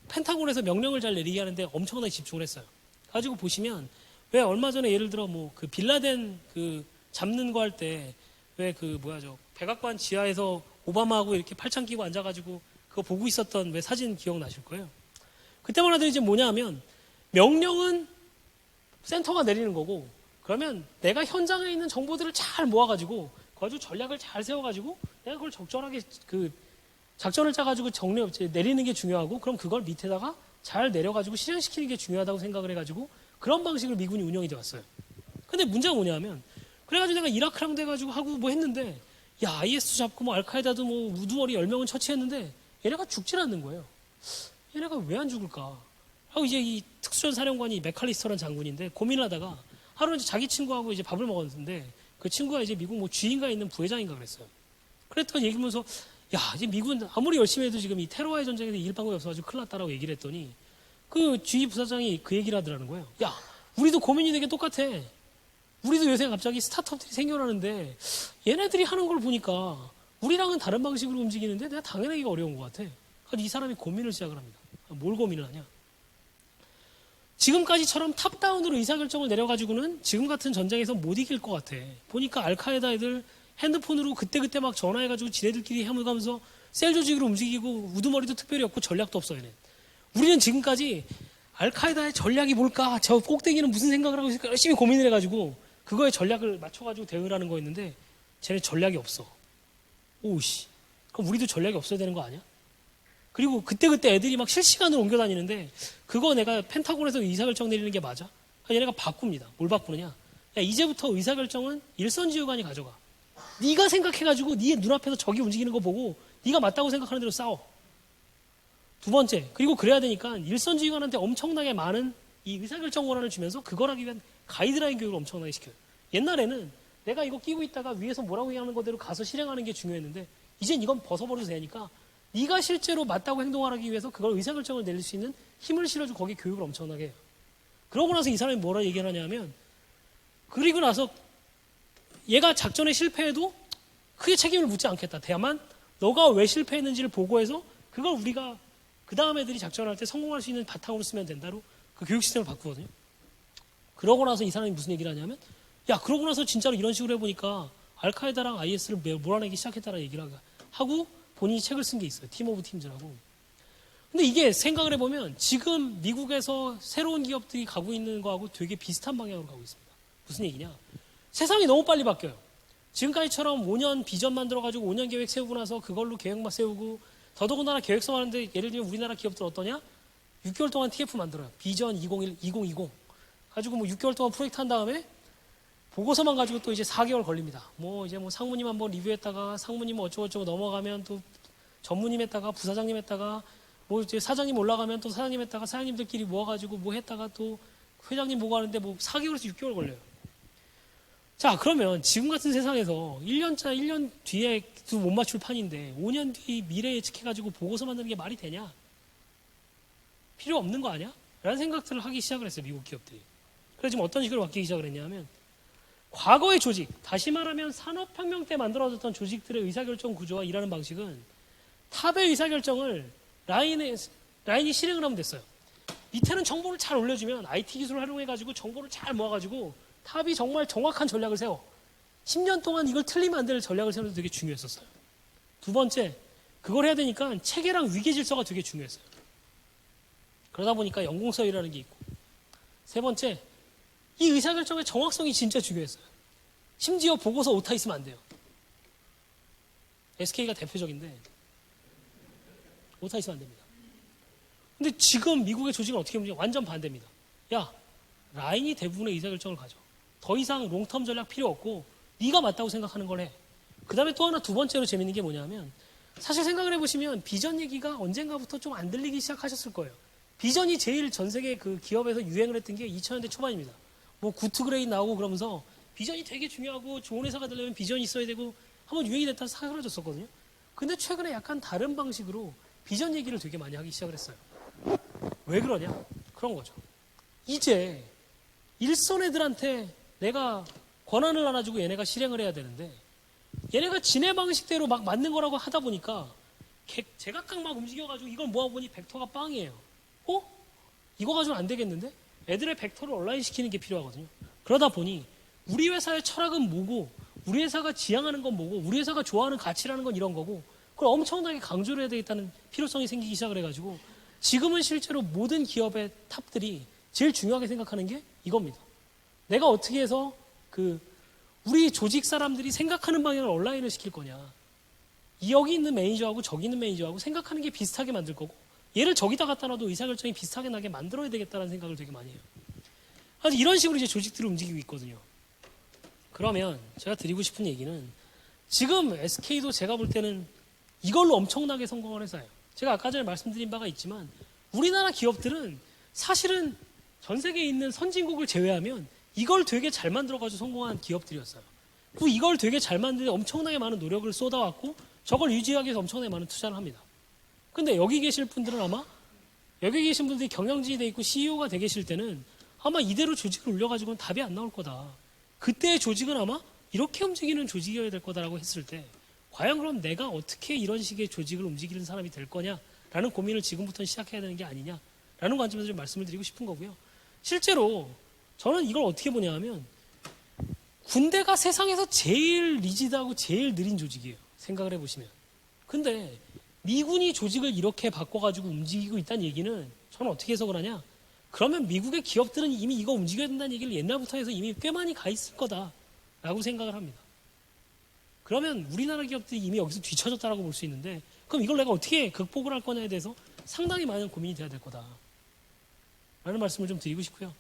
펜타곤에서 명령을 잘 내리게 하는데 엄청나게 집중을 했어요. 가지고 보시면 왜 얼마 전에 예를 들어 그 빌라덴 잡는 거 할 때 왜 백악관 지하에서 오바마하고 이렇게 팔짱 끼고 앉아가지고 그거 보고 있었던 왜 사진 기억나실 거예요. 그때만 하더니 이제 뭐냐 하면 명령은 센터가 내리는 거고 그러면 내가 현장에 있는 정보들을 잘 모아가지고 가지고 전략을 잘 세워가지고 내가 그걸 적절하게 작전을 짜가지고 내리는 게 중요하고 그럼 그걸 밑에다가 잘 내려가지고 실행시키는 게 중요하다고 생각을 해가지고 그런 방식으로 미군이 운영이 돼 왔어요. 근데 문제가 뭐냐면 그래가지고 내가 이라크랑 돼가지고 하고 뭐 했는데 야 IS 잡고 뭐 알카에다도 뭐 우두머리 10명은 처치했는데 얘네가 죽질 않는 거예요. 얘네가 왜 안 죽을까? 하고 이제 이 특수전 사령관이 맥칼리스터라는 장군인데 고민을 하다가 하루는 이제 자기 친구하고 이제 밥을 먹었는데 그 친구가 이제 미국 뭐 주인가에 있는 부회장인가 그랬어요. 그랬더니 얘기하면서 야, 이제 미국은 아무리 열심히 해도 지금 이 테러와의 전쟁에서 이길 방법이 없어가지고 큰일 났다라고 얘기를 했더니 그 주위 부사장이 그 얘기를 하더라는 거예요. 야, 우리도 고민이 되게 똑같아. 우리도 요새 갑자기 스타트업들이 생겨나는데 얘네들이 하는 걸 보니까 우리랑은 다른 방식으로 움직이는데 내가 당연하기가 어려운 것 같아. 그래서 이 사람이 고민을 시작을 합니다. 뭘 고민을 하냐? 지금까지처럼 탑다운으로 의사결정을 내려가지고는 지금 같은 전쟁에서 못 이길 것 같아. 보니까 알카에다 애들 핸드폰으로 그때그때 막 전화해가지고 지네들끼리 해가면서 셀 조직으로 움직이고 우두머리도 특별히 없고 전략도 없어 얘는. 우리는 지금까지 알카에다의 전략이 뭘까? 저 꼭대기는 무슨 생각을 하고 있을까? 열심히 고민을 해가지고 그거에 전략을 맞춰가지고 대응을 하는 거였는데 쟤네 전략이 없어. 오우씨. 그럼 우리도 전략이 없어야 되는 거 아니야? 그리고 그때그때 애들이 막 실시간으로 옮겨 다니는데 그거 내가 펜타곤에서 의사결정 내리는 게 맞아? 얘네가 바꿉니다. 뭘 바꾸느냐? 야, 이제부터 의사결정은 일선지휘관이 가져가. 네가 생각해가지고 네 눈앞에서 적이 움직이는 거 보고 네가 맞다고 생각하는 대로 싸워. 두 번째, 그리고 그래야 되니까 일선지휘관한테 엄청나게 많은 이 의사결정 권한을 주면서 그걸 하기 위한 가이드라인 교육을 엄청나게 시켜요. 옛날에는 내가 이거 끼고 있다가 위에서 뭐라고 얘기하는 거대로 가서 실행하는 게 중요했는데 이젠 이건 벗어버려도 되니까 네가 실제로 맞다고 행동하기 위해서 그걸 의사결정을 내릴 수 있는 힘을 실어주고 거기에 교육을 엄청나게 해요. 그러고 나서 이 사람이 뭐라 얘기를 하냐면 그리고 나서 얘가 작전에 실패해도 크게 책임을 묻지 않겠다. 다만 너가 왜 실패했는지를 보고해서 그걸 우리가 그 다음 애들이 작전할 때 성공할 수 있는 바탕으로 쓰면 된다로 그 교육 시스템을 바꾸거든요. 그러고 나서 이 사람이 무슨 얘기를 하냐면 야 그러고 나서 진짜로 이런 식으로 해보니까 알카에다랑 IS를 몰아내기 시작했다라는 얘기를 하고 본인이 책을 쓴 게 있어요. 팀 오브 팀즈라고. 근데 이게 생각을 해보면 지금 미국에서 새로운 기업들이 가고 있는 거하고 되게 비슷한 방향으로 가고 있습니다. 무슨 얘기냐? 세상이 너무 빨리 바뀌어요. 지금까지처럼 5년 비전 만들어가지고 5년 계획 세우고 나서 그걸로 계획만 세우고 더더군다나 계획서 하는데 예를 들면 우리나라 기업들 어떠냐? 6개월 동안 TF 만들어요. 비전 2020 가지고 뭐 6개월 동안 프로젝트 한 다음에 보고서만 가지고 또 이제 4개월 걸립니다. 뭐 이제 뭐 상무님 한번 리뷰했다가 상무님 어쩌고저쩌고 넘어가면 또 전무님 했다가 부사장님 했다가 뭐 이제 사장님 올라가면 또 사장님 했다가 사장님들끼리 모아가지고 뭐 했다가 또 회장님 보고 하는데 뭐 4개월에서 6개월 걸려요. 자, 그러면 지금 같은 세상에서 1년 뒤에도 못 맞출 판인데 5년 뒤 미래 예측해가지고 보고서 만드는 게 말이 되냐? 필요 없는 거 아니야? 라는 생각들을 하기 시작을 했어요, 미국 기업들이. 그래서 지금 어떤 식으로 바뀌기 시작을 했냐면 과거의 조직, 다시 말하면 산업혁명 때 만들어졌던 조직들의 의사결정 구조와 일하는 방식은 탑의 의사결정을 라인이 실행을 하면 됐어요. 밑에는 정보를 잘 올려주면 IT 기술을 활용해가지고 정보를 잘 모아가지고 탑이 정말 정확한 전략을 세워. 10년 동안 이걸 틀리면 안 될 전략을 세우는 게 되게 중요했었어요. 두 번째, 그걸 해야 되니까 체계랑 위계 질서가 되게 중요했어요. 그러다 보니까 연공서열이라는 게 있고, 세 번째, 이 의사결정의 정확성이 진짜 중요했어요. 심지어 보고서 오타 있으면 안 돼요. SK가 대표적인데 오타 있으면 안 됩니다. 근데 지금 미국의 조직은 어떻게 움직여? 완전 반대입니다. 야, 라인이 대부분의 의사결정을 가져. 더 이상 롱텀 전략 필요 없고 네가 맞다고 생각하는 걸 해. 그 다음에 또 하나 두 번째로 재밌는 게 뭐냐면, 사실 생각을 해보시면 비전 얘기가 언젠가부터 좀 안 들리기 시작하셨을 거예요. 비전이 제일 전 세계 그 기업에서 유행을 했던 게 2000년대 초반입니다. 뭐 구트그레인 나오고 그러면서 비전이 되게 중요하고 좋은 회사가 되려면 비전이 있어야 되고 한번 유행이 됐다가 사라졌었거든요. 근데 최근에 약간 다른 방식으로 비전 얘기를 되게 많이 하기 시작을 했어요. 왜 그러냐? 그런 거죠. 이제 일선 애들한테 내가 권한을 나눠주고 얘네가 실행을 해야 되는데, 얘네가 지네 방식대로 막 맞는 거라고 하다 보니까 제각각 막 움직여가지고 이걸 모아보니 벡터가 빵이에요. 이거 가지고는 안 되겠는데? 애들의 벡터를 온라인시키는 게 필요하거든요. 그러다 보니 우리 회사의 철학은 뭐고, 우리 회사가 지향하는 건 뭐고, 우리 회사가 좋아하는 가치라는 건 이런 거고, 그걸 엄청나게 강조를 해야 되겠다는 필요성이 생기기 시작을 해가지고 지금은 실제로 모든 기업의 탑들이 제일 중요하게 생각하는 게 이겁니다. 내가 어떻게 해서 우리 조직 사람들이 생각하는 방향을 온라인을 시킬 거냐. 여기 있는 매니저하고 저기 있는 매니저하고 생각하는 게 비슷하게 만들 거고, 얘를 저기다 갖다 놔도 의사결정이 비슷하게 나게 만들어야 되겠다는 생각을 되게 많이 해요. 그래서 이런 식으로 이제 조직들을 움직이고 있거든요. 그러면 제가 드리고 싶은 얘기는, 지금 SK도 제가 볼 때는 이걸로 엄청나게 성공한 회사예요. 제가 아까 전에 말씀드린 바가 있지만 우리나라 기업들은 사실은 전 세계에 있는 선진국을 제외하면 이걸 되게 잘 만들어가지고 성공한 기업들이었어요. 그리고 이걸 되게 잘 만드는 데 엄청나게 많은 노력을 쏟아왔고 저걸 유지하기 위해서 엄청나게 많은 투자를 합니다. 근데 여기 계실 분들은 아마, 여기 계신 분들이 경영진이 돼 있고 CEO가 돼 계실 때는 아마 이대로 조직을 올려가지고는 답이 안 나올 거다. 그때의 조직은 아마 이렇게 움직이는 조직이어야 될 거다라고 했을 때, 과연 그럼 내가 어떻게 이런 식의 조직을 움직이는 사람이 될 거냐라는 고민을 지금부터 시작해야 되는 게 아니냐라는 관점에서 좀 말씀을 드리고 싶은 거고요. 실제로 저는 이걸 어떻게 보냐 하면, 군대가 세상에서 제일 리지드하고 제일 느린 조직이에요. 생각을 해보시면. 근데 미군이 조직을 이렇게 바꿔가지고 움직이고 있다는 얘기는 저는 어떻게 해석을 하냐? 그러면 미국의 기업들은 이미 이거 움직여야 된다는 얘기를 옛날부터 해서 이미 꽤 많이 가 있을 거다라고 생각을 합니다. 그러면 우리나라 기업들이 이미 여기서 뒤처졌다라고 볼 수 있는데, 그럼 이걸 내가 어떻게 극복을 할 거냐에 대해서 상당히 많은 고민이 돼야 될 거다 라는 말씀을 좀 드리고 싶고요.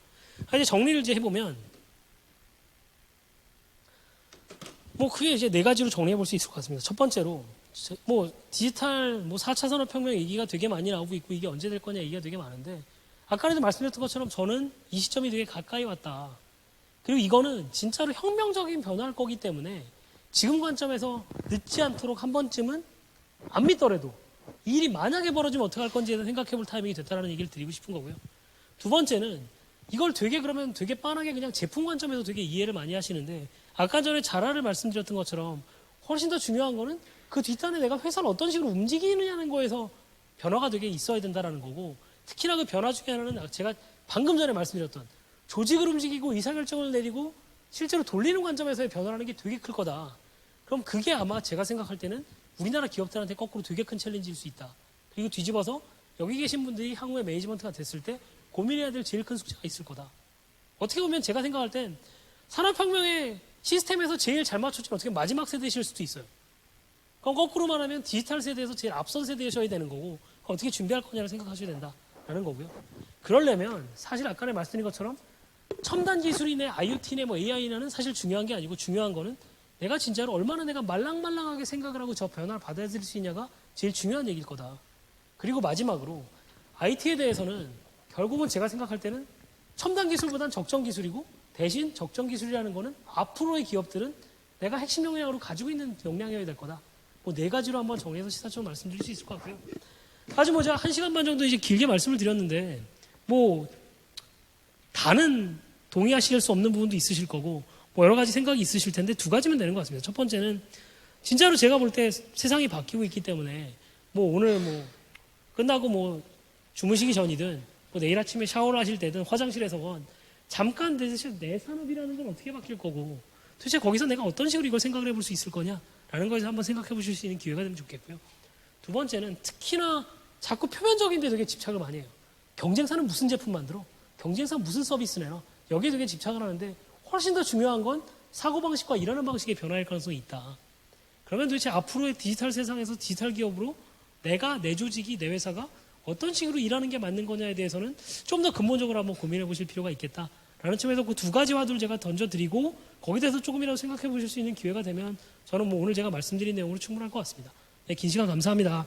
이제 정리를 이제 해보면, 그게 이제 네 가지로 정리해 볼 수 있을 것 같습니다. 첫 번째로, 디지털 4차 산업혁명 얘기가 되게 많이 나오고 있고, 이게 언제 될 거냐 얘기가 되게 많은데, 아까도 말씀드렸던 것처럼 저는 이 시점이 되게 가까이 왔다. 그리고 이거는 진짜로 혁명적인 변화일 거기 때문에 지금 관점에서 늦지 않도록 한 번쯤은, 안 믿더라도 이 일이 만약에 벌어지면 어떻게 할 건지에 대해서 생각해 볼 타이밍이 됐다는 얘기를 드리고 싶은 거고요. 두 번째는, 이걸 그러면 되게 빤하게 그냥 제품 관점에서 되게 이해를 많이 하시는데, 아까 전에 자라를 말씀드렸던 것처럼 훨씬 더 중요한 거는 그 뒷단에 내가 회사를 어떤 식으로 움직이느냐는 거에서 변화가 되게 있어야 된다는 거고, 특히나 그 변화 중에 하나는 제가 방금 전에 말씀드렸던 조직을 움직이고 의사결정을 내리고 실제로 돌리는 관점에서의 변화라는 게 되게 클 거다. 그럼 그게 아마 제가 생각할 때는 우리나라 기업들한테 거꾸로 되게 큰 챌린지일 수 있다. 그리고 뒤집어서 여기 계신 분들이 향후에 매니지먼트가 됐을 때 고민해야 될 제일 큰 숙제가 있을 거다. 어떻게 보면 제가 생각할 땐 산업혁명의 시스템에서 제일 잘 맞췄지만 어떻게 마지막 세대실 수도 있어요. 그럼 거꾸로 말하면 디지털 세대에서 제일 앞선 세대이셔야 되는 거고, 어떻게 준비할 거냐를 생각하셔야 된다라는 거고요. 그러려면 사실 아까 말씀드린 것처럼 첨단 기술이네 IoT네 AI는 사실 중요한 게 아니고, 중요한 거는 내가 진짜로 얼마나 내가 말랑말랑하게 생각을 하고 저 변화를 받아들일 수 있냐가 제일 중요한 얘기일 거다. 그리고 마지막으로 IT에 대해서는 결국은 제가 생각할 때는 첨단 기술보단 적정 기술이고, 대신 적정 기술이라는 거는 앞으로의 기업들은 내가 핵심 역량으로 가지고 있는 역량이어야 될 거다. 네 가지로 한번 정리해서 시사적으로 말씀드릴 수 있을 것 같고요. 아주 제가 1시간 반 정도 이제 길게 말씀을 드렸는데, 다는 동의하실 수 없는 부분도 있으실 거고, 여러 가지 생각이 있으실 텐데, 두 가지면 되는 것 같습니다. 첫 번째는, 진짜로 제가 볼 때 세상이 바뀌고 있기 때문에, 오늘 끝나고 주무시기 전이든, 내일 아침에 샤워를 하실 때든, 화장실에서건, 잠깐 대신 내 산업이라는 건 어떻게 바뀔 거고, 도대체 거기서 내가 어떤 식으로 이걸 생각을 해볼 수 있을 거냐라는 거에서 한번 생각해 보실 수 있는 기회가 되면 좋겠고요. 두 번째는 특히나 자꾸 표면적인 데 되게 집착을 많이 해요. 경쟁사는 무슨 제품 만들어? 경쟁사 무슨 서비스 내놔? 여기에 되게 집착을 하는데 훨씬 더 중요한 건 사고방식과 일하는 방식의 변화일 가능성이 있다. 그러면 도대체 앞으로의 디지털 세상에서 디지털 기업으로 내가, 내 조직이, 내 회사가 어떤 식으로 일하는 게 맞는 거냐에 대해서는 좀 더 근본적으로 한번 고민해 보실 필요가 있겠다라는 측면에서 그 두 가지 화두를 제가 던져드리고 거기에 대해서 조금이라도 생각해 보실 수 있는 기회가 되면 저는 뭐 오늘 제가 말씀드린 내용으로 충분할 것 같습니다. 네, 긴 시간 감사합니다.